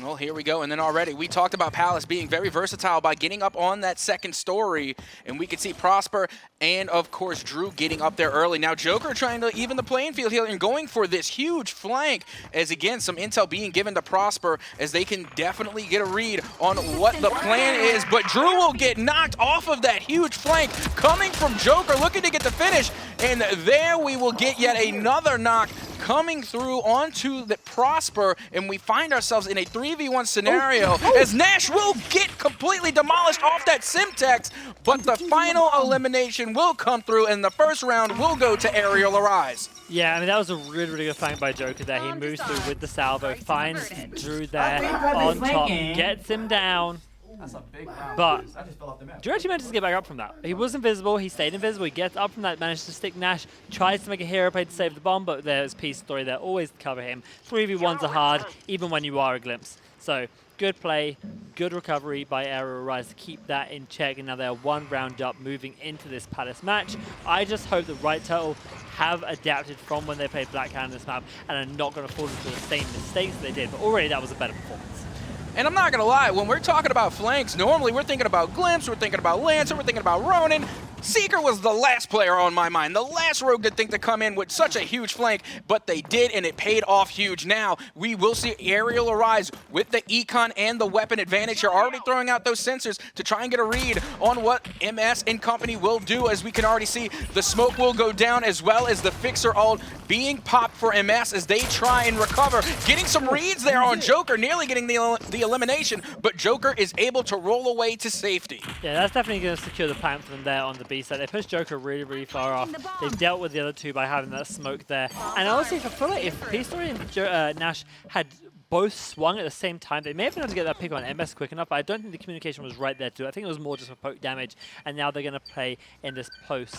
Well, here we go. And then already we talked about Palace being very versatile by getting up on that second story. And we could see Prosper and, of course, Drew getting up there early. Now, Joker trying to even the playing field here and going for this huge flank as, again, some intel being given to Prosper as they can definitely get a read on what the plan is. But Drew will get knocked off of that huge flank coming from Joker, looking to get the finish. And there we will get yet another knock coming through onto the Prosper, and we find ourselves in a 3v1 scenario as Nash will get completely demolished off that Simtex, but the final elimination will come through, and the first round will go to Arial Arise. Yeah, I mean, that was a really, really good fight by Joker there. He moves through with the salvo, finds Drew there on top, gets him down. That's a big round. But I just fell off the map. Drew actually manages to get back up from that. He was invisible, he stayed invisible, he gets up from that, managed to stick Nash, tries to make a hero play to save the bomb, but there's Peace Story there, always cover him. 3v1s are hard, even when you are a glimpse. So, good play, good recovery by Arial Rise to keep that in check, and now they're 1 round up moving into this Palace match. I just hope the Right Turtle have adapted from when they played Black Hand on this map and are not going to fall into the same mistakes they did, but already that was a better performance. And I'm not going to lie, when we're talking about flanks, normally we're thinking about Glimpse, we're thinking about Lancer, we're thinking about Ronin. Seeker was the last player on my mind, the last rogue to think to come in with such a huge flank, but they did, and it paid off huge. Now, we will see Arial Arise with the econ and the weapon advantage. You're already throwing out those sensors to try and get a read on what MS and company will do, as we can already see the smoke will go down, as well as the Fixer ult being popped for MS as they try and recover. Getting some reads there on Joker, nearly getting the elimination, but Joker is able to roll away to safety. Yeah, that's definitely going to secure the plant for them there on the B side. They pushed Joker really, really far off. They've dealt with the other two by having that smoke there. And honestly, I feel like if Peace Story and Nash had both swung at the same time, they may have been able to get that pick on MS quick enough, but I don't think the communication was right there too. I think it was more just for poke damage, and now they're going to play in this post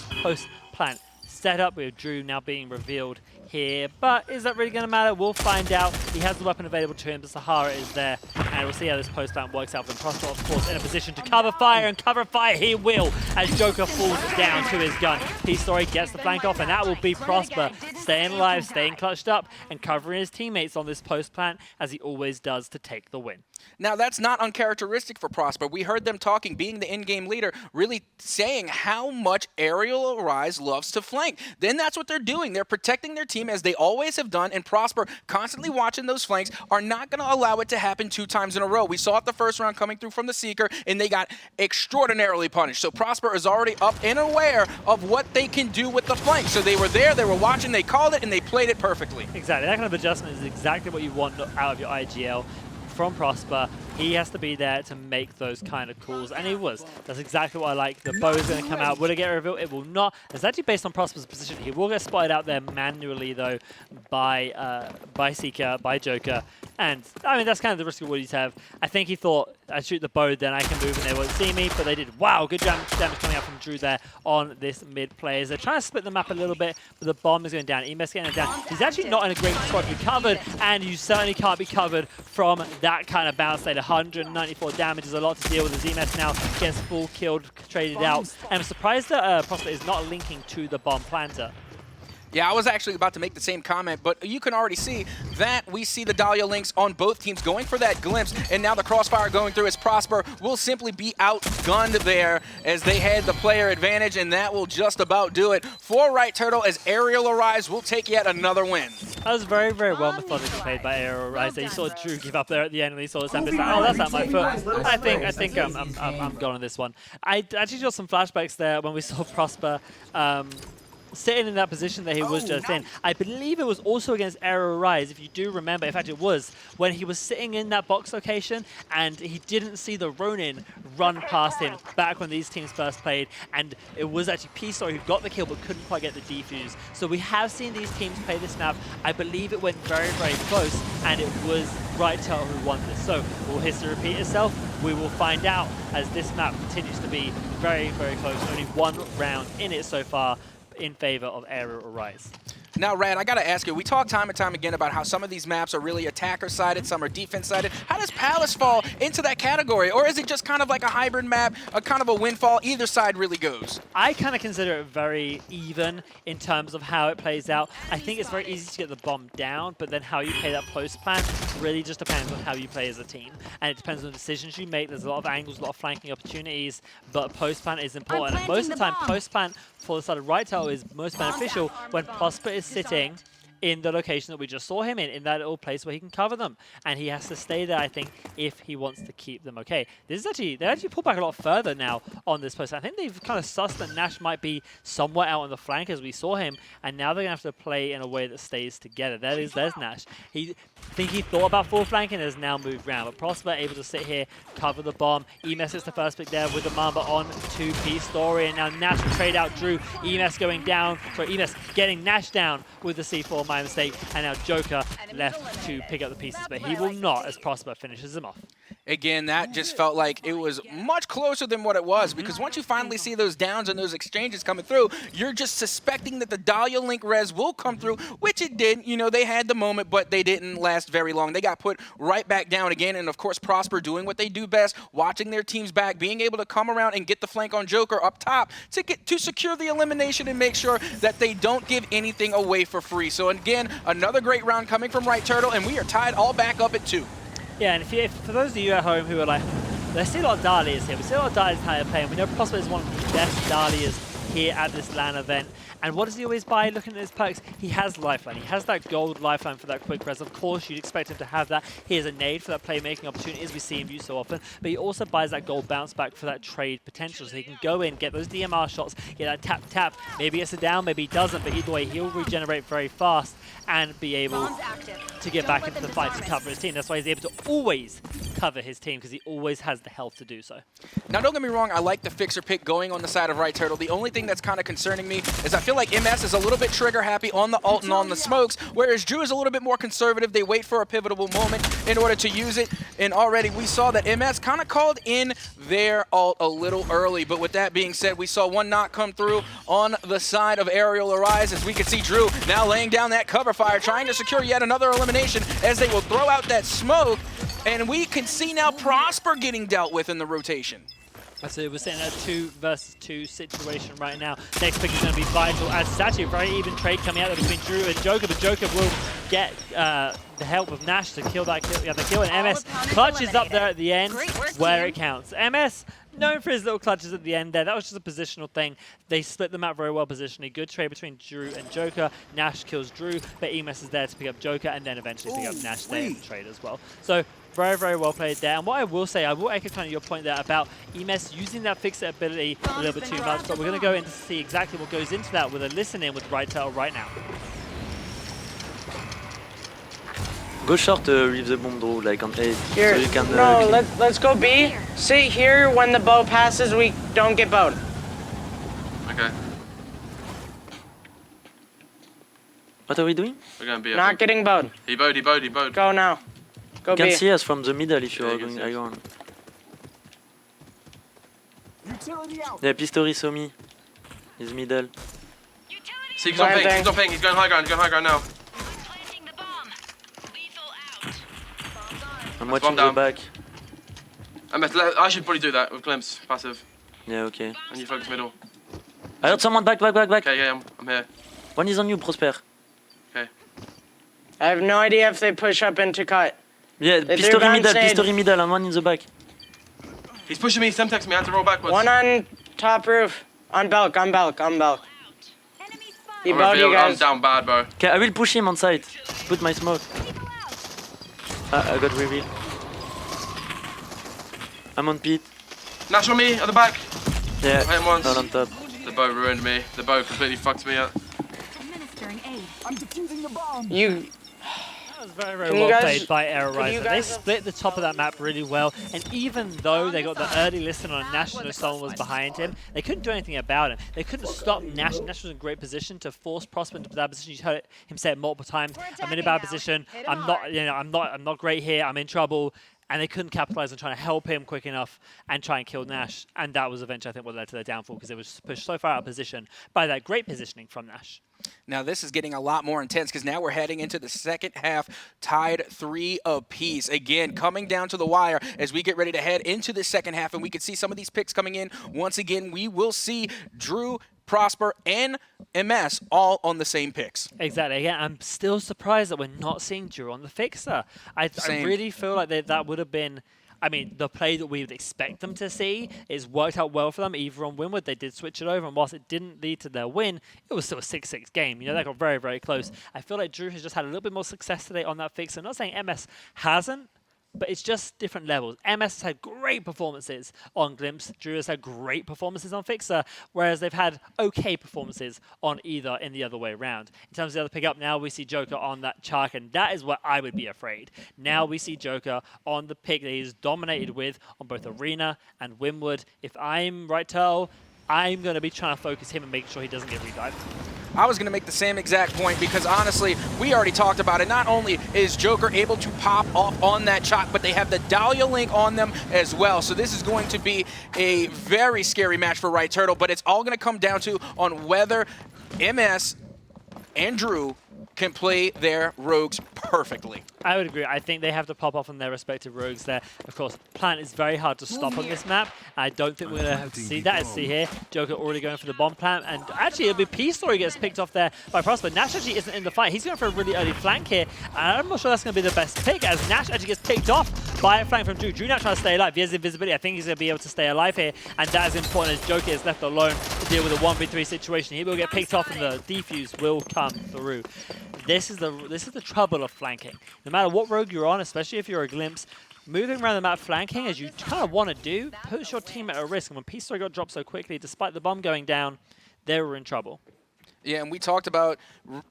plant setup with Drew now being revealed here. But is that really going to matter? We'll find out. He has the weapon available to him. The Sahara is there, and we'll see how this post plant works out. And Prosper, of course, in a position to cover fire, and cover fire he will as Joker falls down to his gun. Peace Story gets the flank off, and that will be Prosper staying alive, staying clutched up, and covering his teammates on this post plant as he always does to take the win. Now, that's not uncharacteristic for Prosper. We heard them talking, being the in-game leader, really saying how much Arial Arise loves to flank. Then that's what they're doing. They're protecting their team as they always have done, and Prosper, constantly watching those flanks, are not going to allow it to happen 2 times in a row. We saw it the first round coming through from the Seeker, and they got extraordinarily punished. So Prosper is already up and aware of what they can do with the flank. So they were there, they were watching, they called it, and they played it perfectly. Exactly. That kind of adjustment is exactly what you want out of your IGL. From Prosper, he has to be there to make those kind of calls, and he was. That's exactly what I like. The bow is going to come out. Will it get revealed? It will not. It's actually based on Prosper's position. He will get spotted out there manually, though, by Seeker, by Joker. And, I mean, that's kind of the risk of what he's have. I think he thought, I'd shoot the bow, then I can move and they won't see me, but they did. Wow, good damage coming out from Drew there on this mid play. They're trying to split the map a little bit, but the bomb is going down. Emes getting it down. He's actually not in a great spot to be covered, and you certainly can't be covered from that kind of bounce state. 194 damage is a lot to deal with as Emes now gets full killed, traded out. And I'm surprised that Prosper is not linking to the bomb planter. Yeah, I was actually about to make the same comment, but you can already see that we see the Dahlia links on both teams going for that glimpse, and now the crossfire going through as Prosper will simply be outgunned there as they had the player advantage, and that will just about do it for Right Turtle as Arial Arise will take yet another win. That was very, very well methodically played by Arial Arise. You saw Drew give up there at the end, and he saw the Tempest. Oh, that's at my foot. I think I'm gone on this one. I actually saw some flashbacks there when we saw Prosper sitting in that position that he was just in. I believe it was also against Arial Rise, if you do remember. In fact, it was when he was sitting in that box location and he didn't see the Ronin run past him back when these teams first played, and it was actually Peace Story who got the kill but couldn't quite get the defuse. So we have seen these teams play this map. I believe it went very, very close, and it was Right Turtle who won this. So will history repeat itself? We will find out as this map continues to be very, very close. Only 1 round in it so far in favor of Arial Arise. Now, Rad, I got to ask you, we talk time and time again about how some of these maps are really attacker-sided, some are defense-sided. How does Palace fall into that category? Or is it just kind of like a hybrid map, a kind of a windfall, either side really goes? I kind of consider it very even in terms of how it plays out. I think it's very easy to get the bomb down, but then how you play that post plan really just depends on how you play as a team. And it depends on the decisions you make. There's a lot of angles, a lot of flanking opportunities, but post plan is important. And most of the time, post plan for the side of Right Turtle is most beneficial when Prosper is sitting in the location that we just saw him in that little place where he can cover them. And he has to stay there, I think, if he wants to keep them okay. This is actually, they actually pulled back a lot further now on this post. I think they've kind of sussed that Nash might be somewhere out on the flank as we saw him, and now they're going to have to play in a way that stays together. There's Nash. I think he thought about full flanking and has now moved around, but Prosper able to sit here, cover the bomb. EMS is the first pick there with the Mamba on 2P story, and now Nash will trade out Drew. EMS going down, sorry, EMS getting Nash down with the C4, my mistake, and now Joker left to pick up the pieces, but he will not as Prosper finishes him off. Again, that just felt like it was much closer than what it was, because once you finally see those downs and those exchanges coming through, you're just suspecting that the Dahlia Link res will come through, which it did. You know, they had the moment, but they didn't last very long. They got put right back down again, and of course Prosper doing what they do best, watching their teams back, being able to come around and get the flank on Joker up top to secure the elimination and make sure that they don't give anything away for free. So again, another great round coming from Right Turtle, and we are tied all back up at 2. Yeah, and if for those of you at home who are like, there's still a lot of Dahlias here. We see a lot of Dahlias how they're playing. We know Prosper is one of the best Dahlias here at this LAN event. And what does he always buy looking at his perks? He has Lifeline. He has that gold Lifeline for that quick res. Of course, you'd expect him to have that. He has a nade for that playmaking opportunity, as we see him use so often. But he also buys that gold bounce back for that trade potential. So he can go in, get those DMR shots, get that tap. Maybe it's a down, maybe he doesn't. But either way, he'll regenerate very fast and be able to get back into the fight to cover his team. That's why he's able to always cover his team, because he always has the health to do so. Now, don't get me wrong, I like the fixer pick going on the side of Right Turtle. The only thing that's kind of concerning me is I feel like MS is a little bit trigger happy on the ult and on the smokes, whereas Drew is a little bit more conservative. They wait for a pivotal moment in order to use it, and already we saw that MS kind of called in their ult a little early. But with that being said, we saw one knock come through on the side of Arial Arise, as we could see Drew now laying down that cover fire, trying to secure yet another elimination as they will throw out that smoke, and we can see now Prosper getting dealt with in the rotation. So we're sitting at a 2 versus 2 situation right now. Next pick is going to be vital, as it's actually a very even trade coming out there between Drew and Joker, but Joker will get the help of Nash to kill that kill, and MS clutches up there at the end where it counts. MS, known for his little clutches at the end there, that was just a positional thing. They split them out very well positionally. Good trade between Drew and Joker. Nash kills Drew, but EMS is there to pick up Joker and then eventually pick up Nash there in the trade as well. So very, very well played there. And what I will say, I will echo kind of your point there about EMS using that fixer ability a little bit too much, but we're going to go in to see exactly what goes into that with a listen in with Right Turtle right now. Go short with the bomb, Drew, like on A. Here, so you can, no, let's go B. Sit here. When the bow passes, we don't get bowed. Okay. What are we doing? We're going B. Not getting bowed. He bowed. Go now. Go You can B. see us from the middle if you are going iron. Yeah, Pistori saw me. He's middle. See, he's on ping, he's going high ground now. I'm watching the back. I should probably do that with glimpse, passive. Yeah, okay. And you focus middle. I heard someone back. Okay, yeah, I'm here. One is on you, Prosper. Okay. I have no idea if they push up into cut. Yeah, Pistori middle, and one in the back. He's pushing me, Semtex me, I have to roll backwards. One on top roof. On Belk. He bowed you guys. I'm down bad, bro. Okay, I will push him on site. Put my smoke. I got reveal. I'm on pit. Nash on me, at the back. Yeah, I hit him once. not on top. The bow ruined me. The bow completely fucked me up. You... That was very, very well played by Arial. They split the top of that map really well, and even though they got the early listen on Nash and someone was behind him, they couldn't do anything about it. They couldn't stop Nash. Nash was in a great position to force Prosper into that position. You heard him say it multiple times. I'm in a bad position. I'm not great here. I'm in trouble. And they couldn't capitalize on trying to help him quick enough and try and kill Nash. And that was eventually, I think, what led to their downfall, because it was pushed so far out of position by that great positioning from Nash. Now this is getting a lot more intense, because now we're heading into the second half, tied 3 apiece. Again, coming down to the wire as we get ready to head into the second half, and we can see some of these picks coming in. Once again, we will see Drew, Prosper, and MS all on the same picks. Exactly. Yeah, I'm still surprised that we're not seeing Drew on the fixer. I really feel like that would have been I mean, the play that we would expect them to see is worked out well for them. Either on Wynwood, they did switch it over, and whilst it didn't lead to their win, it was still a 6-6 game. You know, that got very, very close. I feel like Drew has just had a little bit more success today on that fix. I'm not saying MS hasn't, but it's just different levels. MS has had great performances on Glimpse. Drew has had great performances on Fixer, whereas they've had okay performances on either in the other way around. In terms of the other pickup, now we see Joker on that Chark, and that is what I would be afraid. Now we see Joker on the pick that he's dominated with on both Arena and Wynwood. If I'm right, Turtle, I'm going to be trying to focus him and make sure he doesn't get redived. I was going to make the same exact point because, honestly, we already talked about it. Not only is Joker able to pop off on that Chalk, but they have the Dahlia Link on them as well. So this is going to be a very scary match for Right Turtle, but it's all going to come down to on whether MS and Drew can play their rogues perfectly. I would agree. I think they have to pop off on their respective rogues there. Of course, plant is very hard to stop on this map. I don't think we're going to have to see that. Let's see here. Joker already going for the bomb plant. And actually, it'll be P-Story gets picked off there by Prosper. Nash actually isn't in the fight. He's going for a really early flank here. And I'm not sure that's going to be the best pick as Nash actually gets picked off by a flank from Drew. Drew now trying to stay alive. He has invisibility. I think he's going to be able to stay alive here. And that is important as Joker is left alone to deal with a 1v3 situation. He will get picked off and the defuse will come through. This is the trouble of flanking. No matter what rogue you're on, especially if you're a Glimpse, moving around the map flanking, as you kind of want to do, puts your team at a risk. And when P-Story got dropped so quickly, despite the bomb going down, they were in trouble. Yeah, and we talked about,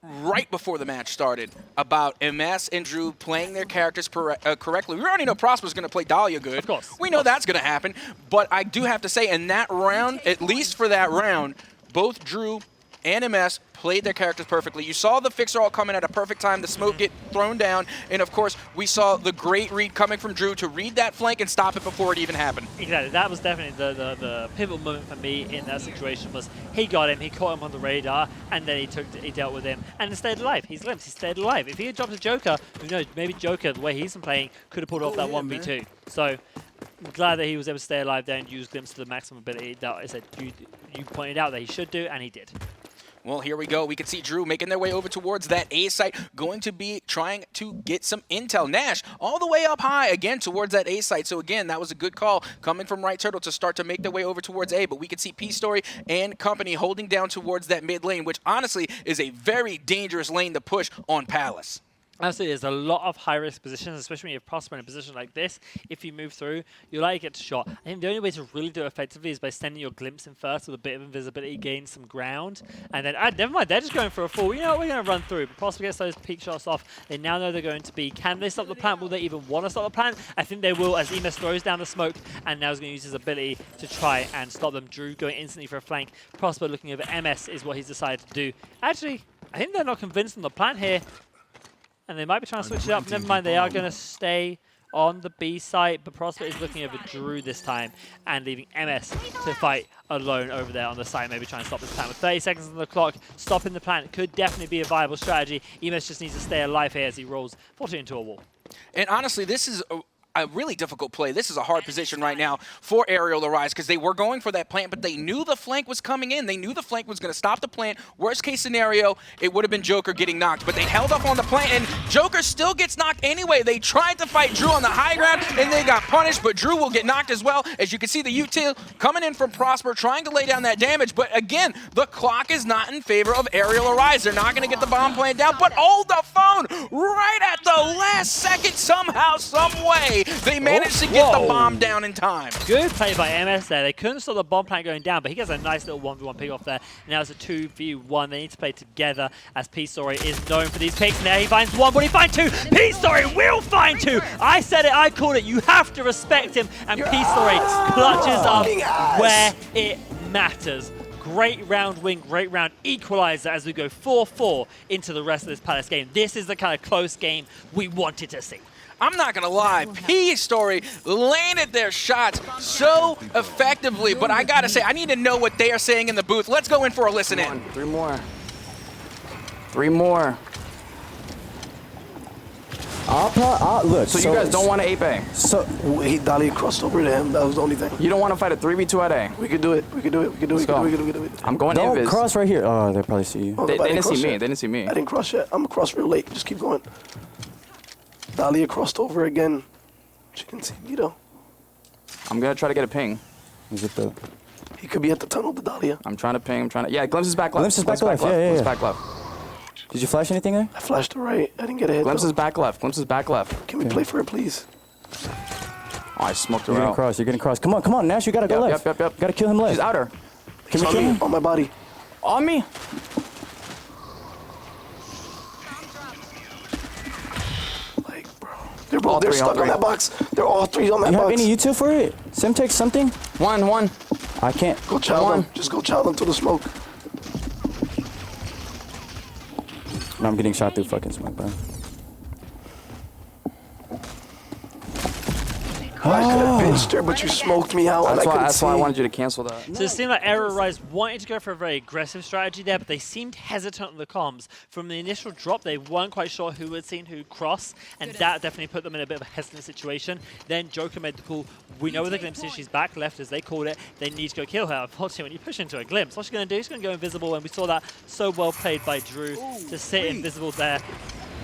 right before the match started, about MS and Drew playing their characters correctly. We already know Prosper's going to play Dahlia good. Of course. We know that's going to happen. But I do have to say, in that round, at least for that round, both Drew and MS played their characters perfectly. You saw the Fixer all come in at a perfect time, the smoke get thrown down, and of course, we saw the great read coming from Drew to read that flank and stop it before it even happened. Exactly, that was definitely the pivotal moment for me in that situation was he got him, he caught him on the radar, and then he dealt with him, and he stayed alive. He's Glimpse, he stayed alive. If he had dropped a Joker, who knows, maybe Joker, the way he's been playing, could have pulled off that 1v2. So, I'm glad that he was able to stay alive there and use Glimpse to the maximum ability that I said you pointed out that he should do, and he did. Well, here we go. We can see Drew making their way over towards that A site, going to be trying to get some intel. Nash all the way up high, again, towards that A site. So, again, that was a good call coming from Right Turtle to start to make their way over towards A. But we can see P-Story and company holding down towards that mid lane, which honestly is a very dangerous lane to push on Palace. Absolutely, there's a lot of high-risk positions, especially when you have Prosper in a position like this. If you move through, you're likely to get shot. I think the only way to really do it effectively is by sending your Glimpse in first with a bit of invisibility, gain some ground, and then, never mind, they're just going for a full, you know what, we're going to run through. But Prosper gets those peak shots off. They now know they're going to be, can they stop the plant? Will they even want to stop the plant? I think they will as Emes throws down the smoke, and now is going to use his ability to try and stop them. Drew going instantly for a flank. Prosper looking over MS is what he's decided to do. Actually, I think they're not convinced on the plant here. And they might be trying to switch it up. Never mind, they are going to stay on the B site, but Prosper is looking over Drew this time and leaving MS to fight alone over there on the site, maybe trying to stop this plant. With 30 seconds on the clock, stopping the plant could definitely be a viable strategy. Emes just needs to stay alive here as he rolls 40 into a wall. And honestly, this is a really difficult play. This is a hard position right now for Arial to rise because they were going for that plant, but they knew the flank was coming in. They knew the flank was going to stop the plant. Worst case scenario, it would have been Joker getting knocked, but they held up on the plant, and Joker still gets knocked anyway. They tried to fight Drew on the high ground, and they got punished, but Drew will get knocked as well. As you can see, the util coming in from Prosper, trying to lay down that damage, but again, the clock is not in favor of Arial Arise. They're not going to get the bomb plant down, but hold the phone right at the last second, somehow, some way. They managed to get the bomb down in time. Good play by MS there. They couldn't stop the bomb plant going down, but he gets a nice little 1v1 pick off there. Now it's a 2v1. They need to play together as P-Story is known for these picks. Now he finds one, but he finds two. P-Story will find two. I said it, I called it. You have to respect him. And P-Story clutches up where it matters. Great round win, great round equalizer as we go 4-4 into the rest of this Palace game. This is the kind of close game we wanted to see. I'm not going to lie, P-Story landed their shots so effectively, but I got to say, I need to know what they are saying in the booth. Let's go in for a listen in. Three more. Three more. Look, so you guys don't want to ape A? So he Dahlia crossed over to him. That was the only thing. You don't want to fight a 3v2 at A? We could do it. We could do it. We could do it. We could do it. I'm going don't invis. cross right here. Oh, they probably see you. Oh, They didn't see me. yet. They didn't see me. I didn't cross yet. I'm across real late. Just keep going. Dahlia crossed over again. She didn't see me though. I'm gonna try to get a ping. Is it the? He could be at the tunnel, the Dahlia. I'm trying to ping. I'm trying to. Yeah, Glimpse is back left. Glimpse is back left. Yeah. Glimpse back left. Did you flash anything there? I flashed to right. I didn't get a hit. Glimpse is back left. Glimpse is back left. Can we play for it, please? Oh, I smoked her You're out. getting cross. Come on, Nash, you gotta go left. Yep. Gotta kill him left. She's outer. Can we On kill me, him? on my body. On me. Like, bro. They're stuck on that box. They're all three on that You have box. any util for it? Semtex something? One. I can't. Go chow them. Just go chow them to the smoke. No, I'm getting shot through fucking smoke, bro. I could have pinched her, but you smoked me out. That's why I wanted you to cancel that. So it seemed like Arial wanted to go for a very aggressive strategy there, but they seemed hesitant on the comms. From the initial drop, they weren't quite sure who had seen who cross, and that definitely put them in a bit of a hesitant situation. Then Joker made the call, we know where the Glimpse is, she's back left as they called it, they need to go kill her. Unfortunately, when you push into a Glimpse, what she's going to do, she's going to go invisible, and we saw that so well played by Drew to sit invisible there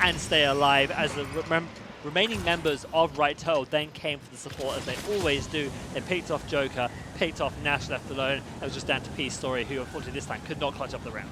and stay alive as the remaining members of Right Turtle then came for the support as they always do. They picked off Joker, picked off Nash left alone. It was just down to Peace Story, who unfortunately this time could not clutch up the round.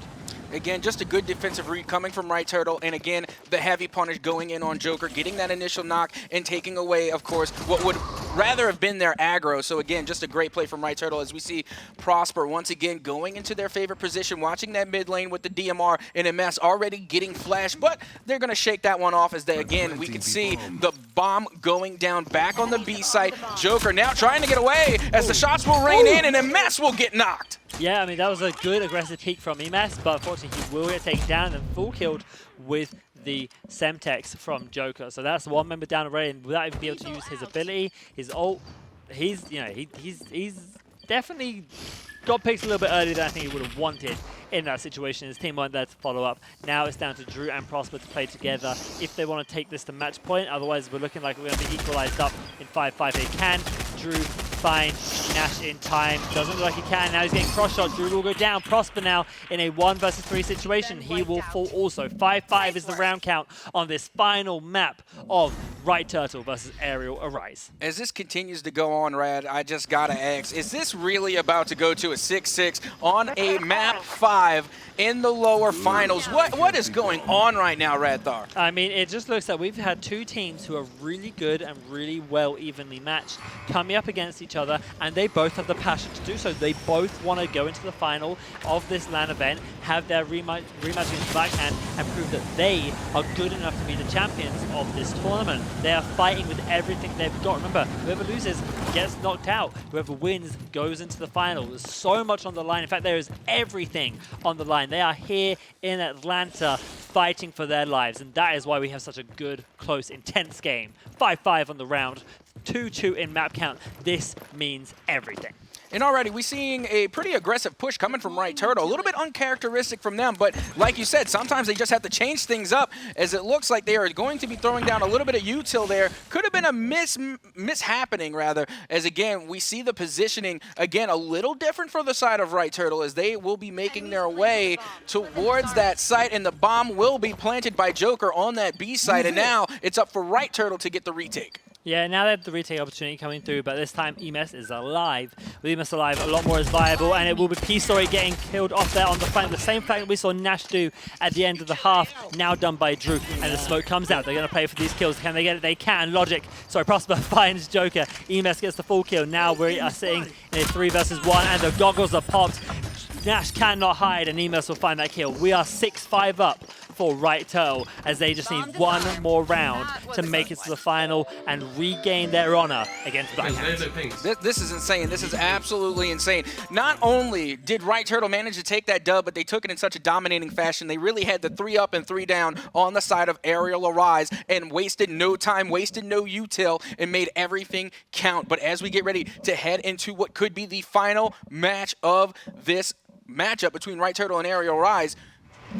Again, just a good defensive read coming from Right Turtle, and again, the heavy punish going in on Joker, getting that initial knock and taking away, of course, what would rather have been their aggro. So again, just a great play from Right Turtle as we see Prosper once again going into their favorite position, watching that mid lane with the DMR and MS already getting flashed, but they're going to shake that one off as they, again, we can see the bomb going down back on the B site. Joker now trying to get away as the shots will rain in and MS will get knocked. Yeah, I mean, that was a good aggressive peek from EMS, but unfortunately he will get taken down and full killed with the Semtex from Joker. So that's one member down already, and without even being able to use his ability, his ult, he's definitely got picked a little bit earlier than I think he would have wanted in that situation. His team weren't there to follow up. Now it's down to Drew and Prosper to play together if they want to take this to match point. Otherwise, we're looking like we're going to be equalized up in 5-5. They can. Drew find Nash in time. Doesn't look like he can. Now he's getting cross-shot. Drew will go down. Prosper now in a 1 versus 3 situation. He will fall also. 5-5 is the round count on this final map of Right Turtle versus Arial Arise. As this continues to go on, Rad, I just gotta ask, is this really about to go to a 6-6 on a map 5 in the lower finals? What is going on right now, Radthar? I mean, it just looks like we've had two teams who are really good and really well evenly matched coming up against each other, and they both have the passion to do so. They both want to go into the final of this LAN event, have their rematch against Blackhand, and prove that they are good enough to be the champions of this tournament. They are fighting with everything they've got. Remember, whoever loses gets knocked out. Whoever wins goes into the final. There's so much on the line. In fact, there is everything on the line. They are here in Atlanta fighting for their lives, and that is why we have such a good, close, intense game. 5-5 on the round, 2-2 in map count. This means everything. And already we're seeing a pretty aggressive push coming from Right Turtle. A little bit uncharacteristic from them, but like you said, sometimes they just have to change things up as it looks like they are going to be throwing down a little bit of util there. Could have been a mishappening rather, as again, we see the positioning again a little different for the side of Right Turtle as they will be making their way towards that site, and the bomb will be planted by Joker on that B site, and now it's up for Right Turtle to get the retake. Yeah, now they have the retake opportunity coming through, but this time EMS is alive. With EMS alive, a lot more is viable, and it will be Peace Story getting killed off there on the flank. The same flank we saw Nash do at the end of the half, now done by Drew. And the smoke comes out. They're going to play for these kills. Can they get it? They can. Prosper finds Joker. EMS gets the full kill. Now we are sitting in a 3 versus 1, and the goggles are popped. Nash cannot hide, and EMS will find that kill. We are 6-5 up for Right Turtle as they just need one more round to make it to the final and regain their honor against Blackhand. This is insane. This is absolutely insane. Not only did Right Turtle manage to take that dub, but they took it in such a dominating fashion. They really had the 3 up and 3 down on the side of Arial Arise and wasted no time, wasted no util, and made everything count. But as we get ready to head into what could be the final match of this matchup between Right Turtle and Arial Arise,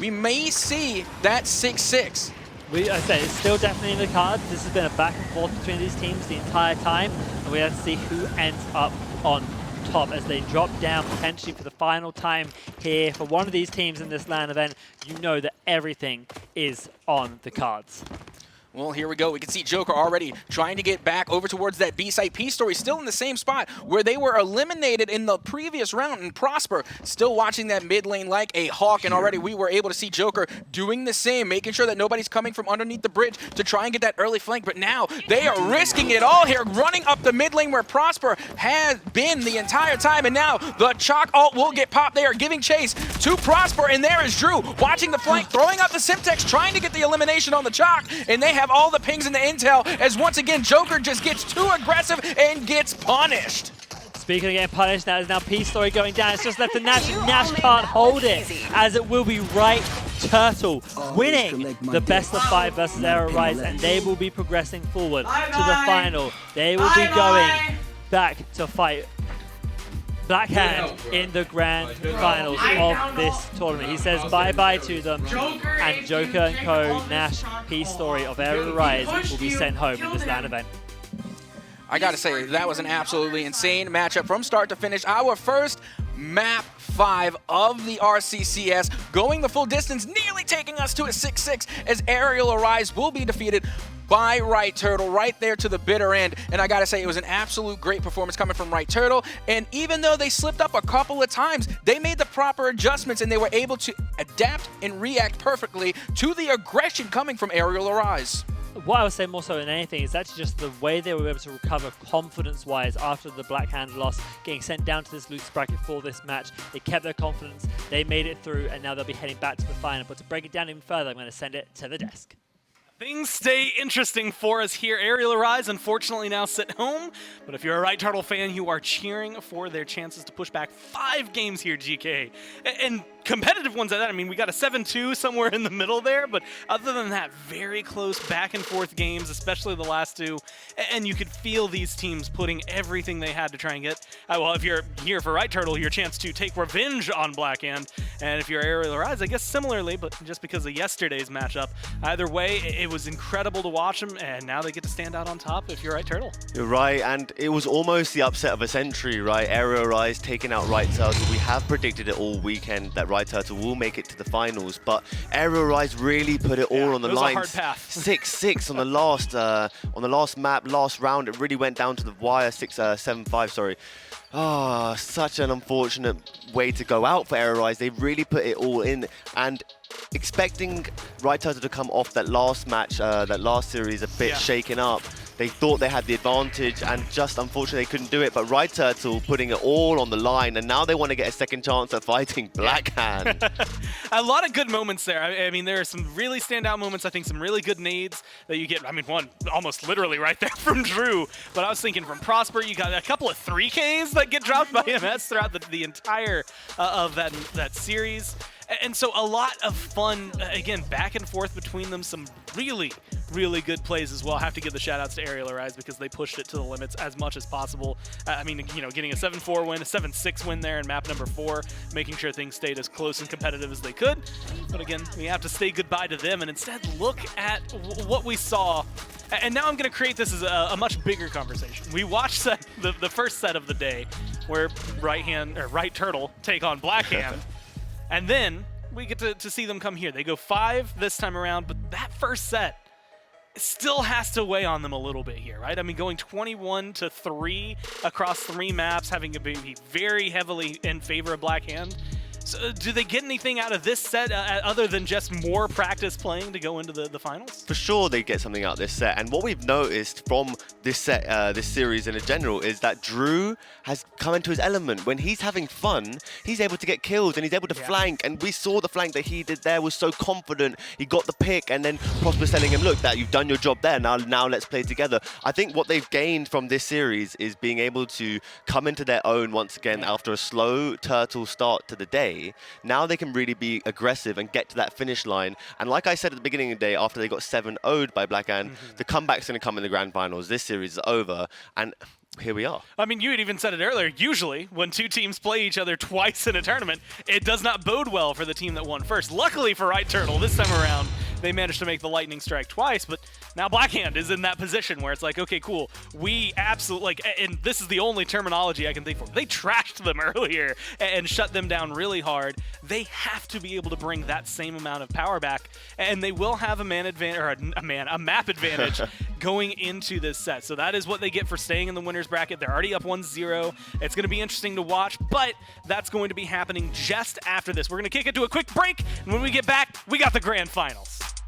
we may see that 6-6. I said it's still definitely in the cards. This has been a back and forth between these teams the entire time, and we have to see who ends up on top as they drop down potentially for the final time here for one of these teams in this LAN event. You know that everything is on the cards. Well, here we go. We can see Joker already trying to get back over towards that B site. P-Story still in the same spot where they were eliminated in the previous round, and Prosper still watching that mid lane like a hawk, and already we were able to see Joker doing the same, making sure that nobody's coming from underneath the bridge to try and get that early flank. But now they are risking it all here, running up the mid lane where Prosper has been the entire time, and now the Chalk ult will get popped. They are giving chase to Prosper, and there is Drew watching the flank, throwing up the Simtex, trying to get the elimination on the Chalk, and they have all the pings and the intel as once again Joker just gets too aggressive and gets punished. Speaking of getting punished, now is now P-Story going down. It's just left to Nash. Nash can't hold it, as it will be Right Turtle winning the best of 5 versus RCCS, and they will be progressing forward to the final. They will be going back to fight Blackhand in the grand finals of this tournament. He says bye-bye to them, and Joker and Co, Nash, P-Story of RCCS will be sent home in this LAN event. I gotta say, that was an absolutely insane matchup from start to finish. Our first map 5 of the RCCS, going the full distance, nearly taking us to a 6-6 as Arial Arise will be defeated by Right Turtle right there to the bitter end. And I gotta say, it was an absolute great performance coming from Right Turtle. And even though they slipped up a couple of times, they made the proper adjustments and they were able to adapt and react perfectly to the aggression coming from Arial Arise. What I would say more so than anything is that's just the way they were able to recover confidence-wise after the Blackhand loss, getting sent down to this loose bracket for this match. They kept their confidence, they made it through, and now they'll be heading back to the final. But to break it down even further, I'm going to send it to the desk. Things stay interesting for us here. Arial Arise, unfortunately, now sit home. But if you're a Right Turtle fan, you are cheering for their chances to push back 5 games here, GK. And competitive ones at that. I mean, we got a 7-2 somewhere in the middle there. But other than that, very close back-and-forth games, especially the last 2. And you could feel these teams putting everything they had to try and get. Well, if you're here for Right Turtle, your chance to take revenge on Blackhand. And if you're Arial Arise, I guess similarly, but just because of yesterday's matchup. Either way, it was incredible to watch them, and now they get to stand out on top if you're Right Turtle. You're right, and it was almost the upset of a century, right? Arial Arise taking out Right Turtle. We have predicted it all weekend that Right Turtle will make it to the finals, but Arial Arise really put it all on the line. 6-6 on the last map, last round. It really went down to the wire. 7-5, sorry. Oh, such an unfortunate way to go out for Arial Arise. They really put it all in, and expecting Right Turtle to come off that last match, that last series a bit shaken up. They thought they had the advantage, and just unfortunately they couldn't do it. But Right Turtle putting it all on the line, and now they want to get a second chance at fighting Blackhand. A lot of good moments there. I mean, there are some really standout moments. I think some really good nades that you get. I mean, one almost literally right there from Drew. But I was thinking from Prosper, you got a couple of 3Ks that get dropped by MS throughout the entire of that series. And so a lot of fun, again, back and forth between them. Some really, really good plays as well. I have to give the shout outs to Arial Arise because they pushed it to the limits as much as possible. I mean, you know, getting a 7-4 win, a 7-6 win there in map number 4, making sure things stayed as close and competitive as they could. But again, we have to say goodbye to them and instead look at what we saw. And now I'm going to create this as a much bigger conversation. We watched the first set of the day where Right Turtle take on Blackhand. And then we get to see them come here. They go 5 this time around, but that first set still has to weigh on them a little bit here, right? I mean, going 21-3 across 3 maps, having to be very heavily in favor of Blackhand. So do they get anything out of this set other than just more practice playing to go into the finals? For sure they get something out of this set, and what we've noticed from this set, this series in general, is that Drew has come into his element. When he's having fun, he's able to get kills and he's able to flank, and we saw the flank that he did there was so confident. He got the pick, and then Prosper's telling him, look, that you've done your job there, now let's play together. I think what they've gained from this series is being able to come into their own once again after a slow Turtle start to the day. Now they can really be aggressive and get to that finish line. And like I said at the beginning of the day, after they got 7-0'd by Blackhand, the comeback's going to come in the grand finals. This series is over, and here we are. I mean, you had even said it earlier. Usually, when 2 teams play each other twice in a tournament, it does not bode well for the team that won first. Luckily for Right Turtle, this time around, they managed to make the lightning strike twice, but Now Blackhand is in that position where it's like, okay, cool. We absolutely, like, and this is the only terminology I can think for. They trashed them earlier and shut them down really hard. They have to be able to bring that same amount of power back, and they will have a man advantage, or a map advantage going into this set. So that is what they get for staying in the winner's bracket. They're already up 1-0. It's going to be interesting to watch, but that's going to be happening just after this. We're going to kick it to a quick break, and when we get back, we got the grand finals.